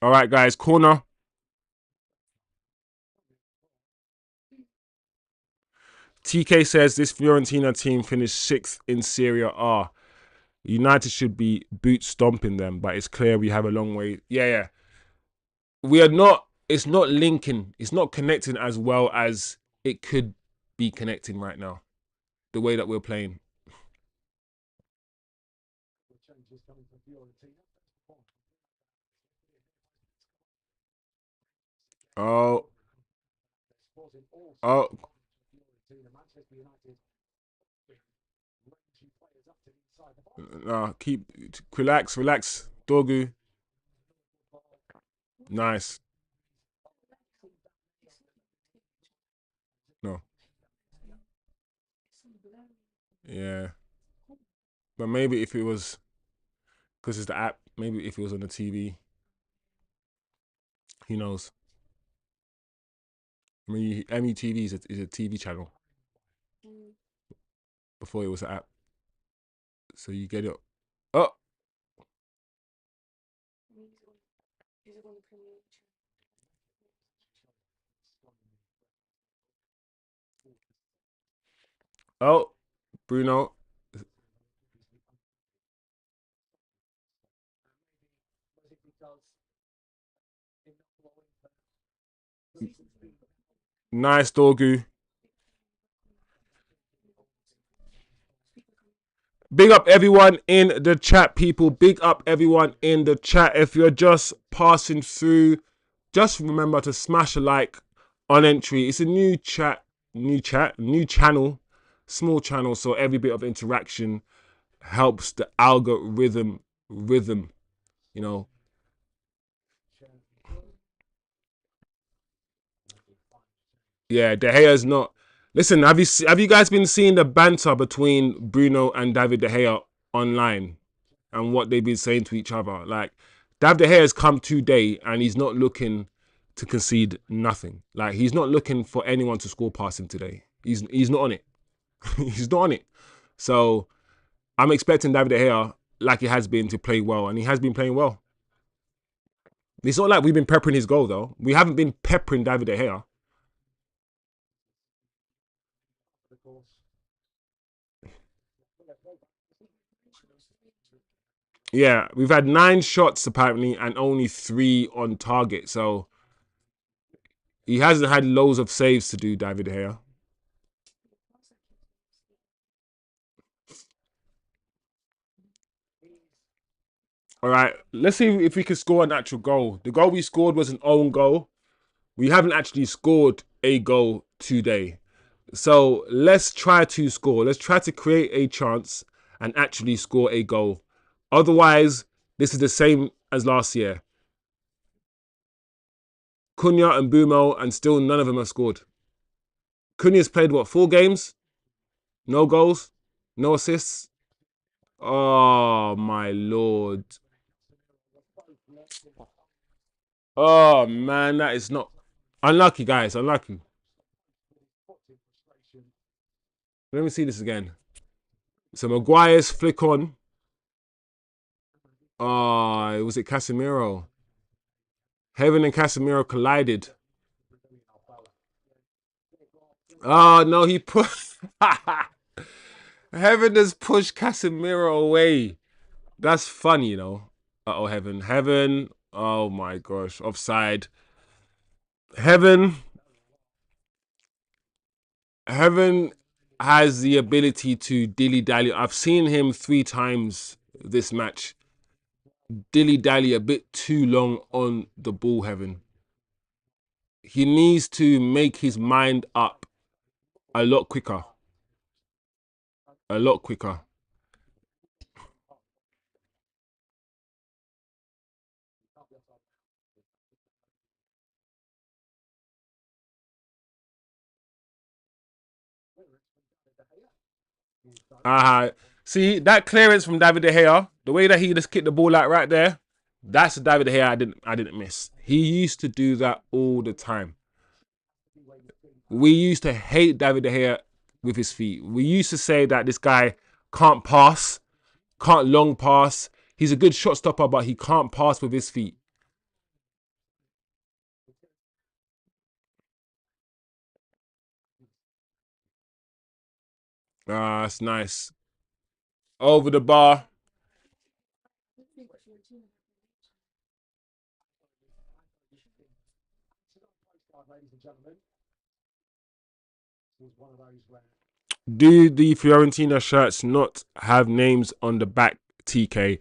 All right, guys. Corner. TK says this Fiorentina team finished 6th in Serie A. United should be boot stomping them, but it's clear we have a long way. Yeah. We are not, it's not linking, it's not connecting as well as it could be connecting right now, the way that we're playing. Oh. Oh. Keep, relax. Dorgu. Nice. No. Yeah. But maybe if it was, because it's the app, maybe if it was on the TV, who knows? I mean, METV is a TV channel before it was an app. So you get it. Oh. Oh. Bruno. Nice, Dorgu. Big up everyone in the chat, people. Big up everyone in the chat. If you're just passing through, just remember to smash a like on entry. It's a new channel, small channel. So every bit of interaction helps the algorithm rhythm, you know. Yeah, De Gea's not. Listen, have you guys been seeing the banter between Bruno and David De Gea online and what they've been saying to each other? Like, David De Gea has come today and he's not looking to concede nothing. Like, he's not looking for anyone to score past him today. He's not on it. He's not on it. So I'm expecting David De Gea, like he has been, to play well, and he has been playing well. It's not like we've been peppering his goal though. We haven't been peppering David De Gea. Yeah, we've had 9 shots apparently and only 3 on target. So he hasn't had loads of saves to do, David De Gea. All right, let's see if we can score an actual goal. The goal we scored was an own goal. We haven't actually scored a goal today. So let's try to score. Let's try to create a chance and actually score a goal. Otherwise, this is the same as last year. Cunha and Mbeumo, and still none of them have scored. Cunha's played what, 4 games? No goals? No assists? Oh my lord. Oh man, that is not unlucky, guys. Unlucky. Let me see this again. So Maguire's flick on. Oh, was it Casemiro? Heaven and Casemiro collided. Oh no, he put Heaven has pushed Casemiro away. That's funny, you know. Uh oh, Heaven. Heaven. Oh my gosh. Offside. Heaven. Heaven has the ability to dilly dally. I've seen him 3 times this match. Dilly dally a bit too long on the ball, Heaven. He needs to make his mind up a lot quicker. A lot quicker. See that clearance from David De Gea, the way that he just kicked the ball out right there. That's the David De Gea I didn't miss. He used to do that all the time. We used to hate David De Gea with his feet. We used to say that this guy can't pass, can't long pass. He's a good shot stopper, but he can't pass with his feet. Ah, that's nice. Over the bar. Do the Fiorentina shirts not have names on the back, TK?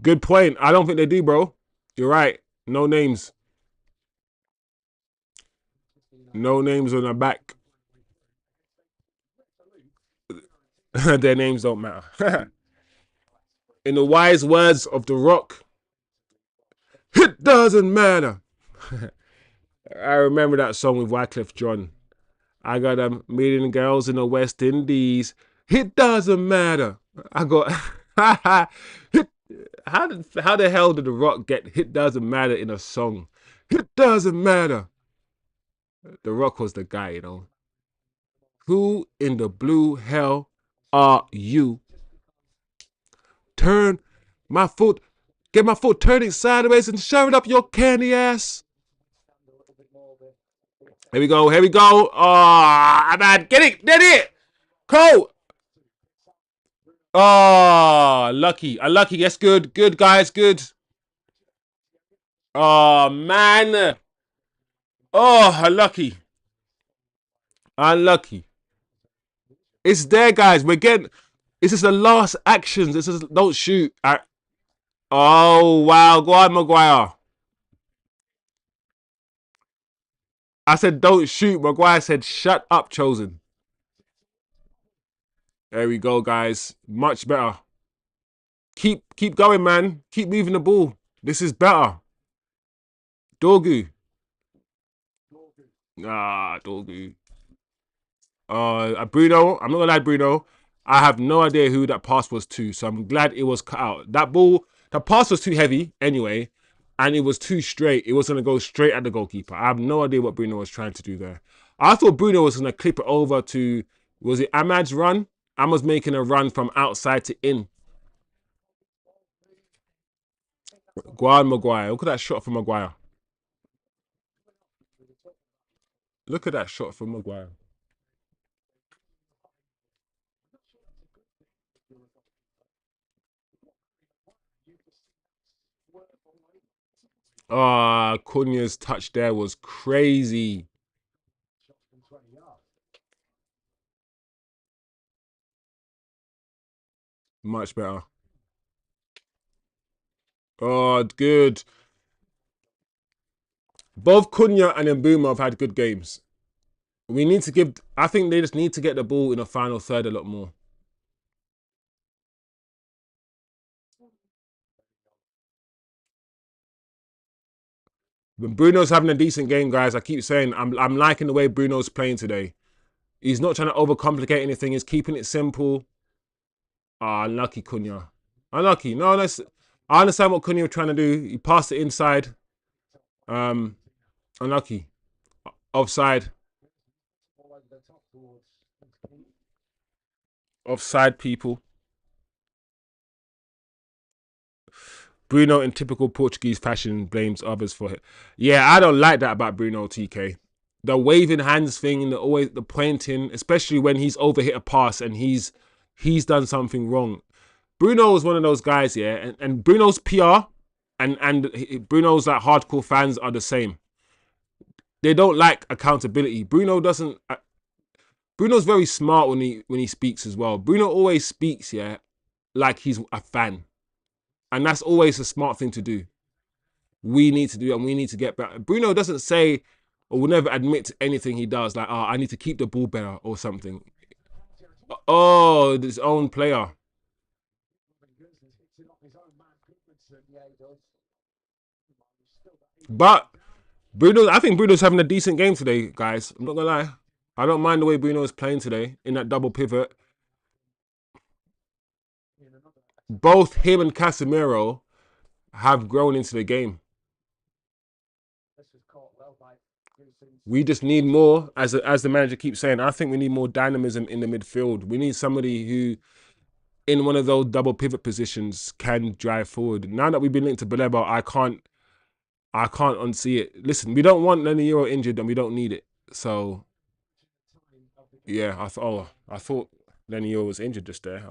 Good point. I don't think they do, bro. You're right. No names. No names on the back. Their names don't matter. In the wise words of The Rock, it doesn't matter. I remember that song with Wycliffe John. I got a million girls in the West Indies. It doesn't matter. I got. how the hell did The Rock get "It Doesn't Matter" in a song? It doesn't matter. The Rock was the guy, you know. Who in the blue hell are you? Turn my foot, get my foot turning sideways and shove it up your candy ass. Here we go, here we go. Oh, man, get it. Cole. Oh, lucky, unlucky. Yes, good, good, guys, good. Oh, man. Oh, unlucky, unlucky. It's there, guys. We're getting. This is the last actions. This is don't shoot. Oh wow, go on, Maguire. I said don't shoot. Maguire said shut up, chosen. There we go, guys. Much better. Keep going, man. Keep moving the ball. This is better. Dorgu. Ah, Dorgu. Bruno, I'm not gonna lie, Bruno. I have no idea who that pass was to, so I'm glad it was cut out. That ball, the pass was too heavy anyway, and it was too straight. It was gonna go straight at the goalkeeper. I have no idea what Bruno was trying to do there. I thought Bruno was gonna clip it over to, was it Ahmad's run? Ahmad's making a run from outside to in. Guard Maguire. Look at that shot from Maguire. Look at that shot from Maguire. Ah, Cunha's touch there was crazy. Much better. Oh, good. Both Cunha and Mbeumo have had good games. We need to give. I think they just need to get the ball in the final third a lot more. When Bruno's having a decent game, guys, I keep saying I'm liking the way Bruno's playing today. He's not trying to overcomplicate anything. He's keeping it simple. Ah, unlucky Cunha. Unlucky. No, that's. I understand what Cunha was trying to do. He passed it inside. Um, unlucky. Offside. Offside, people. Bruno, in typical Portuguese fashion, blames others for it. Yeah, I don't like that about Bruno, TK. The waving hands thing, the pointing, especially when he's overhit a pass and he's done something wrong. Bruno is one of those guys, yeah, and Bruno's PR and Bruno's like hardcore fans are the same. They don't like accountability. Bruno doesn't. Bruno's very smart when he speaks as well. Bruno always speaks, yeah, like he's a fan, and that's always a smart thing to do. We need to do it, and we need to get better. Bruno doesn't say or will never admit to anything he does, like, oh, I need to keep the ball better or something. Oh, his own player. But I think Bruno's having a decent game today, guys. I'm not gonna lie. I don't mind the way Bruno is playing today in that double pivot. Both him and Casemiro have grown into the game. We just need more, as the manager keeps saying. I think we need more dynamism in the midfield. We need somebody who, in one of those double pivot positions, can drive forward. Now that we've been linked to Baleba, I can't unsee it. Listen, we don't want Lenny Euro injured, and we don't need it. So yeah, I thought Lenny Euro was injured just there.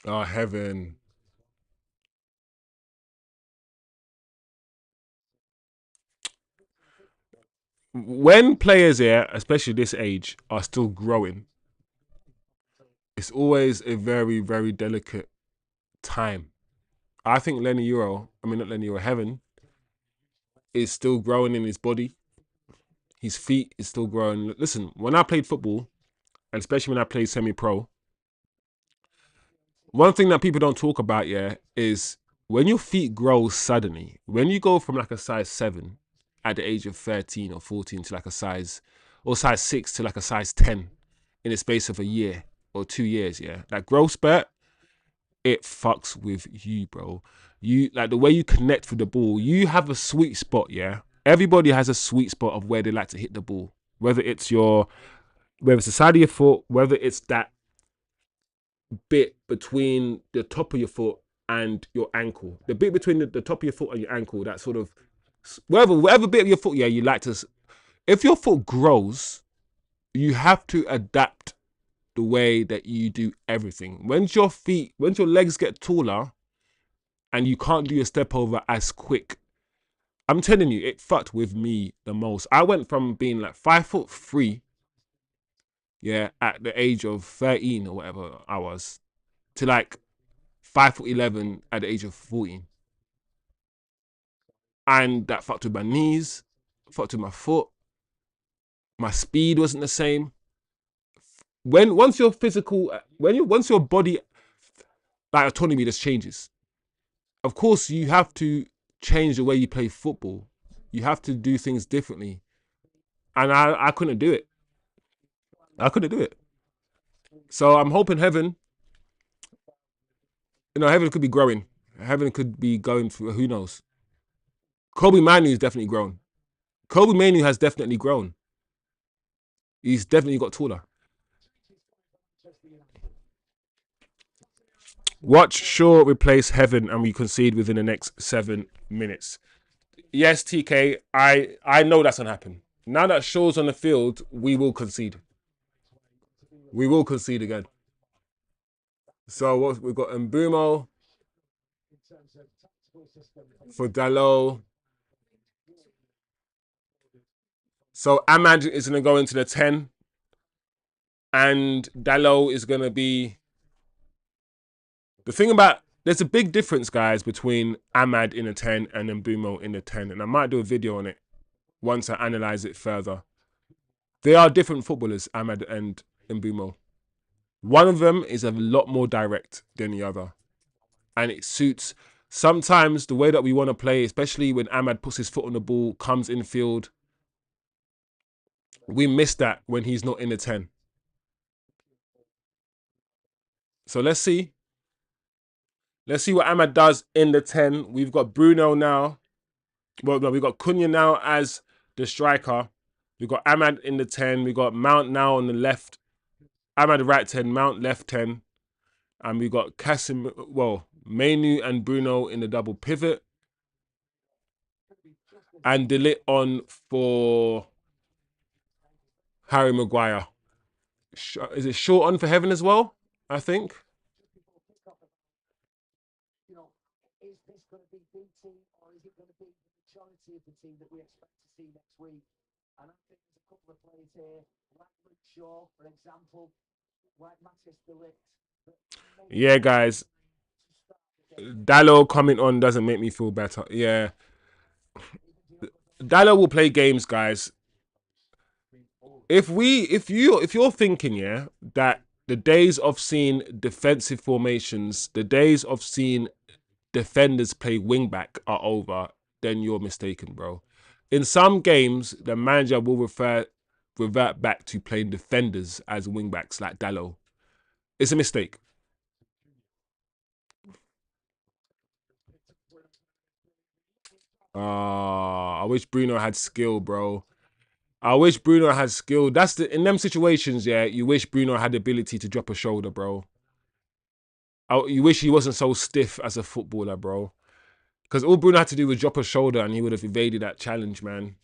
Oh heaven. When players here, especially this age, are still growing, it's always a very, very delicate time. I think not Lenny Euro, Heaven, is still growing in his body. His feet is still growing. Listen, when I played football, and especially when I played semi-pro, one thing that people don't talk about, yeah, is when your feet grow suddenly, when you go from like a size 7 at the age of 13 or 14 to like a size, or size 6 to like a size 10 in the space of a year or 2 years, yeah, that growth spurt, it fucks with you, bro. You like the way you connect with the ball, you have a sweet spot, yeah. Everybody has a sweet spot of where they like to hit the ball. Whether it's the side of your foot, whether it's that bit between the top of your foot and your ankle. The bit between the top of your foot and your ankle, that sort of whatever bit of your foot, yeah, you like to. If your foot grows, you have to adapt the way that you do everything. Once your legs get taller and you can't do your step over as quick, I'm telling you, it fucked with me the most. I went from being like 5'3", yeah, at the age of 13 or whatever I was, to like 5'11" at the age of 14. And that fucked with my knees, fucked with my foot. My speed wasn't the same. Once your physical, once your body like autonomy just changes, of course you have to change the way you play football. You have to do things differently. And I couldn't do it. I couldn't do it. So I'm hoping heaven, heaven could be growing. Heaven could be going through, who knows? Kobe Manu is definitely grown. Kobe Manu has definitely grown. He's definitely got taller. Watch Shaw replace Heaven and we concede within the next 7 minutes. Yes, TK, I know that's gonna happen. Now that Shaw's on the field, we will concede. We will concede again. So what we've got Mbeumo for Dalot. So Ahmad is gonna go into the 10. And Dalot is gonna be the thing about there's a big difference, guys, between Ahmad in the 10 and Mbeumo in the 10. And I might do a video on it once I analyze it further. They are different footballers, Ahmad and Mbeumo. One of them is a lot more direct than the other. And it suits sometimes the way that we want to play, especially when Ahmad puts his foot on the ball, comes in field. We miss that when he's not in the 10. So let's see. Let's see what Ahmad does in the 10. We've got Bruno now. Well, no, we've got Cunha now as the striker. We've got Ahmad in the 10. We've got Mount now on the left. Ahmad right 10, Mount left 10. And we've got Mainu and Bruno in the double pivot. And De Ligt on for Harry Maguire. Is it short on for Heaven as well? I think. Is this going to be BT or is it going to be the majority of the team that we expect to see next week? And I think there's a couple of players here, like Luke Shaw, for example, like Mattis De Ligt. Yeah, guys. Dalot coming on doesn't make me feel better. Yeah. Dalot will play games, guys. If you're thinking, yeah, that the days of seeing defensive formations, the days of seeing defenders play wing back are over, then you're mistaken, bro. In some games, the manager will revert back to playing defenders as wing backs like Dalot. It's a mistake. I wish Bruno had skill, bro. I wish Bruno had skill. That's in them situations, yeah. You wish Bruno had the ability to drop a shoulder, bro. You wish he wasn't so stiff as a footballer, bro. Because all Bruno had to do was drop a shoulder and he would have evaded that challenge, man.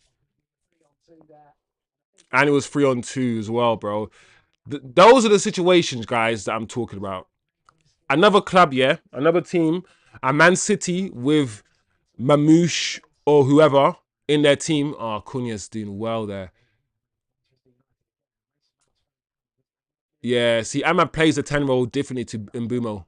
And it was 3-on-2 as well, bro. Those are the situations, guys, that I'm talking about. Another club, yeah, another team, a Man City with Mamouche or whoever in their team. Oh, Cunha's doing well there. Yeah, see, Ahmad plays the 10 role differently to Mbeumo.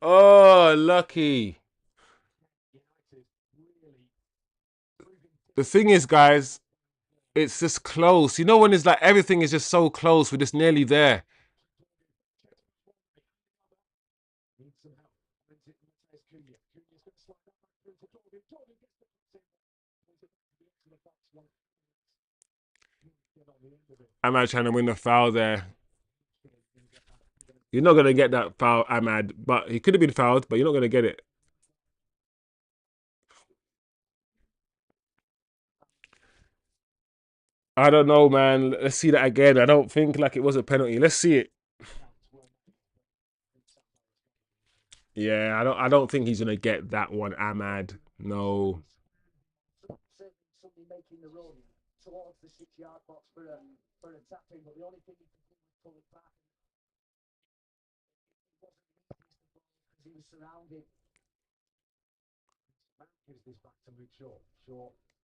Oh, lucky. The thing is, guys, it's just close. You know when it's like everything is just so close, we're just nearly there. Ahmad trying to win the foul there. You're not going to get that foul, Ahmad, but he could have been fouled, but you're not going to get it. I don't know, man. Let's see that again. I don't think like it was a penalty. Let's see it. Yeah, I don't think he's gonna get that one, Ahmad. No.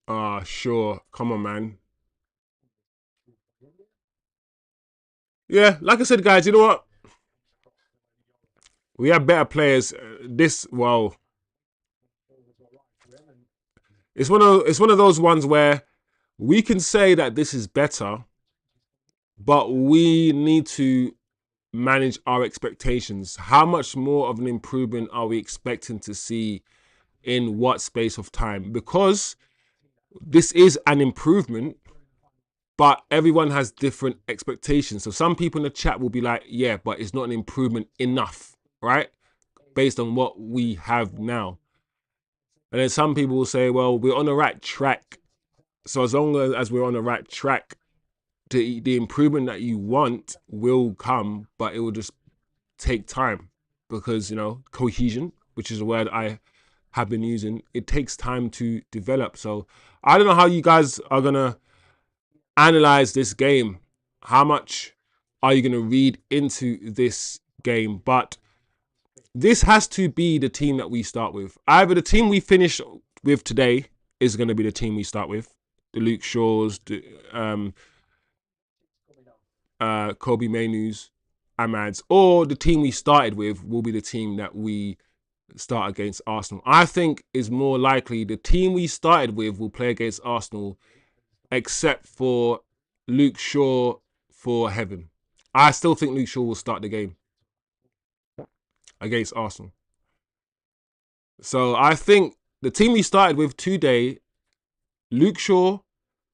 Ah, sure. Come on, man. Yeah, like I said, guys, you know what? We have better players. Well, it's one of those ones where we can say that this is better, but we need to manage our expectations. How much more of an improvement are we expecting to see in what space of time? Because this is an improvement, but everyone has different expectations. So some people in the chat will be like, yeah, but it's not an improvement enough, right? Based on what we have now. And then some people will say, well, we're on the right track. So as long as we're on the right track, the improvement that you want will come, but it will just take time because, cohesion, which is a word I have been using, it takes time to develop. So I don't know how you guys are going to analyze this game. How much are you going to read into this game? But this has to be the team that we start with. Either the team we finish with today is going to be the team we start with. The Luke Shaws, the Kobe Mainus, Amads, or the team we started with will be the team that we start against Arsenal. I think is more likely the team we started with will play against Arsenal, except for Luke Shaw for Heaven. I still think Luke Shaw will start the game against Arsenal. So I think the team we started with today, Luke Shaw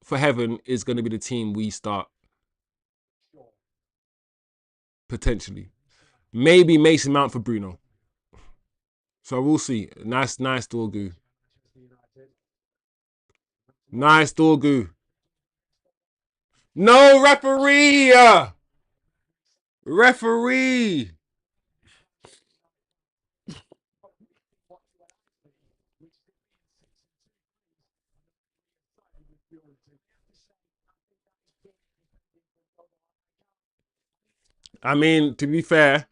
for Heaven, is going to be the team we start potentially. Maybe Mason Mount for Bruno. So we'll see. Nice Dorgu. Nice Dorgu. No referee! Referee! I mean, to be fair,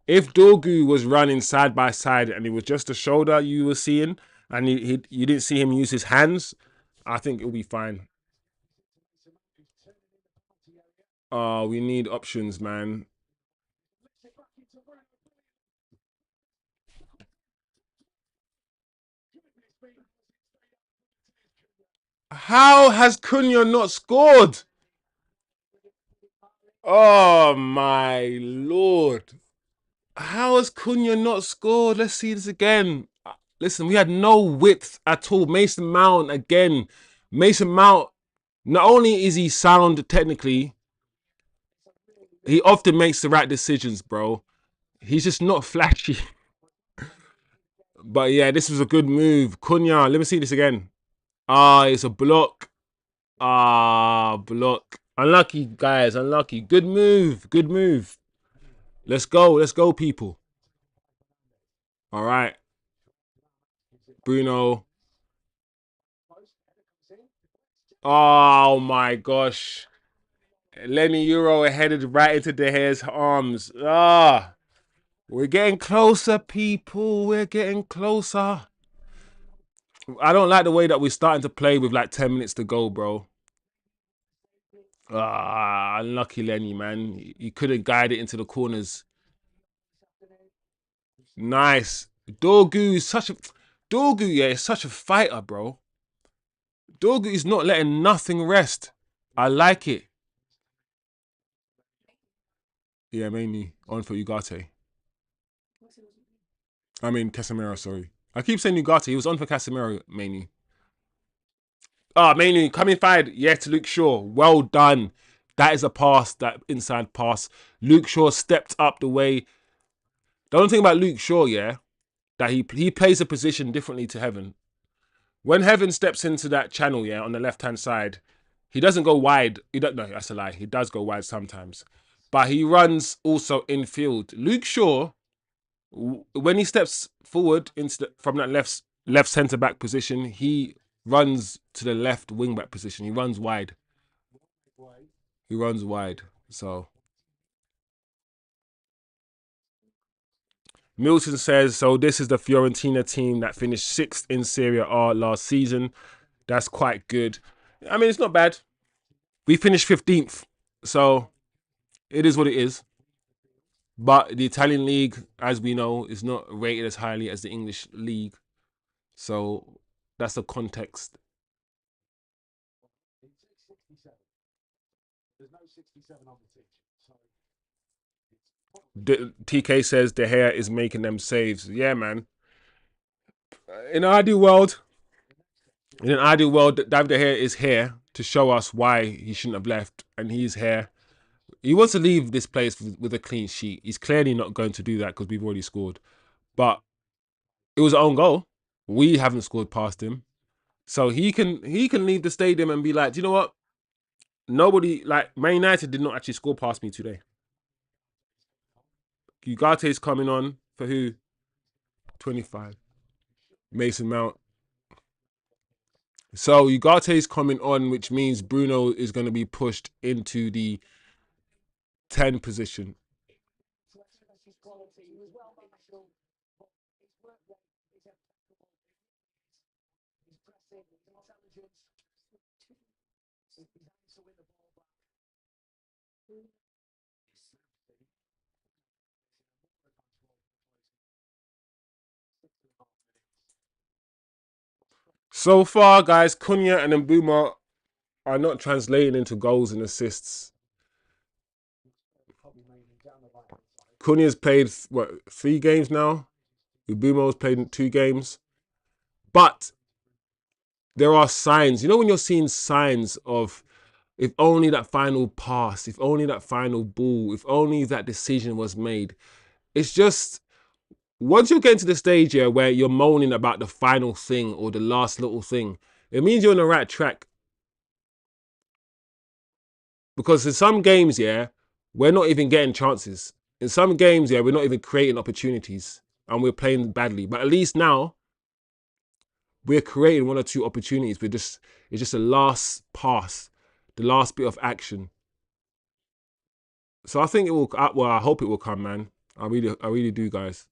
if Dorgu was running side by side and it was just a shoulder you were seeing and you didn't see him use his hands, I think it'll be fine. Oh, we need options, man. How has Cunha not scored? Oh my lord. How has Cunha not scored? Let's see this again. Listen, we had no width at all. Mason Mount again. Mason Mount, not only is he sound technically, he often makes the right decisions, bro. He's just not flashy. But yeah, this was a good move. Cunha, let me see this again. It's a block. Block. Unlucky, guys. Unlucky. Good move. Good move. Let's go. Let's go, people. All right. Bruno. Oh my gosh. Lenny Euro headed right into De Gea's arms. We're getting closer, people. We're getting closer. I don't like the way that we're starting to play with like 10 minutes to go, bro. Unlucky Lenny, man. He couldn't guide it into the corners. Nice. Dorgu is such a... Dorgu, yeah, is such a fighter, bro. Dorgu is not letting nothing rest. I like it. Yeah, mainly on for Ugarte. I mean, Casemiro, sorry. I keep saying Ugarte. He was on for Casemiro, mainly. Mainly coming fired. Yeah, to Luke Shaw. Well done. That is a pass, that inside pass. Luke Shaw stepped up the way. The only thing about Luke Shaw, yeah, that he plays a position differently to Heaven. When Heaven steps into that channel, yeah, on the left-hand side, he doesn't go wide. He don't. No, that's a lie. He does go wide sometimes. But he runs also infield. Luke Shaw, when he steps forward from that left centre back position, he runs to the left wing back position. He runs wide. He runs wide. So Milton says, so this is the Fiorentina team that finished 6th in Serie A last season. That's quite good. I mean, it's not bad. We finished 15th. So it is what it is. But the Italian league, as we know, is not rated as highly as the English league. So that's the context. TK says De Gea is making them saves. Yeah, man. In an ideal world, David De Gea is here to show us why he shouldn't have left, and he's here. He wants to leave this place with a clean sheet. He's clearly not going to do that because we've already scored. But it was our own goal. We haven't scored past him, so he can leave the stadium and be like, do you know what? Nobody, like Man United did not actually score past me today. Ugate's coming on for who? 25. Mason Mount. So Ugate's coming on, which means Bruno is going to be pushed into the 10 position. So far, guys, Cunha and Mbeumo are not translating into goals and assists. Cunha's played, what, 3 games now? Mbeumo's played 2 games. But there are signs. You know when you're seeing signs of, if only that final pass, if only that final ball, if only that decision was made. It's just, once you get to the stage here where you're moaning about the final thing or the last little thing, it means you're on the right track. Because in some games, yeah, we're not even getting chances. In some games, yeah, we're not even creating opportunities and we're playing badly. But at least now, we're creating 1 or 2 opportunities. It's just the last pass, the last bit of action. So I think it will, well, I hope it will come, man. I really do, guys.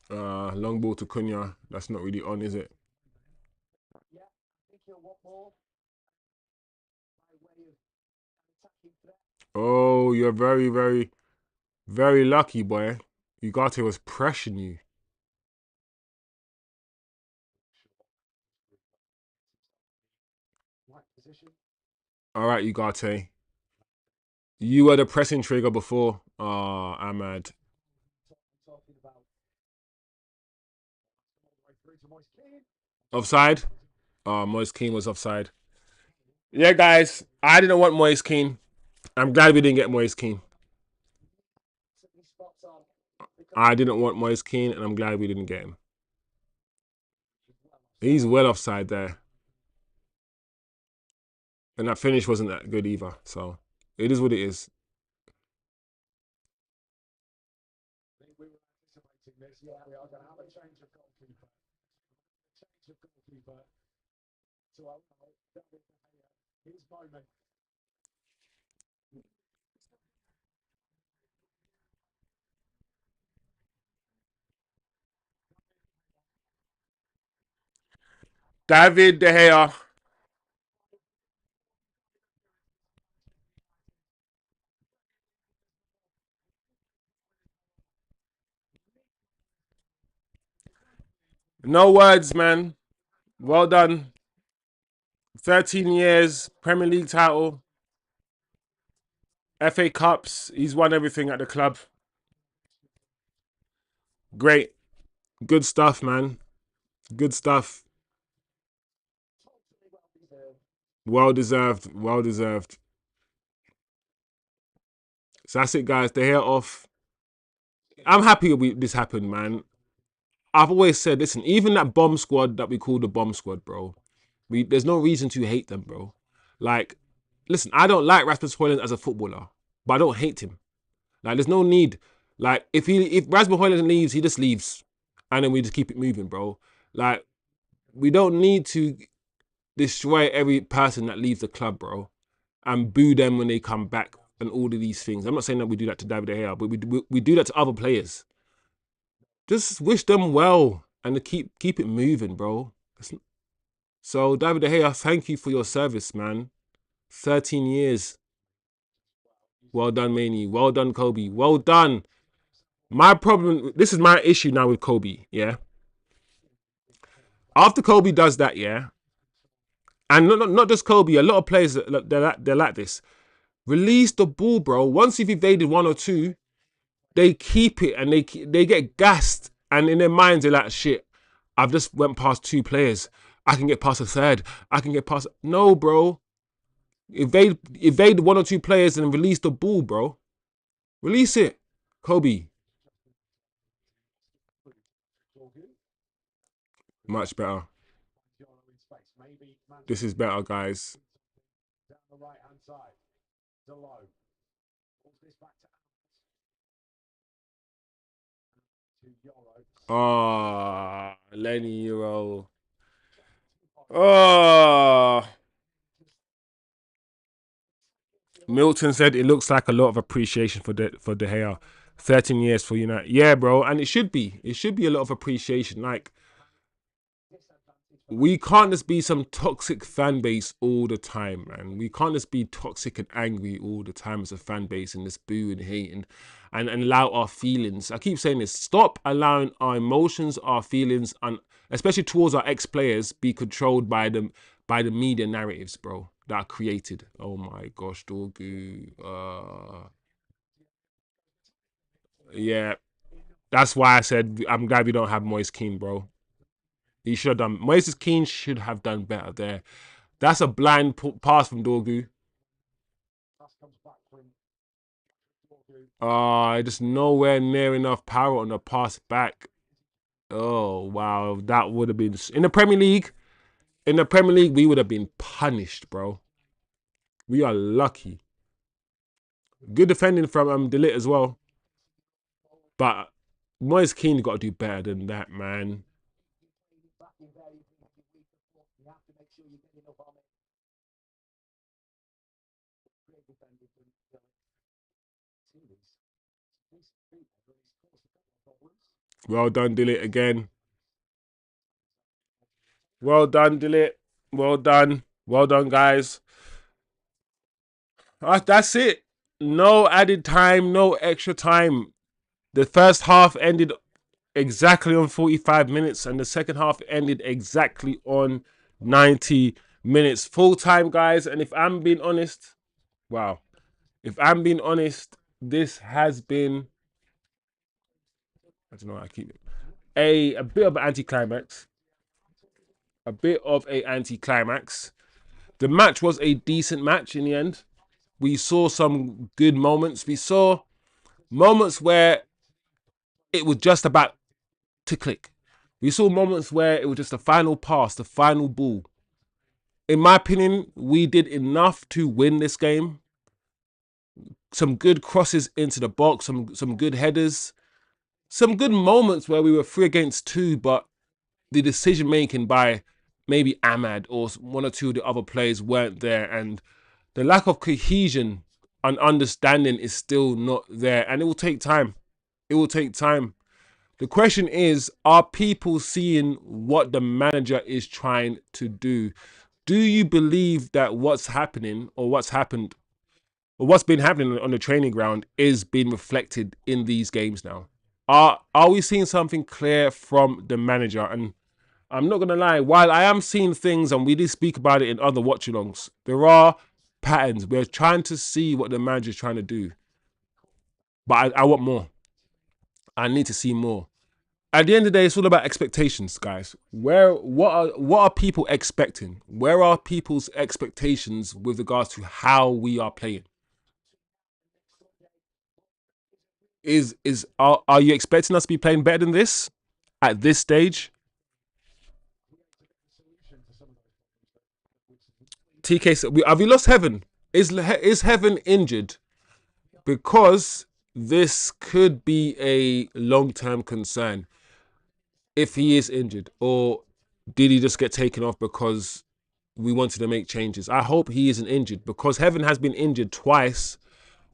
Long ball to Cunha. That's not really on, is it? Oh, you're very, very, very lucky, boy. Ugarte was pressuring you. All right, Ugarte. You were the pressing trigger before. Oh, Ahmad. Offside? Oh, Moise Keane was offside. Yeah, guys. I didn't want Moise Keane. I'm glad we didn't get Moise Keane. I didn't want Moise Keane, and I'm glad we didn't get him. He's well offside there. And that finish wasn't that good either. So it is what it is. David De Gea. No words, man. Well done. 13 years, Premier League title, FA Cups. He's won everything at the club. Great. Good stuff, man. Good stuff. Well deserved. Well deserved. So that's it, guys. The hair off. I'm happy this happened, man. I've always said, listen, even that bomb squad that we call the bomb squad, bro. There's no reason to hate them, bro. Like, listen, I don't like Rasmus Højlund as a footballer, but I don't hate him. Like, there's no need. Like, if Rasmus Højlund leaves, he just leaves, and then we just keep it moving, bro. Like, we don't need to destroy every person that leaves the club, bro. and boo them when they come back and all of these things. I'm not saying that we do that to David De Gea, but we do that to other players. Just wish them well and to keep it moving, bro. So David De Gea, thank you for your service, man. 13 years. Well done, Maney. Well done, Kobe. Well done. My problem, this is my issue now with Kobe, yeah? After Kobe does that, yeah? And not just Kobe, a lot of players, they're like this. Release the ball, bro. Once you've evaded one or two, they keep it and they get gassed. And in their minds, they're like, shit, I've just went past two players. I can get past a third. I can get past... No, bro. Evade one or two players and release the ball, bro. Release it. Kobe. Much better. This is better, guys. Oh, Lenny Euro. Oh. Milton said it looks like a lot of appreciation for De Gea. 13 years for United. Yeah, bro. And it should be. It should be a lot of appreciation. Like, we can't just be some toxic fan base all the time, man. We can't just be toxic and angry all the time as a fan base and just boo and hate and allow our feelings. I keep saying this. Stop allowing our emotions, our feelings, and especially towards our ex-players, be controlled by the media narratives, bro, that are created. Oh my gosh, Dorgu. Yeah. That's why I said I'm glad we don't have Moise Kean, bro. He should have done. Moise Kean should have done better there. That's a blind pass from Dorgu. Just nowhere near enough power on the pass back. Oh wow, that would have been in the Premier League. In the Premier League, we would have been punished, bro. We are lucky. Good defending from De Ligt as well, but Moise Kean got to do better than that, man. Well done, De Ligt again. Well done, De Ligt. Well done. Well done, guys. That's it. No added time, no extra time. The first half ended exactly on 45 minutes and the second half ended exactly on 90 minutes. Full time, guys. And if I'm being honest, wow. If I'm being honest, this has been, I don't know, I keep it, a bit of an anticlimax. A bit of a anticlimax. The match was a decent match in the end. We saw some good moments. We saw moments where it was just about to click. We saw moments where it was just the final pass, the final ball. In my opinion, we did enough to win this game. Some good crosses into the box, some good headers, some good moments where we were 3-against-2, but the decision making by maybe Ahmad or one or two of the other players weren't there, and the lack of cohesion and understanding is still not there, and it will take time. It will take time. The question is, are people seeing what the manager is trying to do? Do you believe that what's happening or what's happened or what's been happening on the training ground is being reflected in these games now? Are we seeing something clear from the manager? And I'm not going to lie, while I am seeing things, and we did speak about it in other watch-alongs, there are patterns. We're trying to see what the manager is trying to do. But I want more. I need to see more. At the end of the day, it's all about expectations, guys. What are people expecting? Where are people's expectations with regards to how we are playing? Are you expecting us to be playing better than this at this stage? TK, have we lost Heaven? Is Heaven injured? Because this could be a long-term concern if he is injured, or did he just get taken off because we wanted to make changes. I hope he isn't injured because Heaven has been injured twice.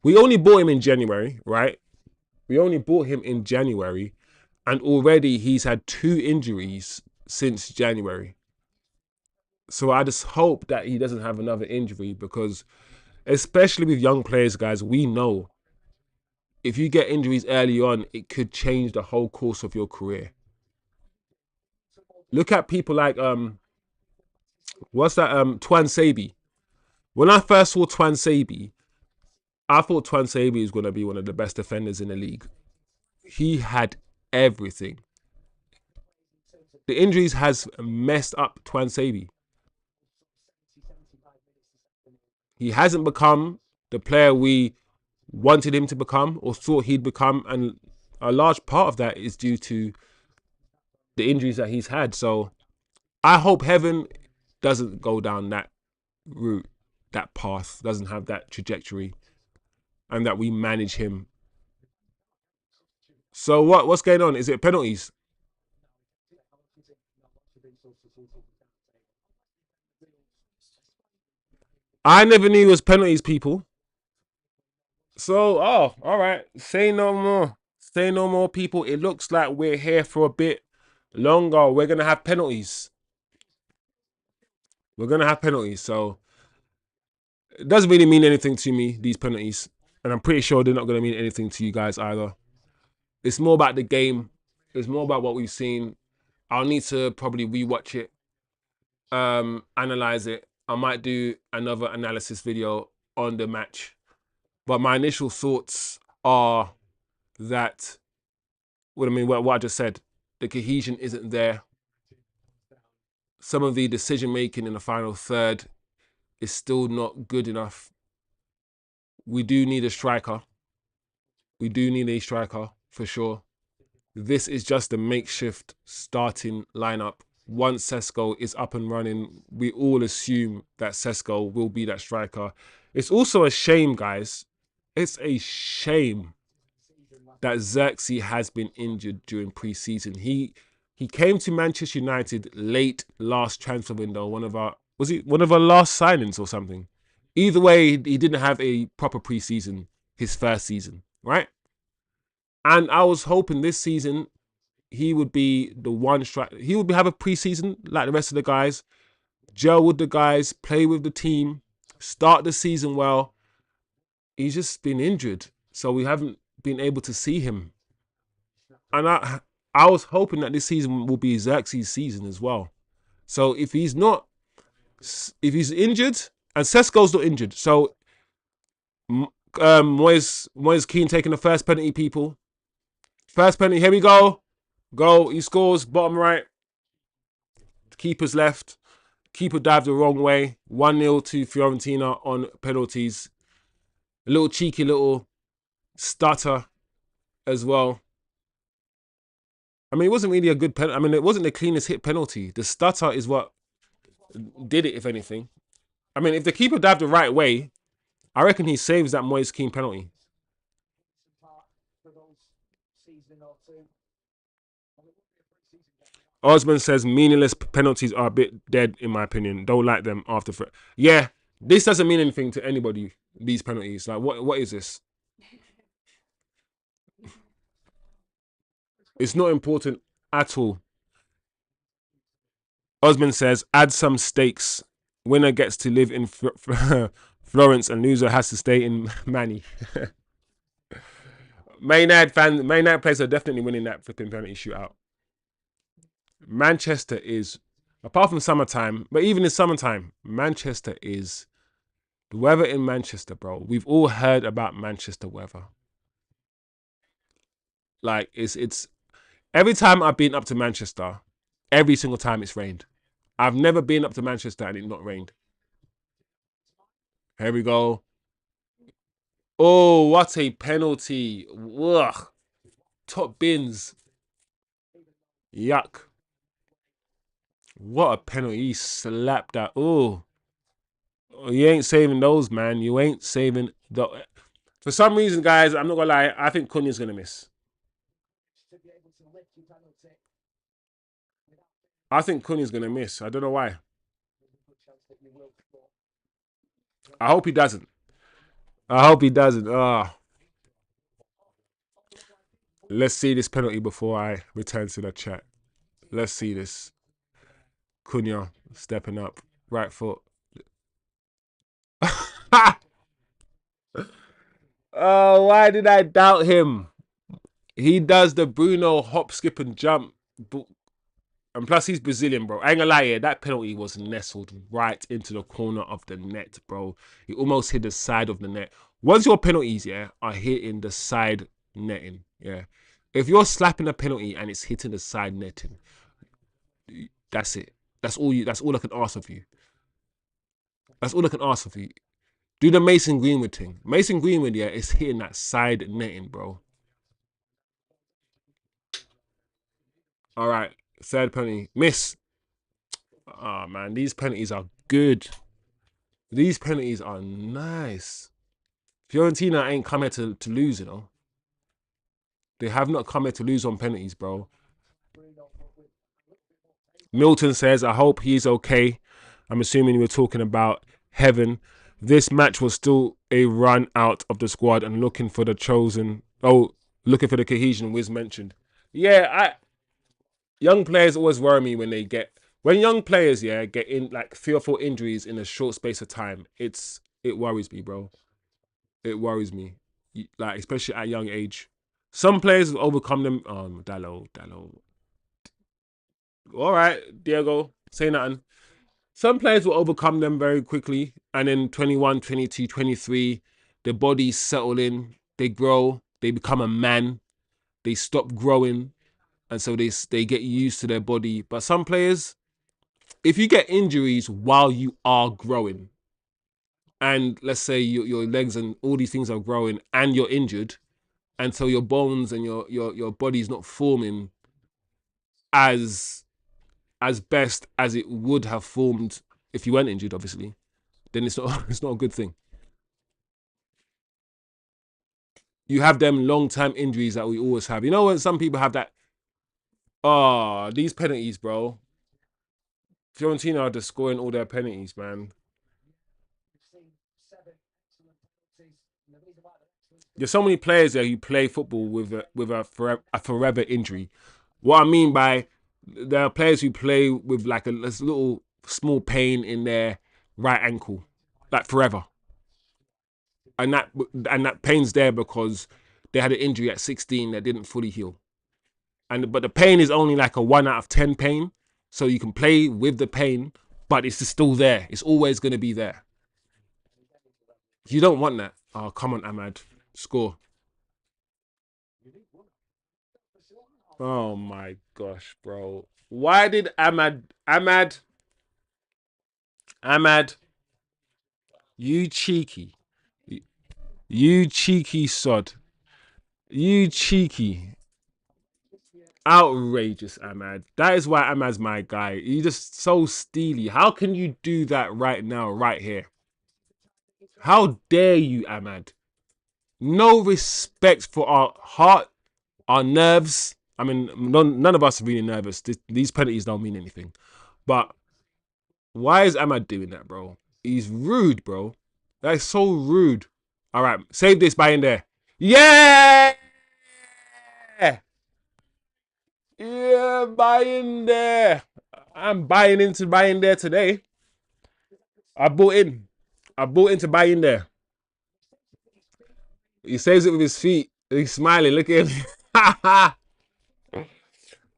We only bought him in January, right? We only bought him in January, and already he's had 2 injuries since January. So I just hope that he doesn't have another injury because, especially with young players, guys, we know if you get injuries early on, it could change the whole course of your career. Look at people like what's that Twan Sabi. When I first saw Twan Sabi, I thought Twan Sabi was going to be one of the best defenders in the league. He had everything. The injuries has messed up Twan Sabi. He hasn't become the player we wanted him to become or thought he'd become, and a large part of that is due to the injuries that he's had. So I hope Heaven doesn't go down that route, that path, doesn't have that trajectory, and that we manage him. So what's going on? Is it penalties? I never knew it was penalties, people. So, oh, all right. Say no more. Say no more, people. It looks like we're here for a bit longer. We're going to have penalties. We're going to have penalties. So, it doesn't really mean anything to me, these penalties. And I'm pretty sure they're not going to mean anything to you guys either. It's more about the game. It's more about what we've seen. I'll need to probably rewatch it, analyze it. I might do another analysis video on the match. But my initial thoughts are that, what I just said, the cohesion isn't there. Some of the decision making in the final third is still not good enough. We do need a striker. We do need a striker for sure. This is just a makeshift starting lineup. Once SESKO is up and running, we all assume that SESKO will be that striker. It's also a shame, guys. It's a shame that Xerxes has been injured during pre-season. He came to Manchester United late last transfer window. One of our last signings or something. Either way, he didn't have a proper pre-season, his first season, right? And I was hoping this season he would be the one striker. He would have a pre-season like the rest of the guys, gel with the guys, play with the team, start the season well. He's just been injured, so we haven't been able to see him. And I was hoping that this season will be Xerxes' season as well. So if he's injured, and SESKO's not injured, so Moise Keane taking the first penalty, people. First penalty, here we go. Go, he scores, bottom right. Keeper's left. Keeper dived the wrong way. 1-0 to Fiorentina on penalties. A little cheeky little stutter as well. I mean, it wasn't really a good penalty. I mean, it wasn't the cleanest hit penalty. The stutter is what did it, if anything. I mean, if the keeper dived the right way, I reckon he saves that Moise Keane penalty. Osman says meaningless penalties are a bit dead, in my opinion. Don't like them after. Yeah, this doesn't mean anything to anybody, these penalties. Like, what is this? It's not important at all. Osman says, add some stakes. Winner gets to live in Florence and loser has to stay in Manny. Maynard players are definitely winning that flipping penalty shootout. Manchester is, apart from summertime, but even in summertime, Manchester is, the weather in Manchester, bro. We've all heard about Manchester weather. Like, it's every time I've been up to Manchester, every single time it's rained. I've never been up to Manchester and it not rained. Here we go. Oh, what a penalty. Ugh. Top bins. Yuck. What a penalty. He slapped that. Oh. You ain't saving those, man. You ain't saving the. For some reason, guys, I'm not gonna lie, I think Cunha's gonna miss. I think Cunha's gonna miss. I don't know why. I hope he doesn't. I hope he doesn't. Ah, let's see this penalty before I return to the chat. Let's see this. Cunha stepping up, right foot. Oh, why did I doubt him? He does the Bruno hop, skip, and jump. And plus, he's Brazilian, bro. I ain't gonna lie, yeah, that penalty was nestled right into the corner of the net, bro. He almost hit the side of the net. Once your penalties, yeah, are hitting the side netting, yeah. If you're slapping a penalty and it's hitting the side netting, that's it. That's all you. That's all I can ask of you. That's all I can ask of you. Do the Mason Greenwood thing. Mason Greenwood, yeah, is hitting that side netting, bro. All right, third penalty, miss. Oh man, these penalties are good. These penalties are nice. Fiorentina ain't come here to lose, you know. They have not come here to lose on penalties, bro. Milton says, I hope he's okay. I'm assuming we're talking about Heaven. This match was still a run out of the squad and looking for the chosen. Oh, looking for the cohesion Wiz mentioned. Yeah, young players always worry me when they get when young players, yeah, get in like 3 or 4 injuries in a short space of time. It worries me, bro. It worries me. Like, especially at a young age. Some players will overcome them. Dallo. All right, Diego, say nothing. Some players will overcome them very quickly. And then 21, 22, 23, their bodies settle in. They grow. They become a man. They stop growing. And so they get used to their body. But some players, if you get injuries while you are growing, and let's say your legs and all these things are growing and you're injured, and so your bones and your body's not forming as best as it would have formed if you weren't injured, obviously, then it's not it's not a good thing. You have them long-term injuries that we always have. You know when some people have that, oh, these penalties, bro. Fiorentina are just scoring all their penalties, man. There's so many players there who play football with a forever injury. What I mean by there are players who play with like a little small pain in their right ankle, like forever, and that pain's there because they had an injury at 16 that didn't fully heal, but the pain is only like a 1 out of 10 pain, so you can play with the pain, but it's still there. It's always going to be there. You don't want that. Oh, come on, Ahmad, score. Oh my gosh, bro. Why did Ahmad, you cheeky, you cheeky sod, you cheeky, outrageous Ahmad. That is why Ahmad's my guy. You just so steely. How can you do that right now, right here? How dare you, Ahmad? No respect for our heart, our nerves. I mean, none of us are really nervous. These penalties don't mean anything. But why is Ahmad doing that, bro? He's rude, bro. That is so rude. All right, save this by in there. Yeah! Yeah, buy in there. I'm buying into buying there today. I bought in. I bought into buying there. He saves it with his feet. He's smiling. Look at him.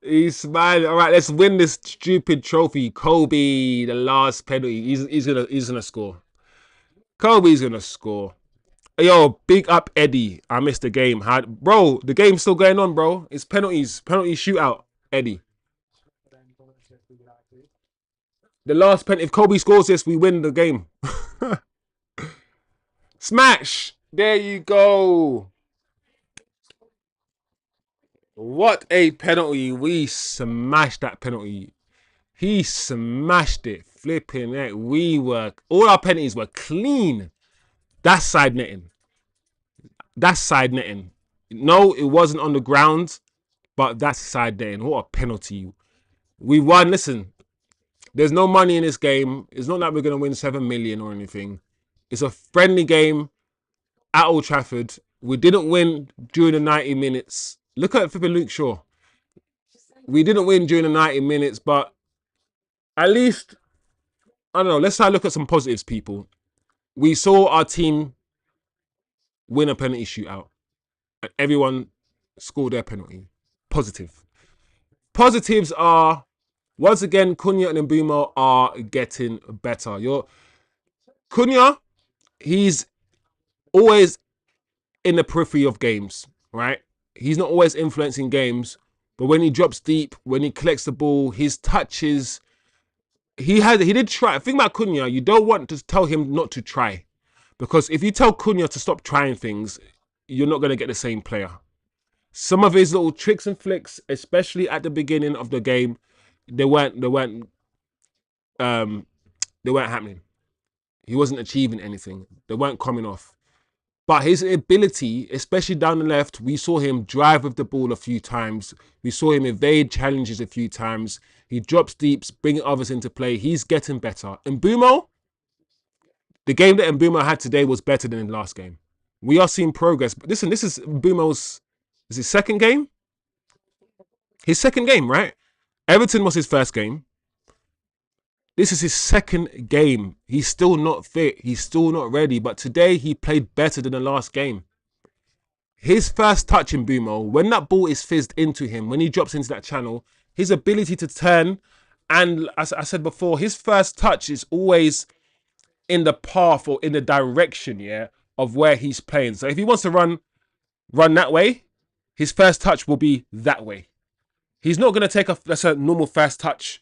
He's smiling. All right, let's win this stupid trophy. Kobe, the last penalty. He's gonna score. Kobe's gonna score. Yo, big up Eddie. I missed the game. Bro, the game's still going on, bro. It's penalties. Penalty shootout. Eddie. The last pen. If Kobe scores this, we win the game. Smash. There you go. What a penalty. We smashed that penalty. He smashed it. Flipping it. All our penalties were clean. That's side netting. That's side netting. No, it wasn't on the ground, but that's side netting. What a penalty. We won. Listen, there's no money in this game. It's not like we're going to win 7 million or anything. It's a friendly game at Old Trafford. We didn't win during the 90 minutes. Look at flipping Luke Shaw. We didn't win during the 90 minutes, but at least, I don't know, let's try to look at some positives, people. We saw our team win a penalty shootout, and everyone scored their penalty. Positive. Positives are, once again, Cunha and Mbeumo are getting better. Cunha, he's always in the periphery of games, right? He's not always influencing games, but when he drops deep, when he collects the ball, his touches, he did try. Think about Cunha, you don't want to tell him not to try. Because if you tell Cunha to stop trying things, you're not going to get the same player. Some of his little tricks and flicks, especially at the beginning of the game, they weren't happening. He wasn't achieving anything. They weren't coming off. But his ability, especially down the left, we saw him drive with the ball a few times. We saw him evade challenges a few times. He drops deeps, bringing others into play. He's getting better. Mbeumo, the game that Mbeumo had today was better than the last game. We are seeing progress. But listen, this is Mbeumo's, is his second game? His second game, right? Everton was his first game. This is his second game. He's still not fit. He's still not ready. But today he played better than the last game. His first touch in Mbeumo, when that ball is fizzed into him, when he drops into that channel, his ability to turn, and as I said before, his first touch is always in the path or in the direction, yeah, of where he's playing. So if he wants to run that way, his first touch will be that way. He's not going to take that's a normal first touch,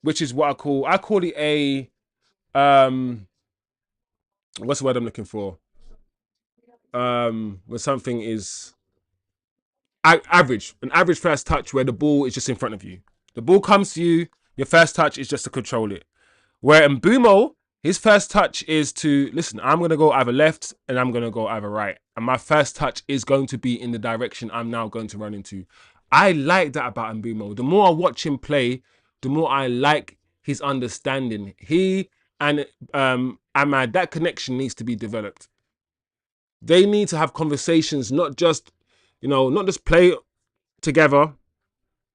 which is what I call it a, what's the word I'm looking for? When something is average, an average first touch where the ball is just in front of you. The ball comes to you, your first touch is just to control it. Where Mbeumo, his first touch is to, listen, I'm going to go either left and I'm going to go either right. And my first touch is going to be in the direction I'm now going to run into. I like that about Mbeumo. The more I watch him play, the more I like his understanding. He and Ahmad, that connection needs to be developed. They need to have conversations, not just, not just play together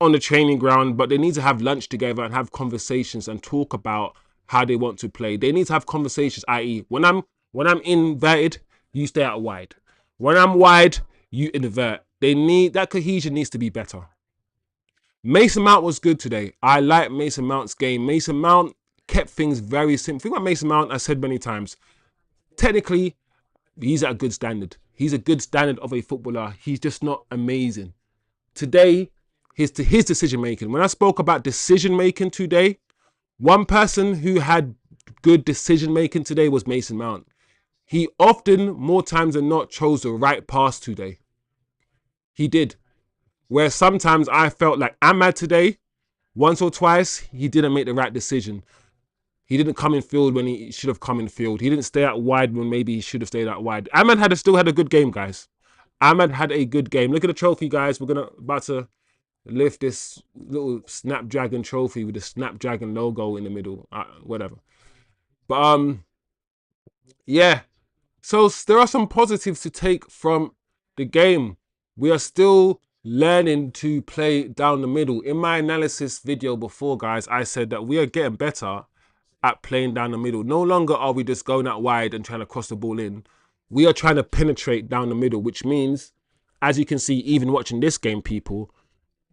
on the training ground, but they need to have lunch together and have conversations and talk about how they want to play. They need to have conversations, i.e., when I'm inverted, you stay out wide. When I'm wide, you invert. That cohesion needs to be better. Mason Mount was good today. I like Mason Mount's game. Mason Mount kept things very simple. Think about Mason Mount, I said many times. Technically, he's at a good standard. He's a good standard of a footballer. He's just not amazing. Today, his decision making. When I spoke about decision making today, one person who had good decision making today was Mason Mount. He often, more times than not, chose the right pass today. He did. Where sometimes I felt like Ahmad today, once or twice, he didn't make the right decision. He didn't come in field when he should have come in field. He didn't stay out wide when maybe he should have stayed out wide. Ahmad still had a good game, guys. Ahmad had a good game. Look at the trophy, guys. We're about to lift this little Snapdragon trophy with the Snapdragon logo in the middle. Whatever. But yeah. So there are some positives to take from the game. We are still learning to play down the middle. In my analysis video before, guys, I said that we are getting better at playing down the middle. No longer are we just going out wide and trying to cross the ball in. We are trying to penetrate down the middle, which means, as you can see, even watching this game, people,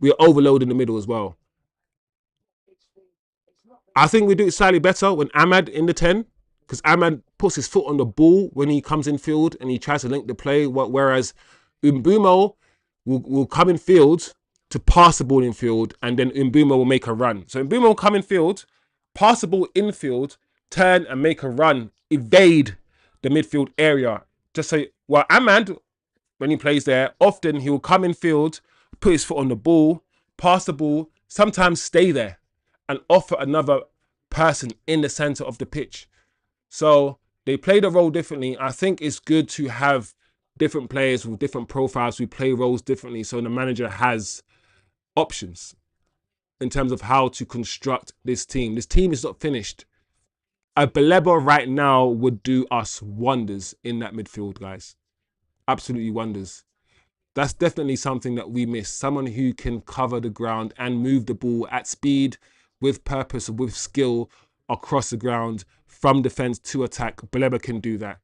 we are overloading the middle as well. I think we do it slightly better when Ahmad in the 10, because Ahmad puts his foot on the ball when he comes in field and he tries to link the play, whereas Mbeumo will come in field to pass the ball in field, and then Mbeumo will make a run. So Mbeumo will come in field, pass the ball in field, turn and make a run, evade the midfield area. Just so, well, Ahmad, when he plays there, often he will come in field, put his foot on the ball, pass the ball, sometimes stay there and offer another person in the center of the pitch. So they play the role differently. I think it's good to have different players with different profiles who play roles differently, so the manager has options in terms of how to construct this team. This team is not finished. A Baleba right now would do us wonders in that midfield, guys. Absolutely wonders. That's definitely something that we miss. Someone who can cover the ground and move the ball at speed, with purpose, with skill across the ground from defense to attack. Baleba can do that.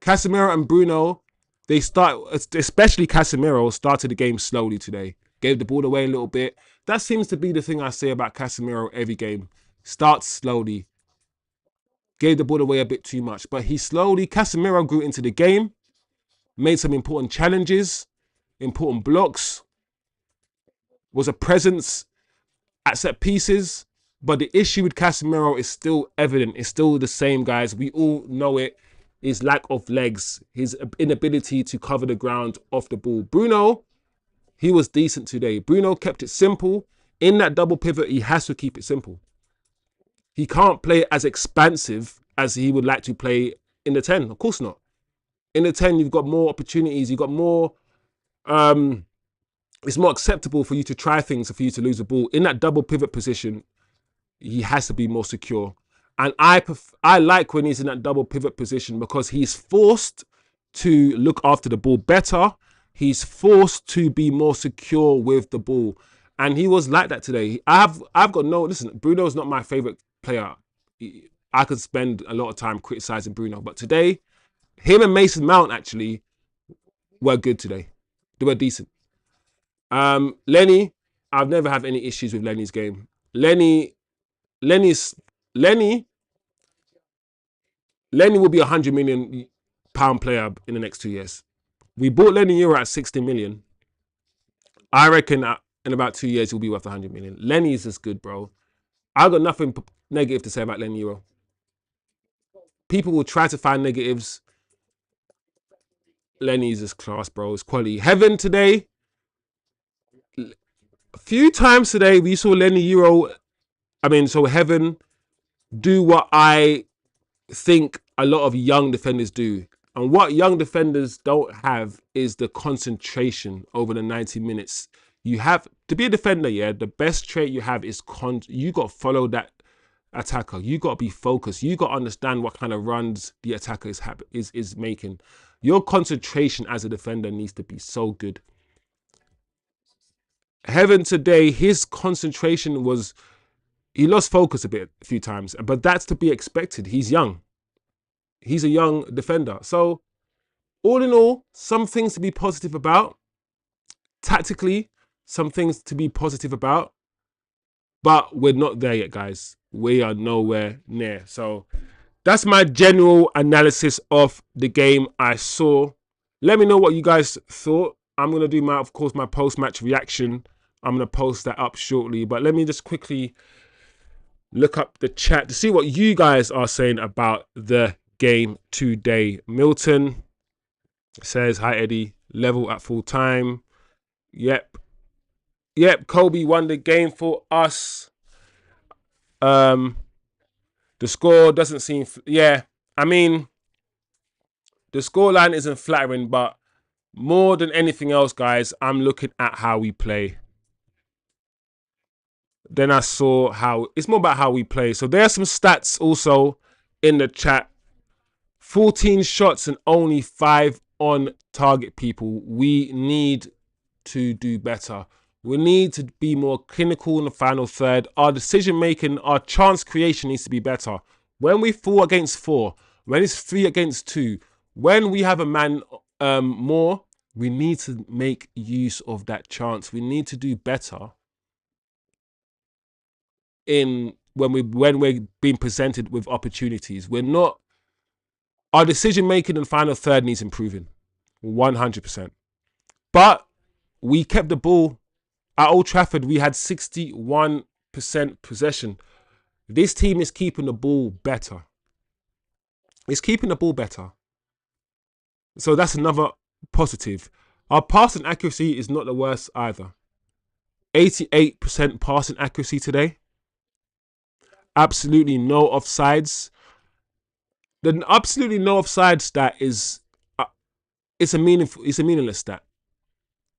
Casemiro and Bruno, they start, especially Casemiro, started the game slowly today. Gave the ball away a little bit. That seems to be the thing I say about Casemiro every game. Starts slowly. Gave the ball away a bit too much. But Casemiro grew into the game, made some important challenges, important blocks, was a presence at set pieces. But the issue with Casemiro is still evident. It's still the same, guys. We all know it. His lack of legs, his inability to cover the ground off the ball. Bruno, he was decent today. Bruno kept it simple. In that double pivot, he has to keep it simple. He can't play as expansive as he would like to play in the 10. Of course not. In the 10, you've got more opportunities. You've got more... it's more acceptable for you to try things, for you to lose the ball. In that double pivot position, he has to be more secure. And I like when he's in that double pivot position because he's forced to look after the ball better. He's forced to be more secure with the ball. And he was like that today. I've got no... Listen, Bruno's not my favourite player. I could spend a lot of time criticising Bruno. But today, him and Mason Mount actually were good today. They were decent. Lenny, I've never had any issues with Lenny's game. Lenny will be £100 million player in the next 2 years. We bought Lenny Euro at 60 million. I reckon in about 2 years he'll be worth 100 million. Lenny is just good, bro. I've got nothing negative to say about Lenny Euro. People will try to find negatives. Lenny is just class, bro. It's quality. Heaven today. A few times today we saw Lenny Euro. Heaven do what I think a lot of young defenders do. And what young defenders don't have is the concentration over the 90 minutes. You have to be a defender, yeah. The best trait you have is you got to follow that attacker. You got to be focused. You got to understand what kind of runs the attacker is making. Your concentration as a defender needs to be so good. Heaven today, his concentration was... He lost focus a few times, but that's to be expected. He's young. He's a young defender. So, all in all, some things to be positive about. Tactically, some things to be positive about. But we're not there yet, guys. We are nowhere near. So, that's my general analysis of the game I saw. Let me know what you guys thought. I'm going to do of course, my post-match reaction. I'm going to post that up shortly. But let me just quickly look up the chat to see what you guys are saying about the game today. Milton says, hi Eddie, level at full time. Yep, Kobe won the game for us. The score doesn't seem... the scoreline isn't flattering, but more than anything else, guys, I'm looking at how we play. Then I saw how... It's more about how we play. So there are some stats also in the chat. 14 shots and only 5 on target, people. We need to do better. We need to be more clinical in the final third. Our decision making, our chance creation needs to be better. When we 4 against 4, when it's 3 against 2, when we have a man more, we need to make use of that chance. We need to do better when we're being presented with opportunities. Our decision making in the final third needs improving, 100%. But we kept the ball at Old Trafford. We had 61% possession. This team is keeping the ball better. It's keeping the ball better. So that's another positive. Our passing accuracy is not the worst either. 88% passing accuracy today. Absolutely no offsides. The absolutely no offside stat is it's a meaningless stat.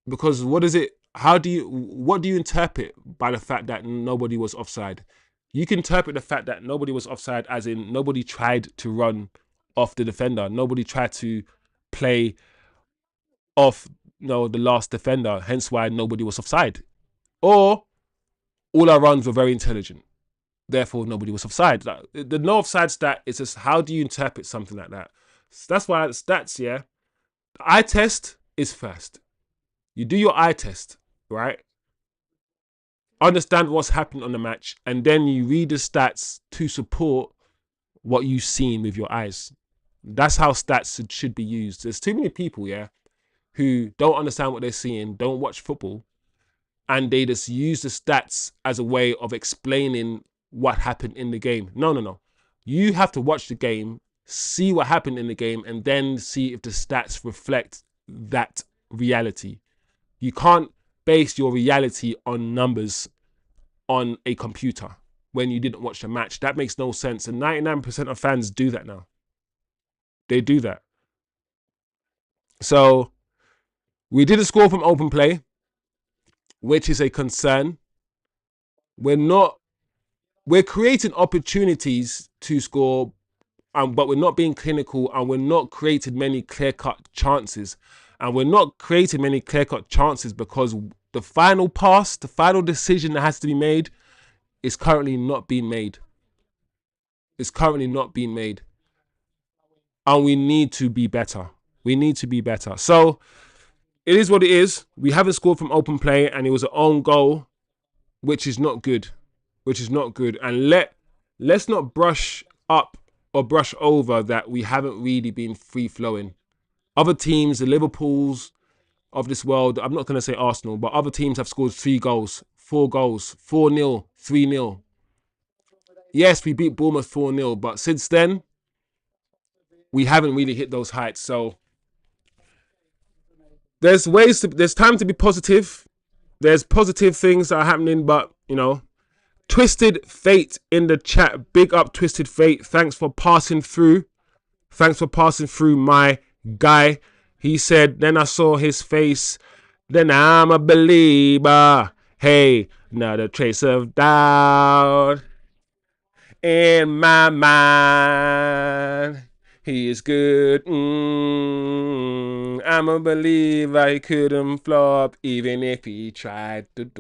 Because what do you interpret by the fact that nobody was offside? You can interpret the fact that nobody was offside as in nobody tried to run off the defender. Nobody tried to play off the last defender, hence why nobody was offside. Or all our runs were very intelligent, therefore nobody was offside. Like, the no offside stat is just how do you interpret something like that? So that's why stats, yeah. The eye test is first. You do your eye test, right? Understand what's happened on the match, and then you read the stats to support what you've seen with your eyes. That's how stats should be used. There's too many people, yeah, who don't understand what they're seeing, don't watch football, and they just use the stats as a way of explaining what happened in the game. No, no, no. You have to watch the game, see what happened in the game, and then see if the stats reflect that reality. You can't base your reality on numbers on a computer when you didn't watch the match. That makes no sense. And 99% of fans do that now. They do that. So we didn't score from open play, which is a concern. We're creating opportunities to score, but we're not being clinical, and we're not creating many clear-cut chances. And we're not creating many clear-cut chances because the final pass, the final decision that has to be made is currently not being made. It's currently not being made. And we need to be better. We need to be better. So it is what it is. We haven't scored from open play, and it was an own goal, which is not good. Which is not good. And let's not brush up or brush over that we haven't really been free-flowing. Other teams, the Liverpools of this world, I'm not going to say Arsenal, but other teams have scored 3 goals, 4 goals, 4-0, 3-0. Yes, we beat Bournemouth 4-0, but since then, we haven't really hit those heights. So there's time to be positive. There's positive things that are happening, but, Twisted Fate in the chat. Big up, Twisted Fate. Thanks for passing through. Thanks for passing through, my guy. He said, then I saw his face. Then I'm a believer. Hey, not a trace of doubt in my mind. He is good. I'm a believer. He couldn't flop even if he tried. Then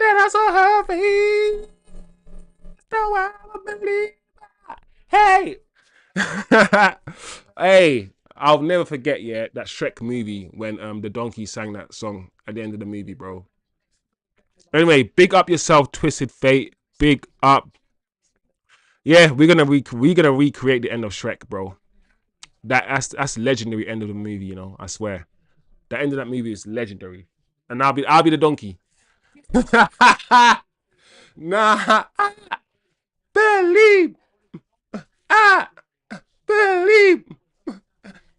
I saw her face. No, I'm a believer. Hey. Hey, I'll never forget, that Shrek movie when the donkey sang that song at the end of the movie, bro. Anyway, big up yourself, Twisted Fate. Big up. Yeah, we're gonna recreate the end of Shrek, bro. That's legendary end of the movie, I swear. The end of that movie is legendary. And I'll be the donkey. Nah, I believe. I believe.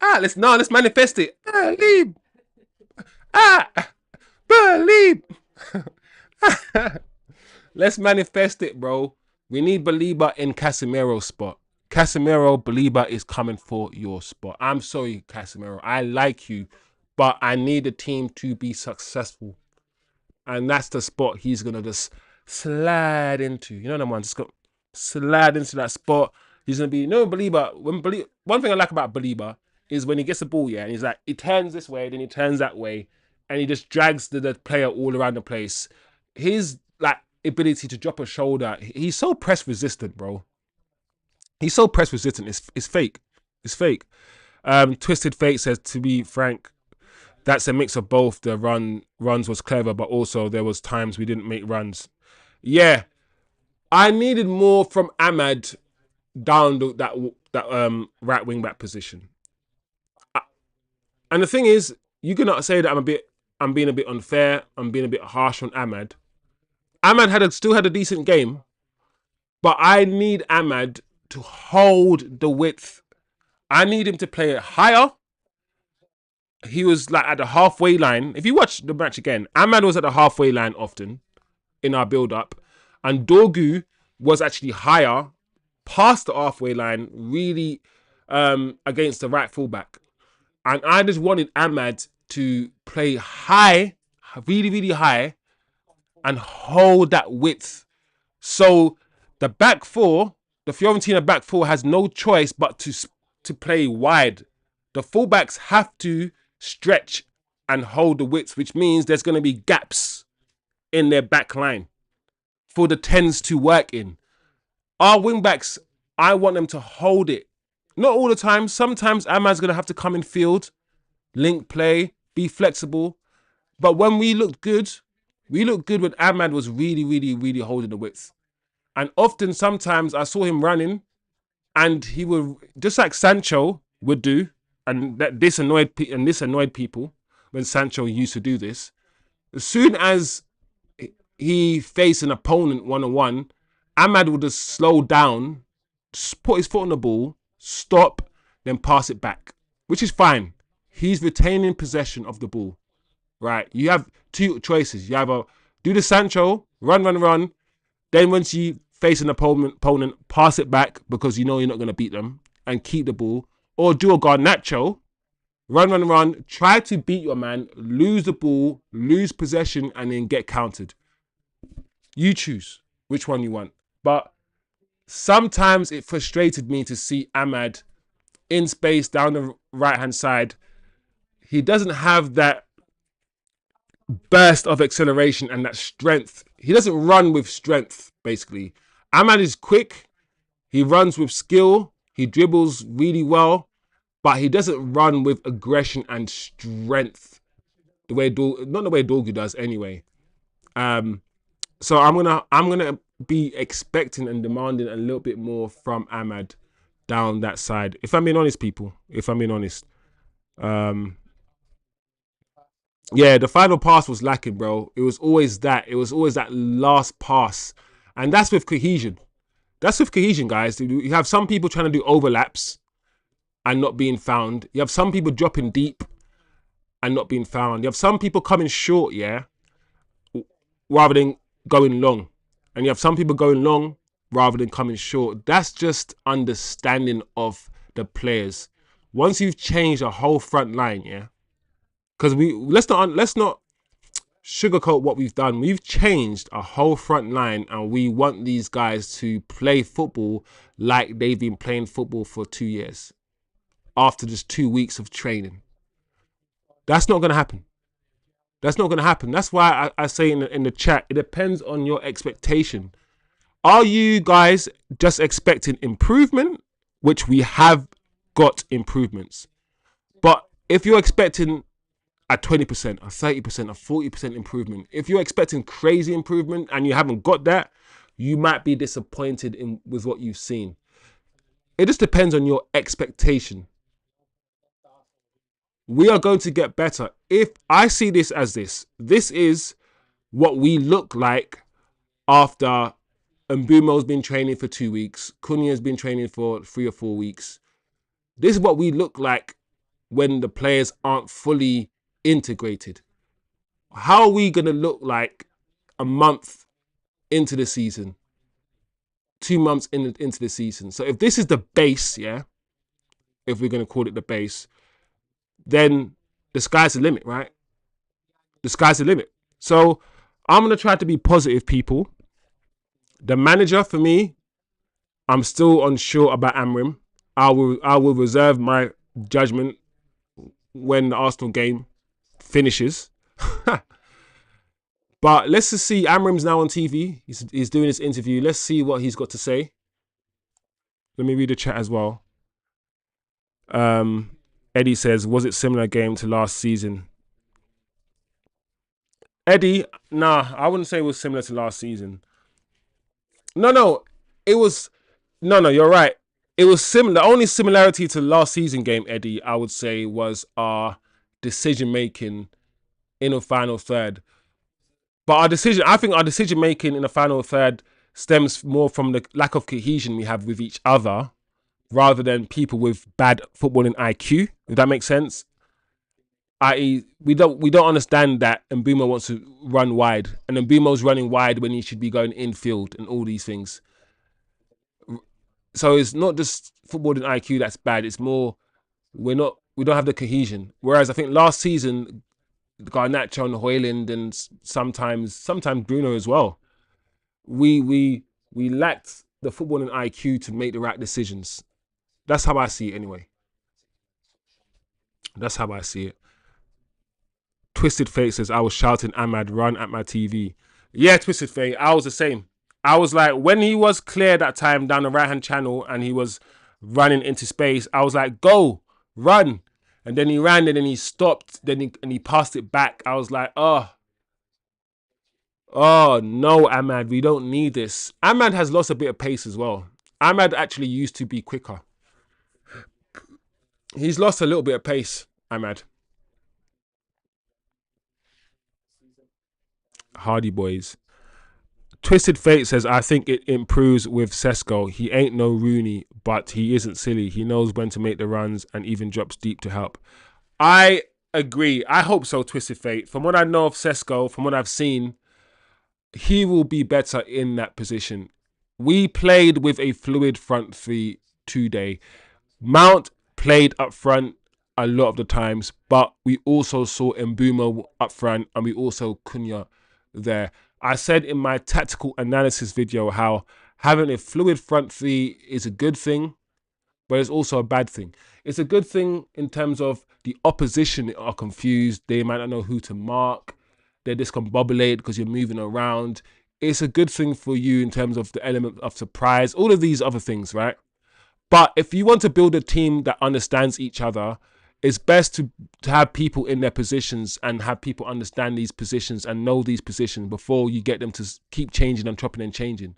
Let's manifest it. Believe. I believe. Let's manifest it, bro. We need Belieber in Casemiro's spot. Casemiro, Belieber is coming for your spot. I'm sorry, Casemiro. I like you, but I need the team to be successful. And that's the spot he's going to just slide into. You know that one? Just go slide into that spot. He's going to be, Belieber. One thing I like about Belieber is when he gets the ball, and he's like, he turns this way, then he turns that way, and he just drags the player all around the place. His ability to drop a shoulder, he's so press resistant, bro. He's so press resistant. It's fake. It's fake. Twisted Fate says, to be frank, that's a mix of both. The runs was clever, but also there was times we didn't make runs. Yeah, I needed more from Ahmad down that right wing back position. And the thing is, you cannot say that I'm being a bit unfair. I'm being a bit harsh on Ahmad. Ahmad still had a decent game, but I need Ahmad to hold the width. I need him to play it higher. He was at the halfway line. If you watch the match again, Ahmad was at the halfway line often in our build-up, and Dorgu was actually higher, past the halfway line, really against the right fullback. And I just wanted Ahmad to play high, really, really high, and hold that width. So the back four, the Fiorentina back four, has no choice but to play wide. The fullbacks have to stretch and hold the width, which means there's going to be gaps in their back line for the tens to work in. Our wing backs, I want them to hold it. Not all the time. Sometimes Ahmad's going to have to come in field, link play, be flexible. But when we looked good when Ahmad was really, really, really holding the width. And often, sometimes I saw him running and he would, just like Sancho would do, and this annoyed people when Sancho used to do this. As soon as he faced an opponent one-on-one, Ahmad would just slow down, put his foot on the ball, stop, then pass it back, which is fine. He's retaining possession of the ball, right? You have two choices. You either do the Sancho, run. Then once you face an opponent, pass it back because you know you're not going to beat them and keep the ball. Or do a Garnacho, run, try to beat your man, lose the ball, lose possession, and then get countered. You choose which one you want. But sometimes it frustrated me to see Ahmad in space down the right-hand side. He doesn't have that burst of acceleration and that strength. He doesn't run with strength, basically. Ahmad is quick. He runs with skill. He dribbles really well. But he doesn't run with aggression and strength. Not the way Dorgu does anyway. So I'm gonna be expecting and demanding a little bit more from Ahmad down that side. If I'm being honest, people. If I'm being honest. Yeah, the final pass was lacking, bro. It was always that. It was always that last pass. And that's with cohesion. That's with cohesion, guys. You have some people trying to do overlaps and not being found. You have some people dropping deep and not being found. You have some people coming short, yeah, rather than going long. And you have some people going long rather than coming short. That's just understanding of the players. Once you've changed a whole front line, yeah, because let's not sugarcoat what we've done. We've changed a whole front line, and we want these guys to play football like they've been playing football for 2 years after just 2 weeks of training. That's not going to happen. That's not going to happen. That's why I say in the chat, it depends on your expectation. Are you guys just expecting improvement, which we have got improvements? But if you're expecting a 20%, a 30%, a 40% improvement, if you're expecting crazy improvement and you haven't got that, you might be disappointed with what you've seen. It just depends on your expectation. We are going to get better. If I see this as this is what we look like after Mbeumo's been training for 2 weeks. Cunha's been training for 3 or 4 weeks. This is what we look like when the players aren't fully integrated. How are we going to look like a month into the season? 2 months into the season. So if this is the base, yeah, if we're going to call it the base, then the sky's the limit, right? The sky's the limit. So I'm going to try to be positive, people. The manager, for me, I'm still unsure about Amrim. I will reserve my judgment when the Arsenal game finishes. But let's just see. Amrim's now on TV. He's doing his interview. Let's see what he's got to say. Let me read the chat as well. Eddie says, was it similar game to last season? Eddie, nah, I wouldn't say it was similar to last season. No, it was... No, you're right. It was similar. The only similarity to last season game, Eddie, I would say, was our decision-making in the final third. But I think our decision-making in the final third stems more from the lack of cohesion we have with each other rather than people with bad footballing IQ, if that makes sense. I.e., we don't understand that Mbeumo wants to run wide, and Mbeumo's running wide when he should be going infield and all these things. So it's not just footballing IQ that's bad. It's more we don't have the cohesion. Whereas I think last season Garnacho and Hoyland, and sometimes Bruno as well. We lacked the footballing IQ to make the right decisions. That's how I see it anyway. That's how I see it. Twisted Fate says I was shouting Ahmad run at my TV. Yeah, Twisted Fate. I was the same. I was like, when he was clear that time down the right hand channel and he was running into space, I was like, go, run. And then he ran and then he stopped, and he passed it back. I was like, oh no, Ahmad, we don't need this. Ahmad has lost a bit of pace as well. Ahmad actually used to be quicker. He's lost a little bit of pace, Ahmad. Hardy boys. Twisted Fate says, I think it improves with SESKO. He ain't no Rooney, but he isn't silly. He knows when to make the runs and even drops deep to help. I agree. I hope so, Twisted Fate. From what I know of SESKO, from what I've seen, he will be better in that position. We played with a fluid front three today. Mount played up front a lot of the times, but we also saw Mbeumo up front and we also Cunha there. I said in my tactical analysis video how having a fluid front three is a good thing, but it's also a bad thing. It's a good thing in terms of the opposition are confused. They might not know who to mark. They're discombobulated because you're moving around. It's a good thing for you in terms of the element of surprise, all of these other things, right? But if you want to build a team that understands each other, it's best to have people in their positions and have people understand these positions and know these positions before you get them to keep changing and chopping and changing.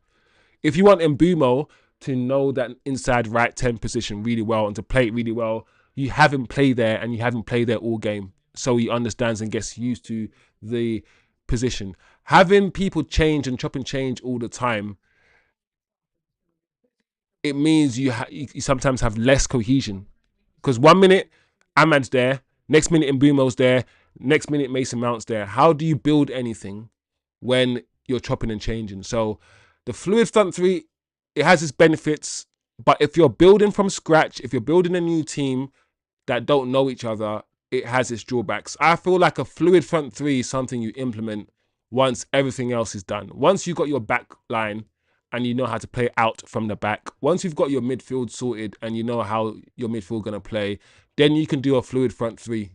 If you want Mbeumo to know that inside right 10 position really well and to play it really well, you haven't played there and you haven't played there all game. So he understands and gets used to the position. Having people change and chop and change all the time, it means you sometimes have less cohesion. Because 1 minute, Ahmad's there. Next minute, Mbeumo's there. Next minute, Mason Mount's there. How do you build anything when you're chopping and changing? So the fluid front three, it has its benefits. But if you're building from scratch, if you're building a new team that don't know each other, it has its drawbacks. I feel like a fluid front three is something you implement once everything else is done. Once you've got your back line and you know how to play out from the back, once you've got your midfield sorted and you know how your midfield going to play, then you can do a fluid front three.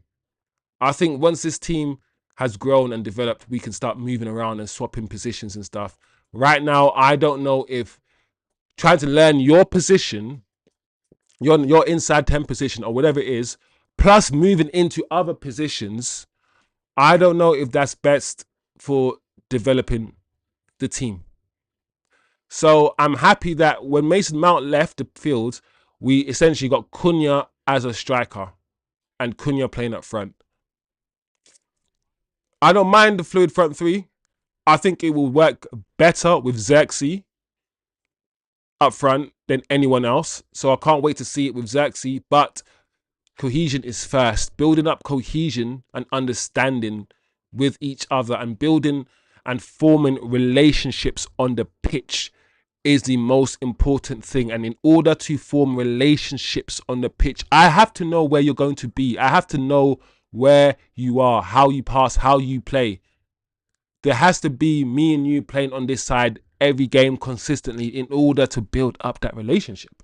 I think once this team has grown and developed, we can start moving around and swapping positions and stuff. Right now, I don't know if trying to learn your position, your inside 10 position or whatever it is, plus moving into other positions, I don't know if that's best for developing the team. So I'm happy that when Mason Mount left the field, we essentially got Cunha as a striker and Cunha playing up front. I don't mind the fluid front three. I think it will work better with Xerxes up front than anyone else. So I can't wait to see it with Xerxes. But cohesion is first. Building up cohesion and understanding with each other and building and forming relationships on the pitch is the most important thing. And in order to form relationships on the pitch, I have to know where you're going to be. I have to know where you are, how you pass, how you play. There has to be me and you playing on this side every game consistently in order to build up that relationship.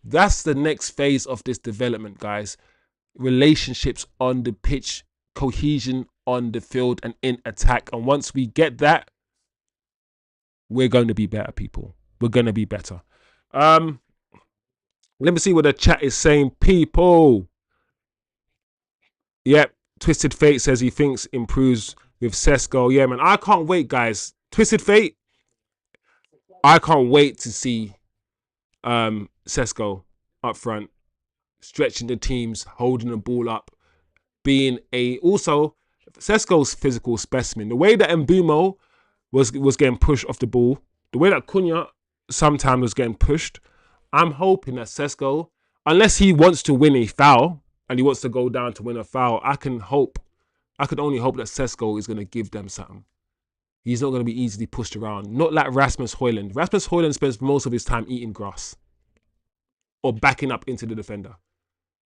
That's the next phase of this development, guys. Relationships on the pitch, cohesion on the field and in attack. And once we get that, we're going to be better people. We're going to be better. Let me see what the chat is saying. People. Yep. Twisted Fate says he thinks improves with SESKO. Yeah, man. I can't wait, guys. Twisted Fate. I can't wait to see SESKO up front, stretching the teams, holding the ball up, being also SESKO's physical specimen. The way that Mbeumo was getting pushed off the ball, the way that Cunha sometimes was getting pushed, I'm hoping that SESKO, unless he wants to win a foul and he wants to go down to win a foul, I could only hope that SESKO is going to give them something. He's not going to be easily pushed around. Not like Rasmus Højlund. Rasmus Højlund spends most of his time eating grass or backing up into the defender.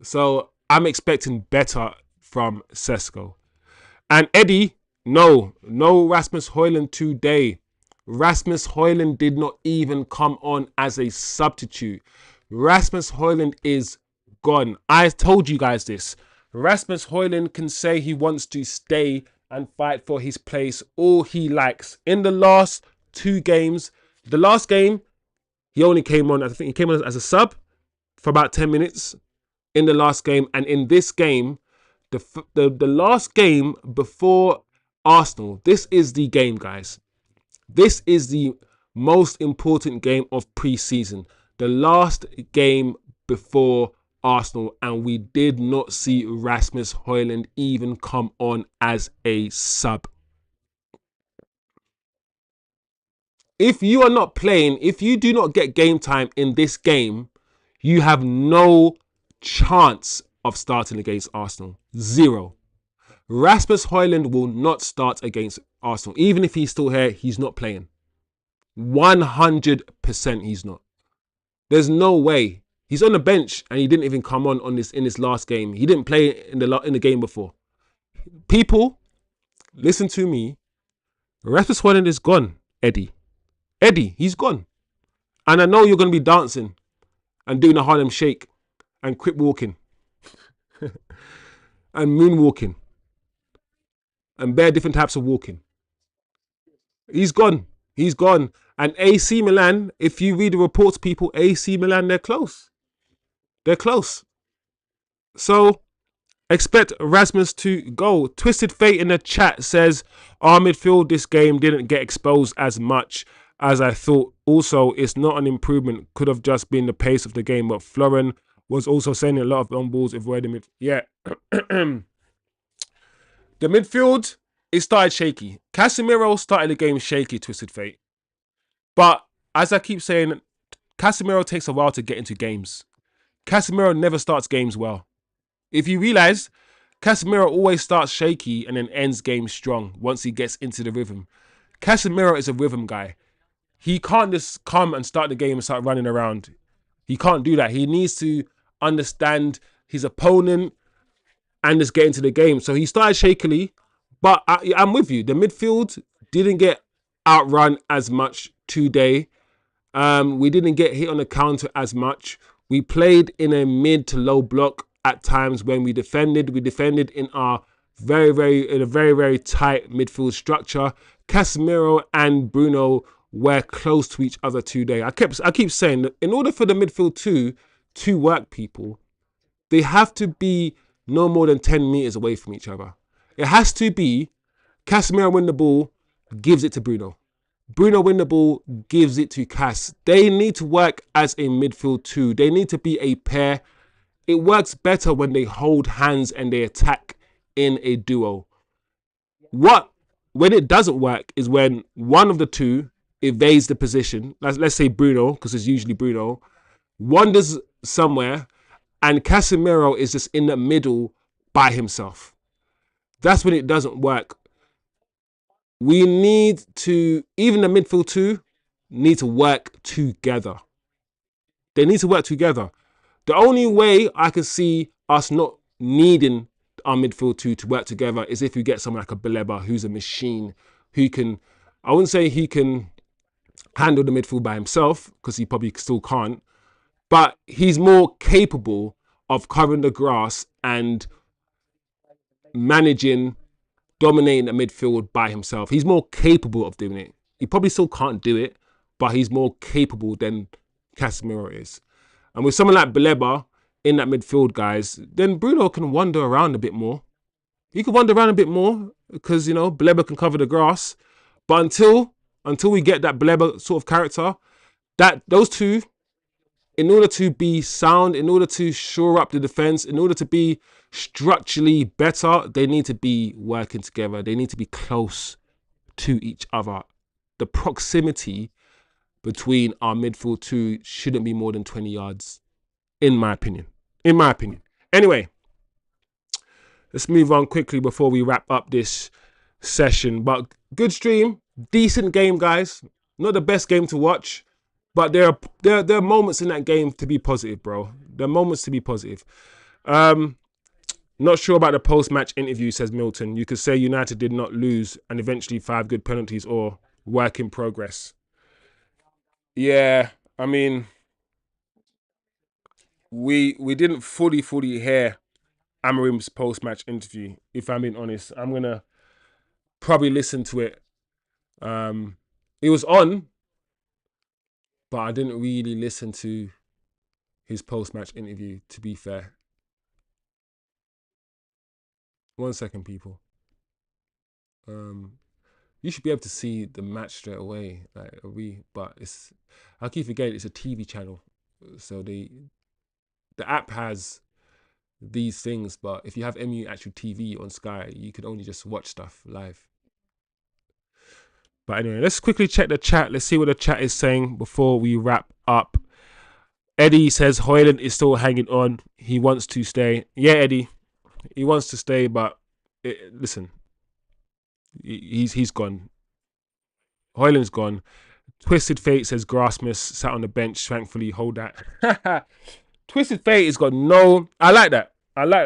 So I'm expecting better from SESKO. And Eddie, no Rasmus Højlund today. Rasmus Højlund did not even come on as a substitute. Rasmus Højlund is gone. I told you guys this. Rasmus Højlund can say he wants to stay and fight for his place all he likes. In the last 2 games, the last game, he only came on, I think he came on as a sub for about 10 minutes in the last game. And in this game, the last game before Arsenal, this is the game, guys. This is the most important game of pre-season. The last game before Arsenal, and we did not see Rasmus Højlund even come on as a sub. If you are not playing, if you do not get game time in this game, you have no chance of starting against Arsenal. 0. Rasmus Højlund will not start against Arsenal. Even if he's still here, he's not playing. 100% he's not. There's no way. He's on the bench and he didn't even come on this in this last game. He didn't play in the game before. People, listen to me. Rasmus Højlund is gone, Eddie. Eddie, he's gone. And I know you're going to be dancing and doing a Harlem Shake and crip walking and moonwalking and bare different types of walking. He's gone. He's gone. And AC Milan, if you read the reports, people, AC Milan, they're close. They're close. So expect Rasmus to go. Twisted Fate in the chat says, our midfield this game didn't get exposed as much as I thought. Also, it's not an improvement. Could have just been the pace of the game. But Florin was also sending a lot of on balls avoiding mid. Yeah. The midfield, it started shaky. Casemiro started the game shaky, Twisted Fate. But as I keep saying, Casemiro takes a while to get into games. Casemiro never starts games well. If you realize, Casemiro always starts shaky and then ends games strong once he gets into the rhythm. Casemiro is a rhythm guy. He can't just come and start the game and start running around. He can't do that. He needs to understand his opponent and just get into the game. So he started shakily, but I'm with you. The midfield didn't get outrun as much today. We didn't get hit on the counter as much. We played in a mid to low block at times when we defended. We defended in our very, very tight midfield structure. Casemiro and Bruno were close to each other today. I keep saying that in order for the midfield to work, people, they have to be no more than 10 meters away from each other. It has to be Casemiro win the ball, gives it to Bruno. Bruno win the ball, gives it to Cas. They need to work as a midfield two. They need to be a pair. It works better when they hold hands and they attack in a duo. When it doesn't work is when one of the two evades the position. Let's say Bruno, because it's usually Bruno, wanders somewhere and Casemiro is just in the middle by himself. That's when it doesn't work. We need to, even the midfield two, need to work together. They need to work together. The only way I can see us not needing our midfield two to work together is if you get someone like a Baleba, who's a machine, who can, I wouldn't say he can handle the midfield by himself, because he probably still can't, but he's more capable of covering the grass and managing, dominating the midfield by himself. He's more capable of doing it. He probably still can't do it, but he's more capable than Casemiro is. And with someone like Baleba in that midfield, guys, then Bruno can wander around a bit more. He can wander around a bit more because, you know, Baleba can cover the grass. But until we get that Baleba sort of character, that those two, in order to be sound, in order to shore up the defense, in order to be structurally better, they need to be working together. They need to be close to each other. The proximity between our midfield two shouldn't be more than 20 yards, in my opinion. In my opinion. Anyway, let's move on quickly before we wrap up this session. But good stream, decent game, guys. Not the best game to watch, but there are moments in that game to be positive, bro. There are moments to be positive. Not sure about the post-match interview, says Milton. You could say United did not lose and eventually 5 good penalties or work in progress. Yeah, I mean, we didn't fully hear Amarim's post-match interview. If I'm being honest, I'm gonna probably listen to it. It was on, but I didn't really listen to his post-match interview. To be fair, 1 second, people. You should be able to see the match straight away, but I keep forgetting it's a TV channel, so the app has these things, but if you have MU actual TV on Sky, you could only just watch stuff live. But anyway, let's quickly check the chat. Let's see what the chat is saying before we wrap up. Eddie says Højlund is still hanging on. He wants to stay. Yeah, Eddie, he wants to stay, but listen, he's gone. Højlund's gone. Twisted Fate says Grasmus sat on the bench. Thankfully, hold that. Twisted Fate has got no. I like that.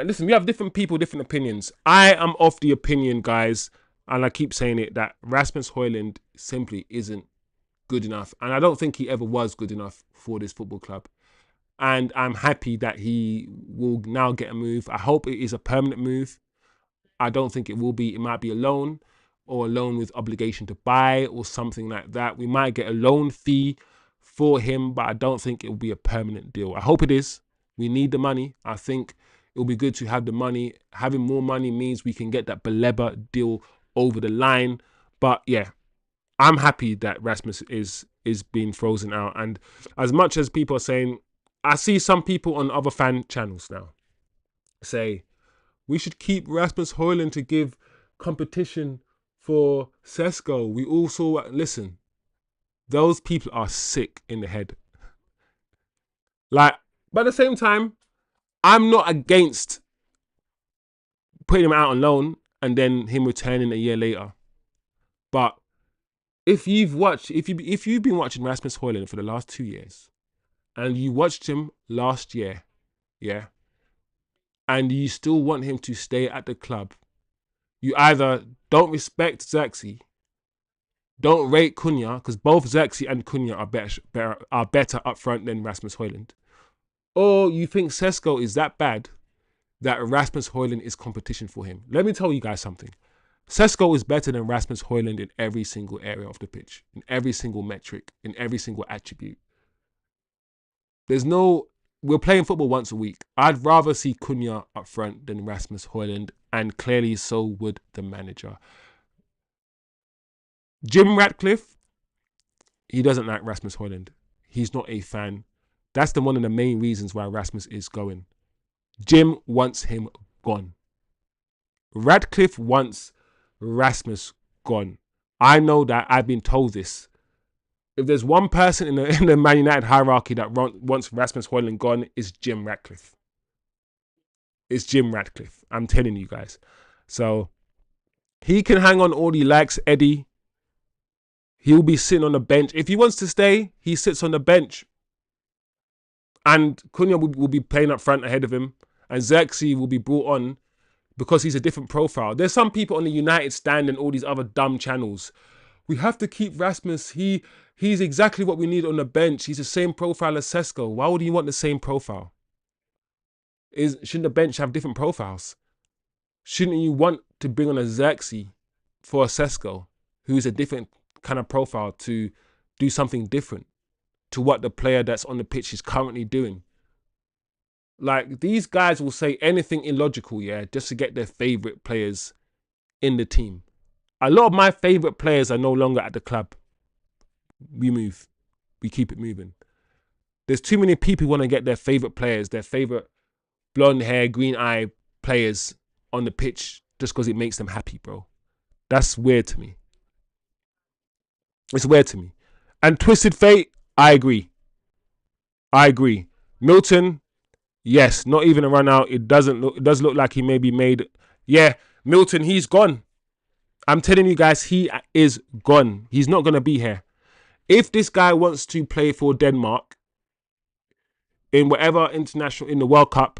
Listen, we have different people, different opinions. I am of the opinion, guys, and I keep saying it, that Rasmus Højlund simply isn't good enough, and I don't think he ever was good enough for this football club. And I'm happy that he will now get a move. I hope it is a permanent move. I don't think it will be. It might be a loan, or a loan with obligation to buy, or something like that. We might get a loan fee for him, but I don't think it will be a permanent deal. I hope it is. We need the money. I think it will be good to have the money. Having more money means we can get that Baleba deal over the line. But yeah, I'm happy that Rasmus is being frozen out. And as much as people are saying, I see some people on other fan channels now say we should keep Rasmus Højlund to give competition for SESKO. We also listen. Those people are sick in the head. But at the same time, I'm not against putting him out on loan and then him returning a year later. But if you've been watching Rasmus Højlund for the last 2 years, and you watched him last year, yeah, and you still want him to stay at the club, you either don't respect Xerxes, don't rate Cunha, because both Xerxes and Cunha are better up front than Rasmus Højlund, or you think SESKO is that bad that Rasmus Højlund is competition for him. Let me tell you guys something. SESKO is better than Rasmus Højlund in every single area of the pitch, in every single metric, in every single attribute. We're playing football once a week. I'd rather see Cunha up front than Rasmus Højlund, and clearly so would the manager. Jim Ratcliffe, he doesn't like Rasmus Højlund. He's not a fan. That's one of the main reasons why Rasmus is going. Jim wants him gone. Ratcliffe wants Rasmus gone. I know that. I've been told this. If there's one person in the Man United hierarchy that wants Rasmus Højlund gone, it's Jim Ratcliffe. It's Jim Ratcliffe. I'm telling you guys. So he can hang on all he likes, Eddie. He'll be sitting on the bench. If he wants to stay, he sits on the bench. And Cunha will be playing up front ahead of him. And Xerxes will be brought on because he's a different profile. There's some people on the United Stand and all these other dumb channels. We have to keep Rasmus. He's exactly what we need on the bench. He's the same profile as SESKO. Why would you want the same profile? Shouldn't the bench have different profiles? Shouldn't you want to bring on a Xerxes for a SESKO, who's a different kind of profile, to do something different to what the player that's on the pitch is currently doing? These guys will say anything illogical, yeah, just to get their favourite players in the team. A lot of my favourite players are no longer at the club. We move. We keep it moving. There's too many people who want to get their favourite players, their favourite blonde hair, green eye players on the pitch just because it makes them happy, bro. That's weird to me. It's weird to me. And Twisted Fate, I agree. Milton, yes, not even a run out. It does look like he may be made. Yeah, Milton, he's gone. I'm telling you guys, he is gone. He's not going to be here. If this guy wants to play for Denmark in whatever international, in the World Cup,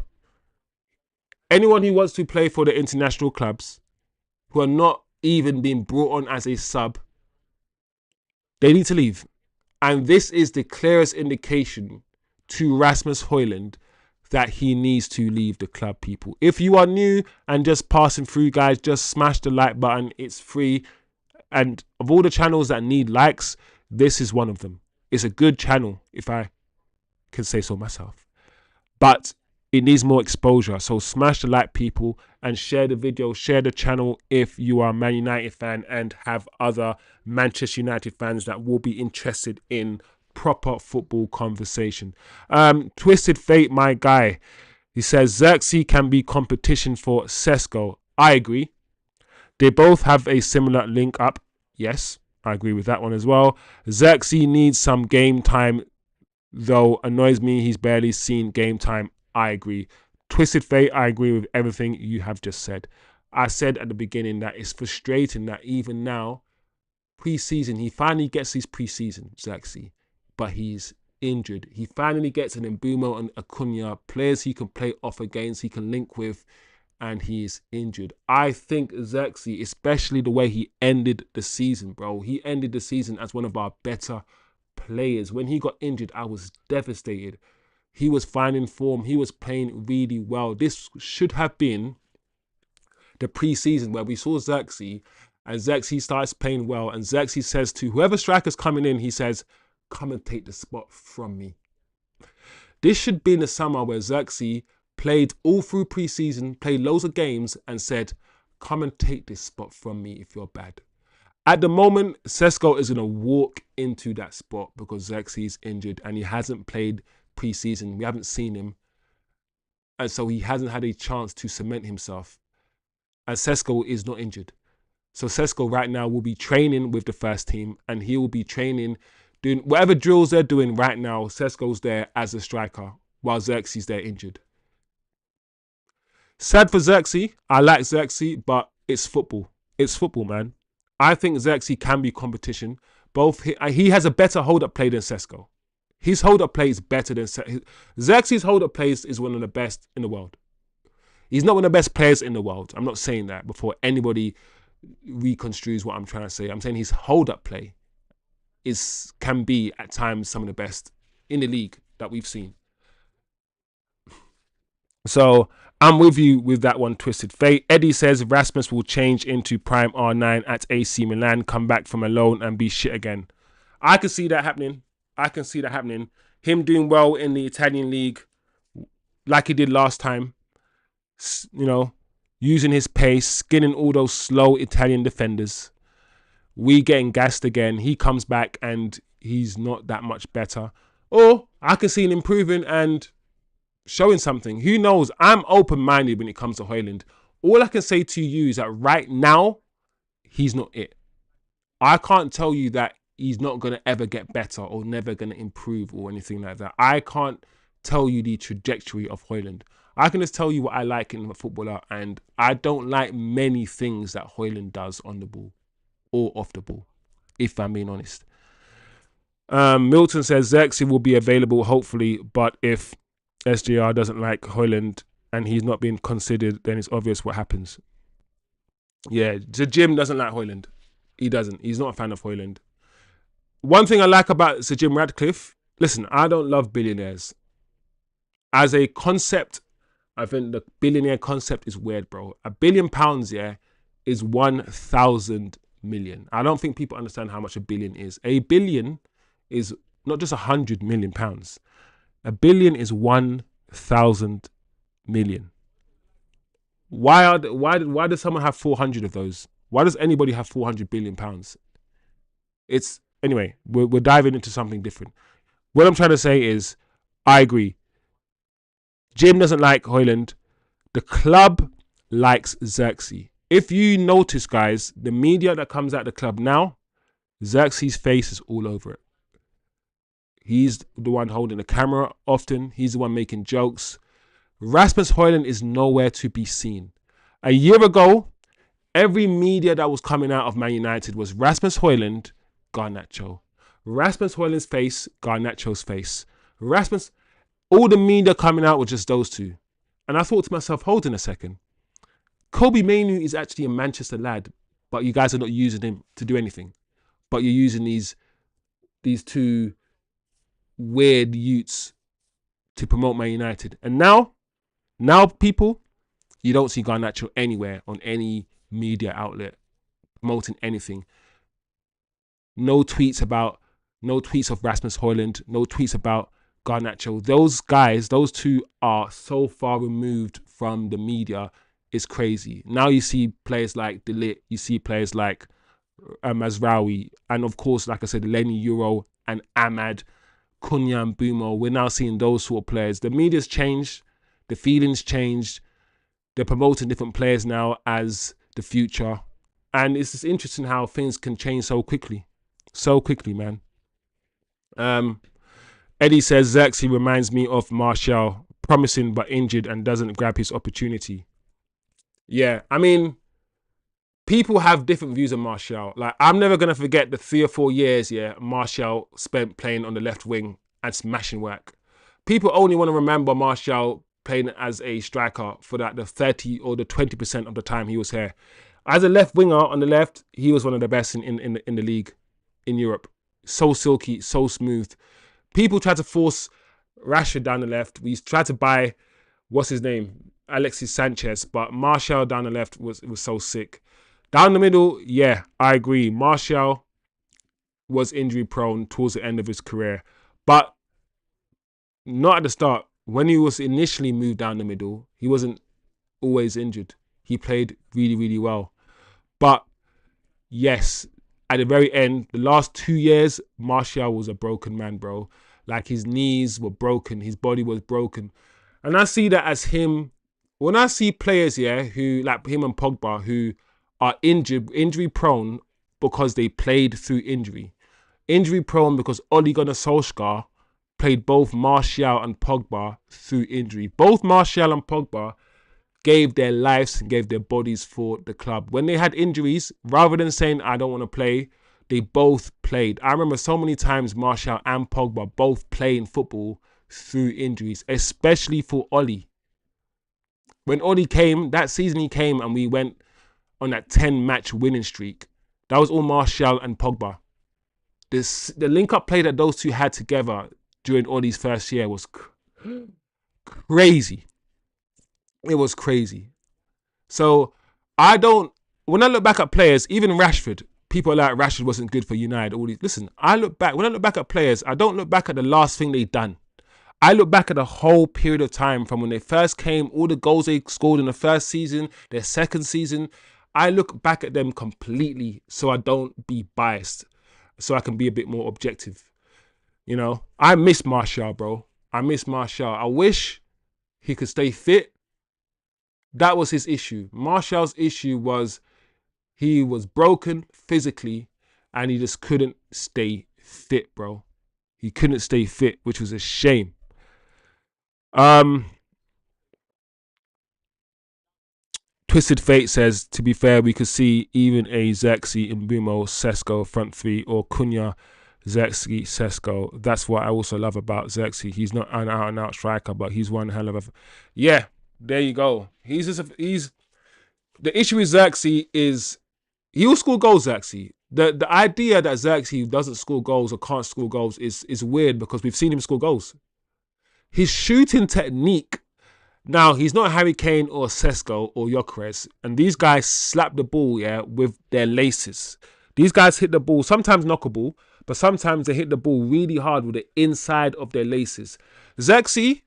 Anyone who wants to play for the international clubs, who are not even being brought on as a sub, they need to leave. And this is the clearest indication to Rasmus Højlund that he needs to leave the club, people. If you are new and just passing through, guys, just smash the like button. It's free. And of all the channels that need likes, this is one of them. It's a good channel, if I can say so myself. But it needs more exposure. So smash the like, people, and share the video, share the channel if you are a Man United fan and have other Manchester United fans that will be interested in proper football conversation. Twisted Fate, my guy, he says Xerxes can be competition for SESKO. I agree. They both have a similar link up. Yes, I agree with that one as well. Xerxes needs some game time, though. Annoys me he's barely seen game time. I agree. Twisted Fate, I agree with everything you have just said. I said at the beginning that it's frustrating that even now, pre-season, he finally gets his pre-season, Xerxes, but he's injured. He finally gets an Mbeumo and a Cunha, players he can play off against, he can link with, and he is injured. I think Xerxes, especially the way he ended the season, bro. He ended the season as one of our better players. When he got injured, I was devastated. He was finding form. He was playing really well. This should have been the pre-season where we saw Xerxes, and Xerxes starts playing well, and Xerxes says to whoever striker's coming in, he says, come and take the spot from me. This should be in the summer where Xerxes played all through pre-season, played loads of games, and said, come and take this spot from me if you're bad. At the moment, SESKO is going to walk into that spot because Xerxes is injured and he hasn't played pre-season. We haven't seen him. And so he hasn't had a chance to cement himself. And SESKO is not injured. So SESKO right now will be training with the first team, and he will be training, doing whatever drills they're doing right now. SESKO's there as a striker while Xerxes is there injured. Sad for Xerxes. I like Xerxes, but it's football. It's football, man. I think Xerxes can be competition. Both he has a better hold-up play than SESKO. His hold-up play is better than Xerxes' hold-up play is one of the best in the world. He's not one of the best players in the world. I'm not saying that before anybody reconstrues what I'm trying to say. I'm saying his hold-up play can be at times some of the best in the league that we've seen. So I'm with you with that one, Twisted Fate. Eddie says Rasmus will change into prime R9 at AC Milan, come back from a loan and be shit again. I can see that happening. I can see that happening. Him doing well in the Italian league like he did last time. You know, using his pace, skinning all those slow Italian defenders. We getting gassed again. He comes back and he's not that much better. Or I can see him improving and showing something. Who knows? I'm open-minded when it comes to Højlund. All I can say to you is that right now, he's not it. I can't tell you that he's not going to ever get better or never going to improve or anything like that. I can't tell you the trajectory of Højlund. I can just tell you what I like in a footballer, and I don't like many things that Højlund does on the ball or off the ball, if I'm being honest. Milton says Xerxes will be available, hopefully, but if SJR doesn't like Højlund and he's not being considered, then it's obvious what happens. Yeah, the Jim doesn't like Højlund. He doesn't. He's not a fan of Højlund. One thing I like about Sir Jim Ratcliffe, listen, I don't love billionaires. As a concept, I think the billionaire concept is weird, bro. £1 billion, yeah, is 1,000 million. I don't think people understand how much a billion is. A billion is not just 100 million pounds. A billion is 1,000 million. Why does someone have 400 of those? Why does anybody have 400 billion pounds? Anyway, we're diving into something different. What I'm trying to say is, I agree. Jim doesn't like Højlund. The club likes Xerxes. If you notice, guys, the media that comes out of the club now, Xerxes' face is all over it. He's the one holding the camera often. He's the one making jokes. Rasmus Højlund is nowhere to be seen. A year ago, every media that was coming out of Man United was Rasmus Højlund, Garnacho. Rasmus Højlund's face, Garnacho's face. All the media coming out was just those two. And I thought to myself, hold on a second. Kobe Mainoo is actually a Manchester lad, but you guys are not using him to do anything. But you're using these two weird youths to promote Man United. And now people, you don't see Garnacho anywhere on any media outlet promoting anything. No tweets of Rasmus Højlund, no tweets about Garnacho. Those guys, those two are so far removed from the media, it's crazy. Now you see players like De Ligt, you see players like Mazraoui, and of course, like I said, Lenny Euro and Ahmad, Cunha and Mbeumo. We're now seeing those sort of players. The media's changed, the feelings changed. They're promoting different players now as the future. And it's just interesting how things can change so quickly. So quickly, man. Eddie says, Xerxes reminds me of Martial, promising but injured and doesn't grab his opportunity. Yeah, I mean, people have different views of Martial. Like, I'm never going to forget the 3 or 4 years, Martial spent playing on the left wing and smashing work. People only want to remember Martial playing as a striker for that the 30 or the 20% of the time he was here. As a left winger on the left, he was one of the best in the league in Europe. So silky, so smooth. People tried to force Rashford down the left. We tried to buy, what's his name? Alexis Sanchez. But Martial down the left was so sick. Down the middle, yeah, I agree. Martial was injury prone towards the end of his career. But not at the start. When he was initially moved down the middle, he wasn't always injured. He played really, really well. But yes, at the very end, the last 2 years, Martial was a broken man, bro. Like, his knees were broken. His body was broken. And I see that as him. When I see players, who, like him and Pogba, who are injury prone because they played through injury. Injury prone because Ole Gunnar Solskjaer played both Martial and Pogba through injury. Both Martial and Pogba gave their lives and gave their bodies for the club. When they had injuries, rather than saying, I don't want to play, they both played. I remember so many times Martial and Pogba both playing football through injuries, especially for Ole. When Ole came, that season he came and we went on that 10-match winning streak. That was all Martial and Pogba. The link-up play that those two had together during Ole's first year was crazy. It was crazy. So when I look back at players, even Rashford, people are like, Rashford wasn't good for United. Listen, when I look back at players, I don't look back at the last thing they've done. I look back at the whole period of time from when they first came, all the goals they scored in the first season, their second season. I look back at them completely so I don't be biased, so I can be a bit more objective. You know, I miss Martial, bro. I miss Martial. I wish he could stay fit. That was his issue. Martial's issue was he was broken physically and he just couldn't stay fit, bro. He couldn't stay fit, which was a shame. Twisted Fate says, to be fair, we could see even a Xerxes, Mbeumo, SESKO front three, or Cunha, Xerxes, SESKO. That's what I also love about Xerxes. He's not an out-and-out striker, but he's one hell of a... Yeah, there you go. The issue with Xerxes is he will score goals, Xerxes. The idea that Xerxes doesn't score goals or can't score goals is weird because we've seen him score goals. His shooting technique... Now, he's not Harry Kane or SESKO or Gyökeres, and these guys slap the ball, with their laces. These guys hit the ball, sometimes knockable, but sometimes they hit the ball really hard with the inside of their laces. Xerxes,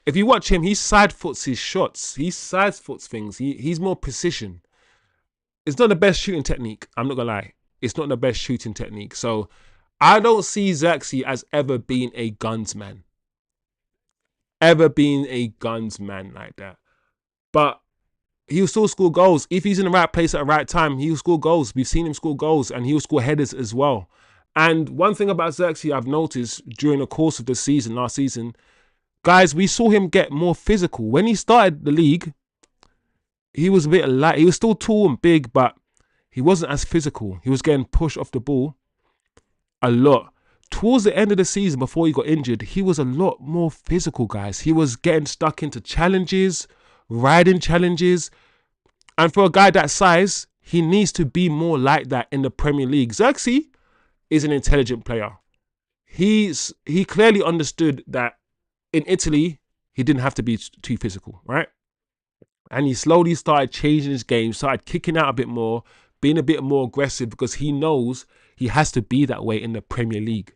if you watch him, he side foots his shots. He side foots things. He's more precision. It's not the best shooting technique. I'm not going to lie. It's not the best shooting technique. So I don't see Xerxes as ever being a gunsman. Ever being a gunsman like that. But he'll still score goals. If he's in the right place at the right time, he'll score goals. We've seen him score goals and he'll score headers as well. And one thing about Xerxes I've noticed during the course of the season, last season, guys, we saw him get more physical. When he started the league, he was a bit light. He was still tall and big, but he wasn't as physical. He was getting pushed off the ball a lot. Towards the end of the season, before he got injured, he was a lot more physical, guys. He was getting stuck into challenges riding challenges. And for a guy that size, he needs to be more like that in the Premier League. Xerxes is an intelligent player. He clearly understood that in Italy, he didn't have to be too physical, right? And he slowly started changing his game, started kicking out a bit more, being a bit more aggressive because he knows he has to be that way in the Premier League,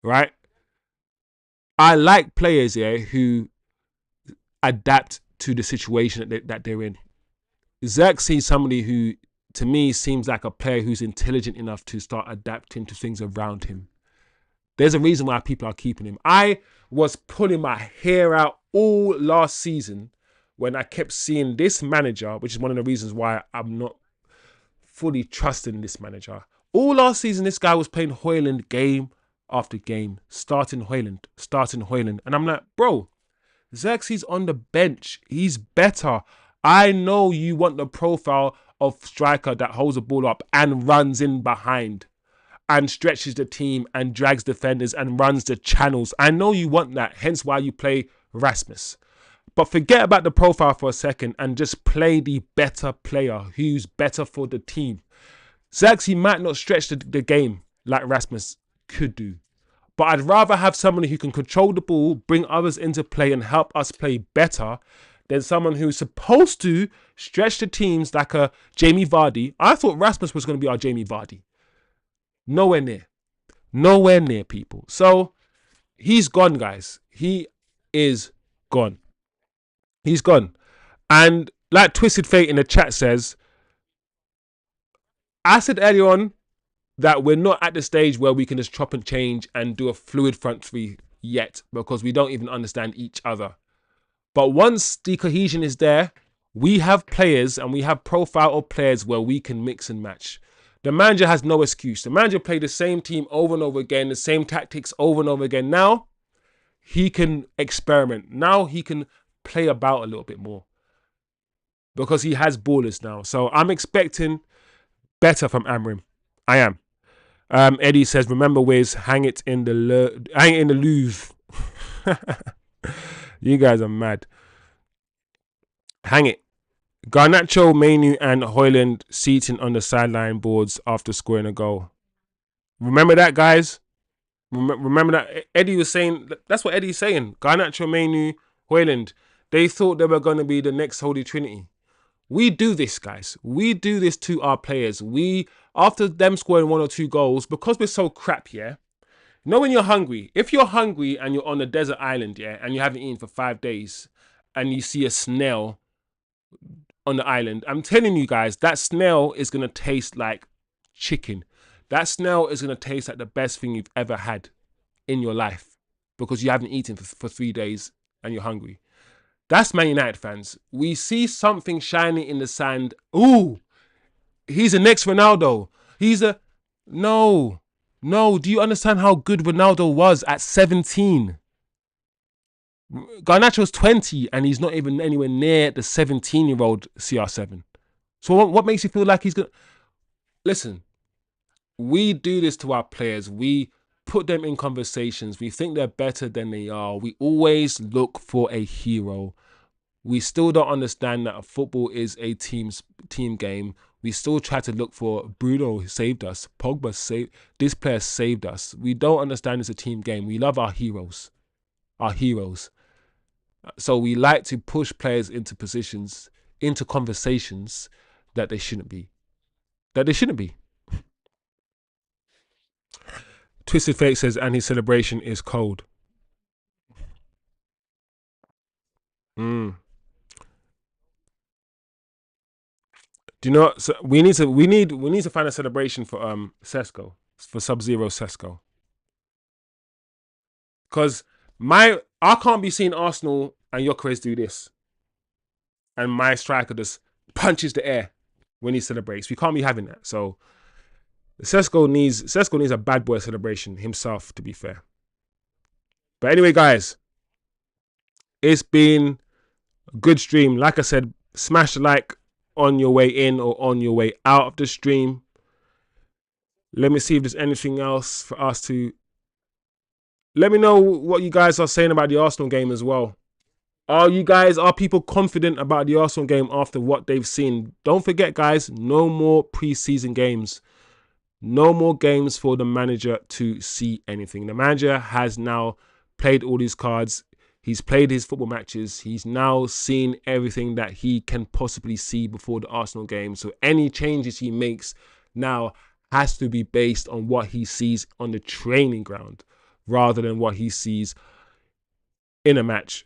right? I like players here who adapt to the situation that they're in. Xerxes is somebody who, to me, seems like a player who's intelligent enough to start adapting to things around him. There's a reason why people are keeping him. I was pulling my hair out all last season when I kept seeing this manager, which is one of the reasons why I'm not fully trusting this manager. All last season, this guy was playing Højlund game after game, starting Højlund. And I'm like, bro, Xerxes on the bench. He's better. I know you want the profile of striker that holds the ball up and runs in behind and stretches the team and drags defenders and runs the channels. I know you want that, hence why you play Rasmus. But forget about the profile for a second and just play the better player who's better for the team. Xerxes might not stretch the game like Rasmus could do. But I'd rather have somebody who can control the ball, bring others into play and help us play better than someone who's supposed to stretch the teams like a Jamie Vardy. I thought Rasmus was going to be our Jamie Vardy. Nowhere near. Nowhere near, people. So he's gone, guys. He is gone. He's gone. And like Twisted Fate in the chat says, I said earlier on that we're not at the stage where we can just chop and change and do a fluid front three yet because we don't even understand each other. But once the cohesion is there, we have players and we have profile of players where we can mix and match. The manager has no excuse. The manager played the same team over and over again, the same tactics over and over again. Now he can experiment. Now he can play about a little bit more because he has ballers now. So I'm expecting better from Amrim. I am. Eddie says, remember Wiz, hang it in the Louvre. You guys are mad. Hang it. Garnacho, Mainu and Højlund seating on the sideline boards after scoring a goal. Remember that, guys? Remember that? Eddie was saying, that's what Eddie's saying. Garnacho, Mainu, Højlund. They thought they were going to be the next Holy Trinity. We do this, guys. We do this to our players. After them scoring 1 or 2 goals, because we're so crap, yeah? You know when you're hungry? If you're hungry and you're on a desert island, yeah, and you haven't eaten for 5 days, and you see a snail on the island, I'm telling you guys, that snail is going to taste like chicken. That snail is going to taste like the best thing you've ever had in your life because you haven't eaten for 3 days and you're hungry. That's Man United fans. We see something shiny in the sand. Ooh, he's the next Ronaldo. No. Do you understand how good Ronaldo was at 17? Garnacho's 20 and he's not even anywhere near the 17-year-old CR7. So what makes you feel like he's good? Listen, we do this to our players. We put them in conversations. We think they're better than they are. We always look for a hero. We still don't understand that football is a team game. We still try to look for Bruno saved us. Pogba saved. This player saved us. We don't understand it's a team game. We love our heroes. So we like to push players into positions, into conversations that they shouldn't be. Twisted Fate says, and his celebration is cold. Do you know what? So we need to find a celebration for SESKO, for Sub-Zero SESKO. Because I can't be seeing Arsenal and Gyökeres do this. And my striker just punches the air when he celebrates. We can't be having that. So SESKO needs a bad boy celebration himself, to be fair. But anyway, guys, it's been a good stream. Like I said, smash the like on your way in or on your way out of the stream. Let me see if there's anything else for us to... Let me know what you guys are saying about the Arsenal game as well. Are people confident about the Arsenal game after what they've seen? Don't forget, guys, no more preseason games. No more games for the manager to see anything. The manager has now played all these cards. He's played his football matches. He's now seen everything that he can possibly see before the Arsenal game. So any changes he makes now has to be based on what he sees on the training ground rather than what he sees in a match.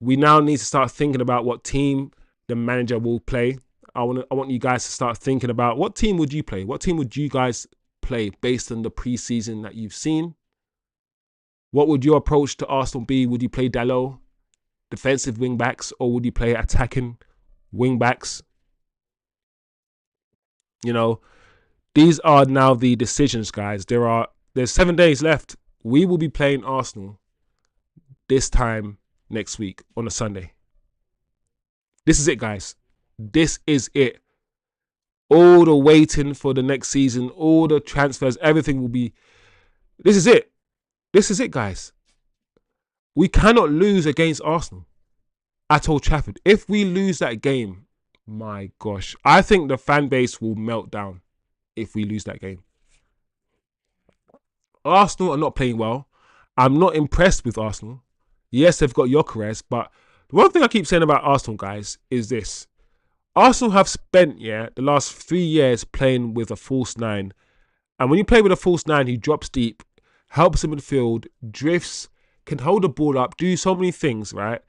We now need to start thinking about what team the manager will play. I want you guys to start thinking about what team would you play? What team would you guys play based on the preseason that you've seen? What would your approach to Arsenal be? Would you play Dalot, defensive wing backs, or would you play attacking wing backs? You know, these are now the decisions, guys. There's 7 days left. We will be playing Arsenal this time next week on a Sunday. This is it, guys. This is it. All the waiting for the next season, all the transfers, everything will be... This is it. This is it, guys. We cannot lose against Arsenal at Old Trafford. If we lose that game, my gosh, I think the fan base will melt down if we lose that game. Arsenal are not playing well. I'm not impressed with Arsenal. Yes, they've got Gyökeres, but the one thing I keep saying about Arsenal, guys, is this. Arsenal have spent, the last 3 years playing with a false nine. And when you play with a false nine, he drops deep, helps in midfield, drifts, can hold the ball up, do so many things, right?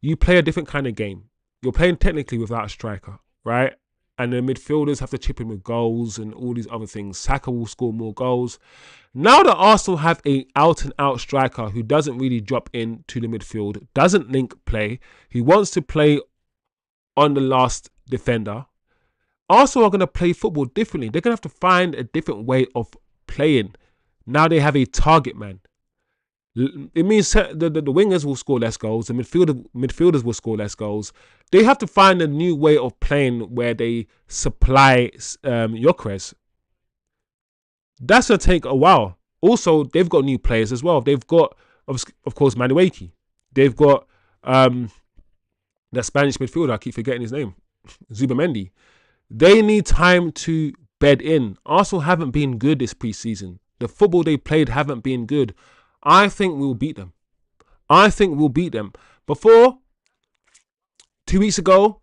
You play a different kind of game. You're playing technically without a striker, right? And the midfielders have to chip in with goals and all these other things. Saka will score more goals. Now that Arsenal have a out-and-out striker who doesn't really drop into the midfield, doesn't link play, he wants to play on the last defender, Arsenal are going to play football differently. They're going to have to find a different way of playing. Now they have a target man. It means the wingers will score less goals. The midfielders will score less goals. They have to find a new way of playing where they supply Gyökeres. That's going to take a while. Also, they've got new players as well. They've got, of course, Manueki. They've got the Spanish midfielder. I keep forgetting his name. Zubamendi. They need time to bed in. Arsenal haven't been good this preseason. The football they played haven't been good. I think we'll beat them. I think we'll beat them. Before, 2 weeks ago,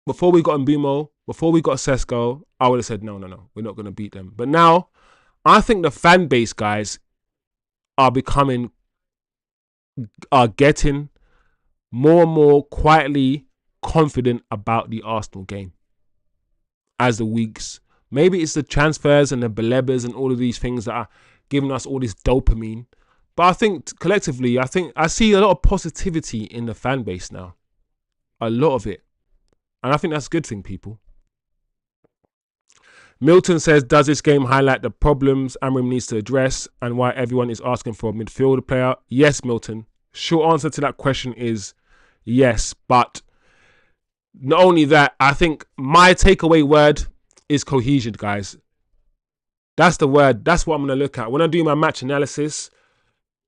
before we got Mbeumo, before we got SESKO, I would have said, no, we're not going to beat them. But now, I think the fan base, guys, are getting more and more quietly confident about the Arsenal game as the weeks. Maybe it's the transfers and the Belebas and all of these things that are giving us all this dopamine. But I think collectively, I see a lot of positivity in the fan base now. A lot of it. And I think that's a good thing, people. Milton says, does this game highlight the problems Amorim needs to address and why everyone is asking for a midfielder player? Yes, Milton. Short answer to that question is yes. But not only that, I think my takeaway word is cohesion, guys. That's the word. That's what I'm going to look at. When I do my match analysis,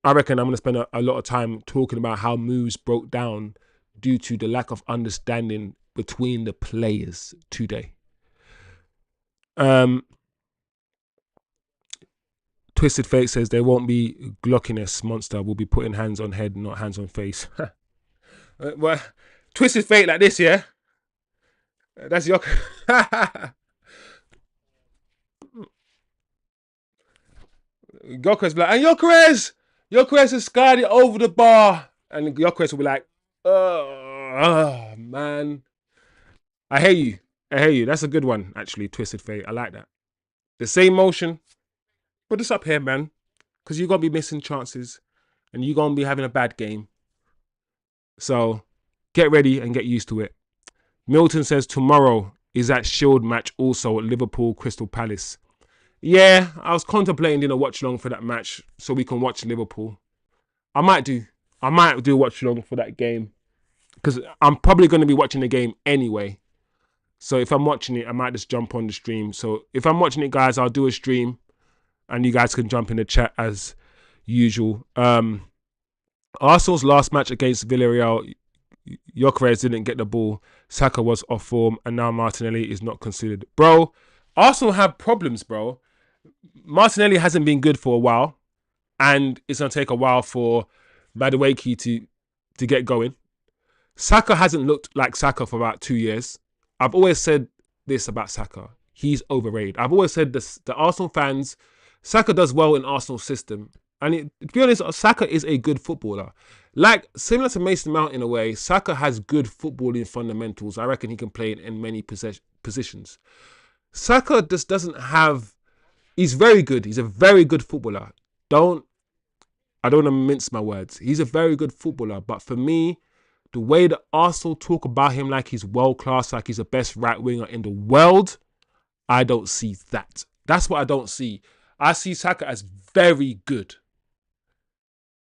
I reckon I'm going to spend a lot of time talking about how moves broke down due to the lack of understanding between the players today. Twisted Fate says there won't be glockiness. Monster will be putting hands on head, not hands on face. Well, Twisted Fate like this, yeah? That's your... Gyökeres be like, and Gyökeres has skied it over the bar. And Gyökeres will be like, oh, man. I hear you. That's a good one, actually, Twisted Fate. I like that. The same motion. Put this up here, man. Because you're going to be missing chances. And you're going to be having a bad game. So, get ready and get used to it. Milton says tomorrow is that Shield match also at Liverpool Crystal Palace. Yeah, I was contemplating doing a watch along for that match so we can watch Liverpool. I might do a watch along for that game because I'm probably going to be watching the game anyway. So if I'm watching it, I might just jump on the stream. So if I'm watching it, guys, I'll do a stream and you guys can jump in the chat as usual. Arsenal's last match against Villarreal Gyökeres didn't get the ball. Saka was off form, and now Martinelli is not considered. Bro, Arsenal have problems, bro. Martinelli hasn't been good for a while, and it's going to take a while for Madueke to get going. Saka hasn't looked like Saka for about 2 years. I've always said this about Saka. He's overrated. I've always said this, the Arsenal fans, Saka does well in Arsenal's system. And to be honest, Saka is a good footballer. Like, similar to Mason Mount in a way, Saka has good footballing fundamentals. I reckon he can play in many positions. Saka just doesn't have... He's very good. He's a very good footballer. I don't want to mince my words. He's a very good footballer. But for me, the way that Arsenal talk about him like he's world class, like he's the best right winger in the world, I don't see that. That's what I don't see. I see Saka as very good.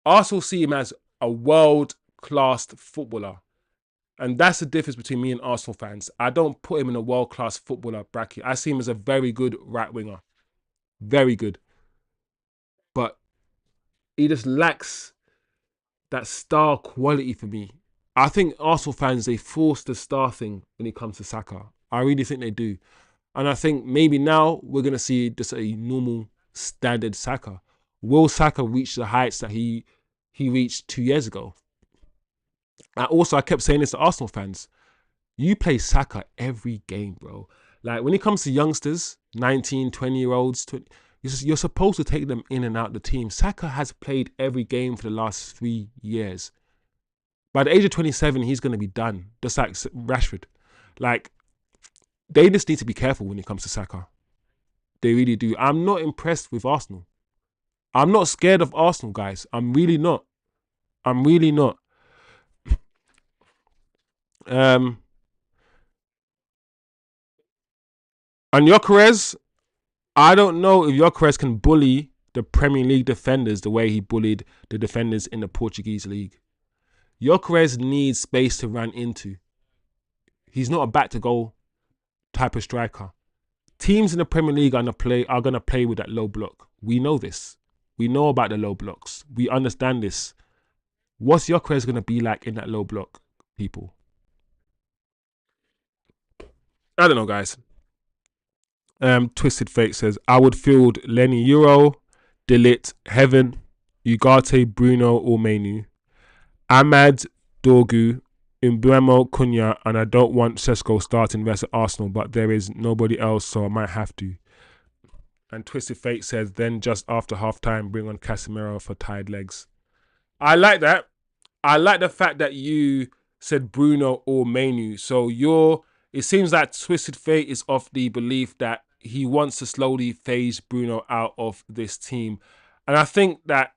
Arsenal see him as a world class footballer. And that's the difference between me and Arsenal fans. I don't put him in a world class footballer bracket. I see him as a very good right winger. Very good. But he just lacks that star quality for me. I think Arsenal fans, they force the star thing when it comes to Saka. I really think they do. And I think maybe now we're going to see just a normal standard Saka. Will Saka reach the heights that he reached 2 years ago? And also, I kept saying this to Arsenal fans. You play Saka every game, bro. Like, when it comes to youngsters, 19, 20-year-olds, you're supposed to take them in and out the team. Saka has played every game for the last 3 years. By the age of 27, he's going to be done. Just like Rashford. Like, they just need to be careful when it comes to Saka. They really do. I'm not impressed with Arsenal. I'm not scared of Arsenal, guys. I'm really not. I'm really not. And Gyökeres, I don't know if Gyökeres can bully the Premier League defenders the way he bullied the defenders in the Portuguese league. Gyökeres needs space to run into. He's not a back-to-goal type of striker. Teams in the Premier League are going to play with that low block. We know this. We know about the low blocks. We understand this. What's Gyökeres going to be like in that low block, people? I don't know, guys. Twisted Fate says, I would field Lenny Euro, Delit, Heaven, Ugarte, Bruno, or Menu, Ahmad, Dorgu, Mbeumo, Cunha, and I don't want SESKO starting versus Arsenal, but there is nobody else, so I might have to. And Twisted Fate says, then just after half-time, bring on Casemiro for tired legs. I like that. I like the fact that you said Bruno or Menu. So it seems like Twisted Fate is of the belief that he wants to slowly phase Bruno out of this team. And I think that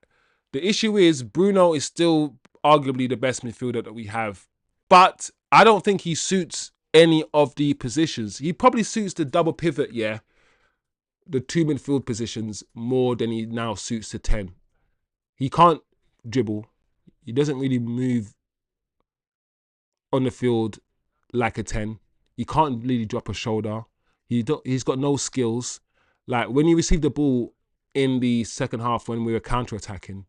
the issue is Bruno is still arguably the best midfielder that we have. But I don't think he suits any of the positions. He probably suits the double pivot, yeah, the two midfield positions more than he now suits the 10. He can't dribble. He doesn't really move on the field like a 10. He can't really drop a shoulder. He's got no skills. Like, when he received the ball in the second half when we were counter-attacking,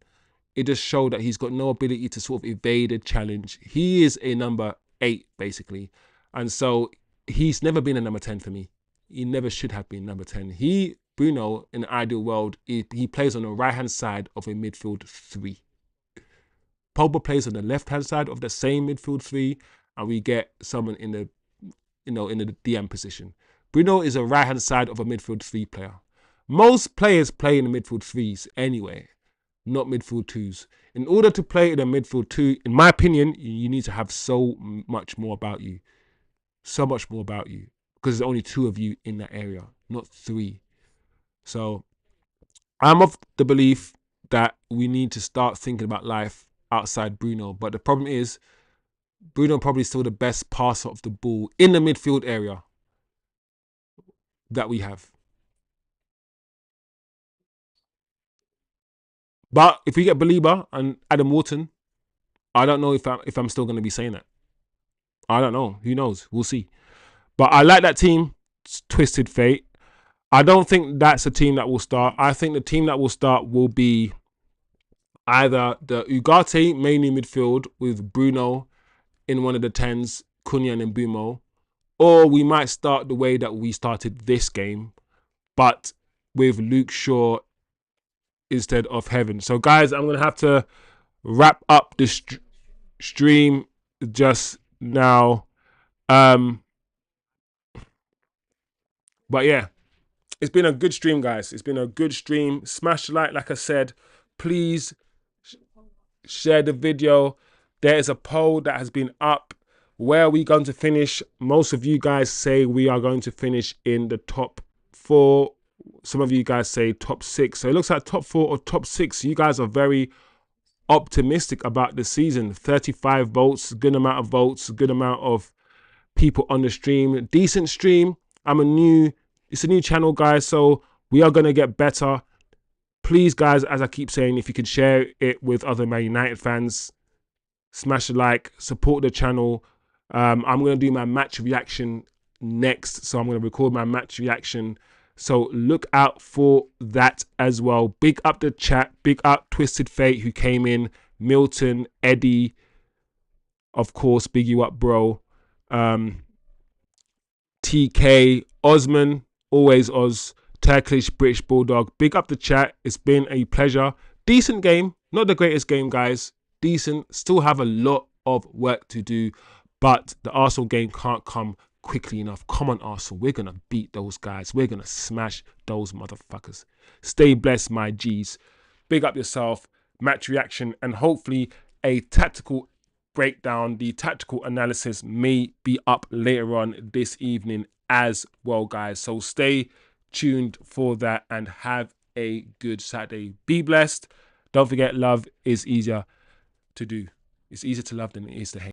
it just showed that he's got no ability to sort of evade a challenge. He is a number 8, basically. And so he's never been a number 10 for me. He never should have been number 10. Bruno, in the ideal world, he plays on the right-hand side of a midfield 3. Pogba plays on the left-hand side of the same midfield 3, and we get someone in the DM position. Bruno is a right-hand side of a midfield 3 player. Most players play in the midfield 3s anyway, not midfield 2s. In order to play in a midfield 2, in my opinion, you need to have so much more about you. So much more about you. Because there's only 2 of you in that area, not 3. So I'm of the belief that we need to start thinking about life outside Bruno. But the problem is, Bruno probably still the best passer of the ball in the midfield area that we have. But if we get Belieber and Adam Wharton, I don't know if I'm still going to be saying that. I don't know. Who knows? We'll see. But I like that team, Twisted Fate. I don't think that's a team that will start. I think the team that will start will be either the Ugarte mainly midfield with Bruno in one of the 10s, Cunha and Mbeumo, or we might start the way that we started this game, but with Luke Shaw instead of Heaven. So, guys, I'm going to have to wrap up the stream just now. But yeah, it's been a good stream, guys. It's been a good stream. Smash the like I said. Please share the video. There is a poll that has been up. Where are we going to finish? Most of you guys say we are going to finish in the top 4. Some of you guys say top 6. So it looks like top 4 or top 6. You guys are very optimistic about the season. 35 votes, good amount of votes, good amount of people on the stream. Decent stream. It's a new channel, guys, so we are going to get better. Please, guys, as I keep saying, if you can share it with other Man United fans, smash a like, support the channel. I'm going to do my match reaction next, so I'm going to record my match reaction. So look out for that as well. Big up the chat. Big up Twisted Fate, who came in. Milton, Eddie, of course, big you up, bro. TK, Osman, always Oz, Turkish, British Bulldog. Big up the chat. It's been a pleasure. Decent game. Not the greatest game, guys. Decent. Still have a lot of work to do, but the Arsenal game can't come quickly enough. Come on, Arsenal. We're going to beat those guys. We're going to smash those motherfuckers. Stay blessed, my G's. Big up yourself. Match reaction and hopefully a tactical breakdown. The tactical analysis may be up later on this evening as well, guys. So stay tuned for that and have a good Saturday. Be blessed. Don't forget, love is easier to do. It's easier to love than it is to hate.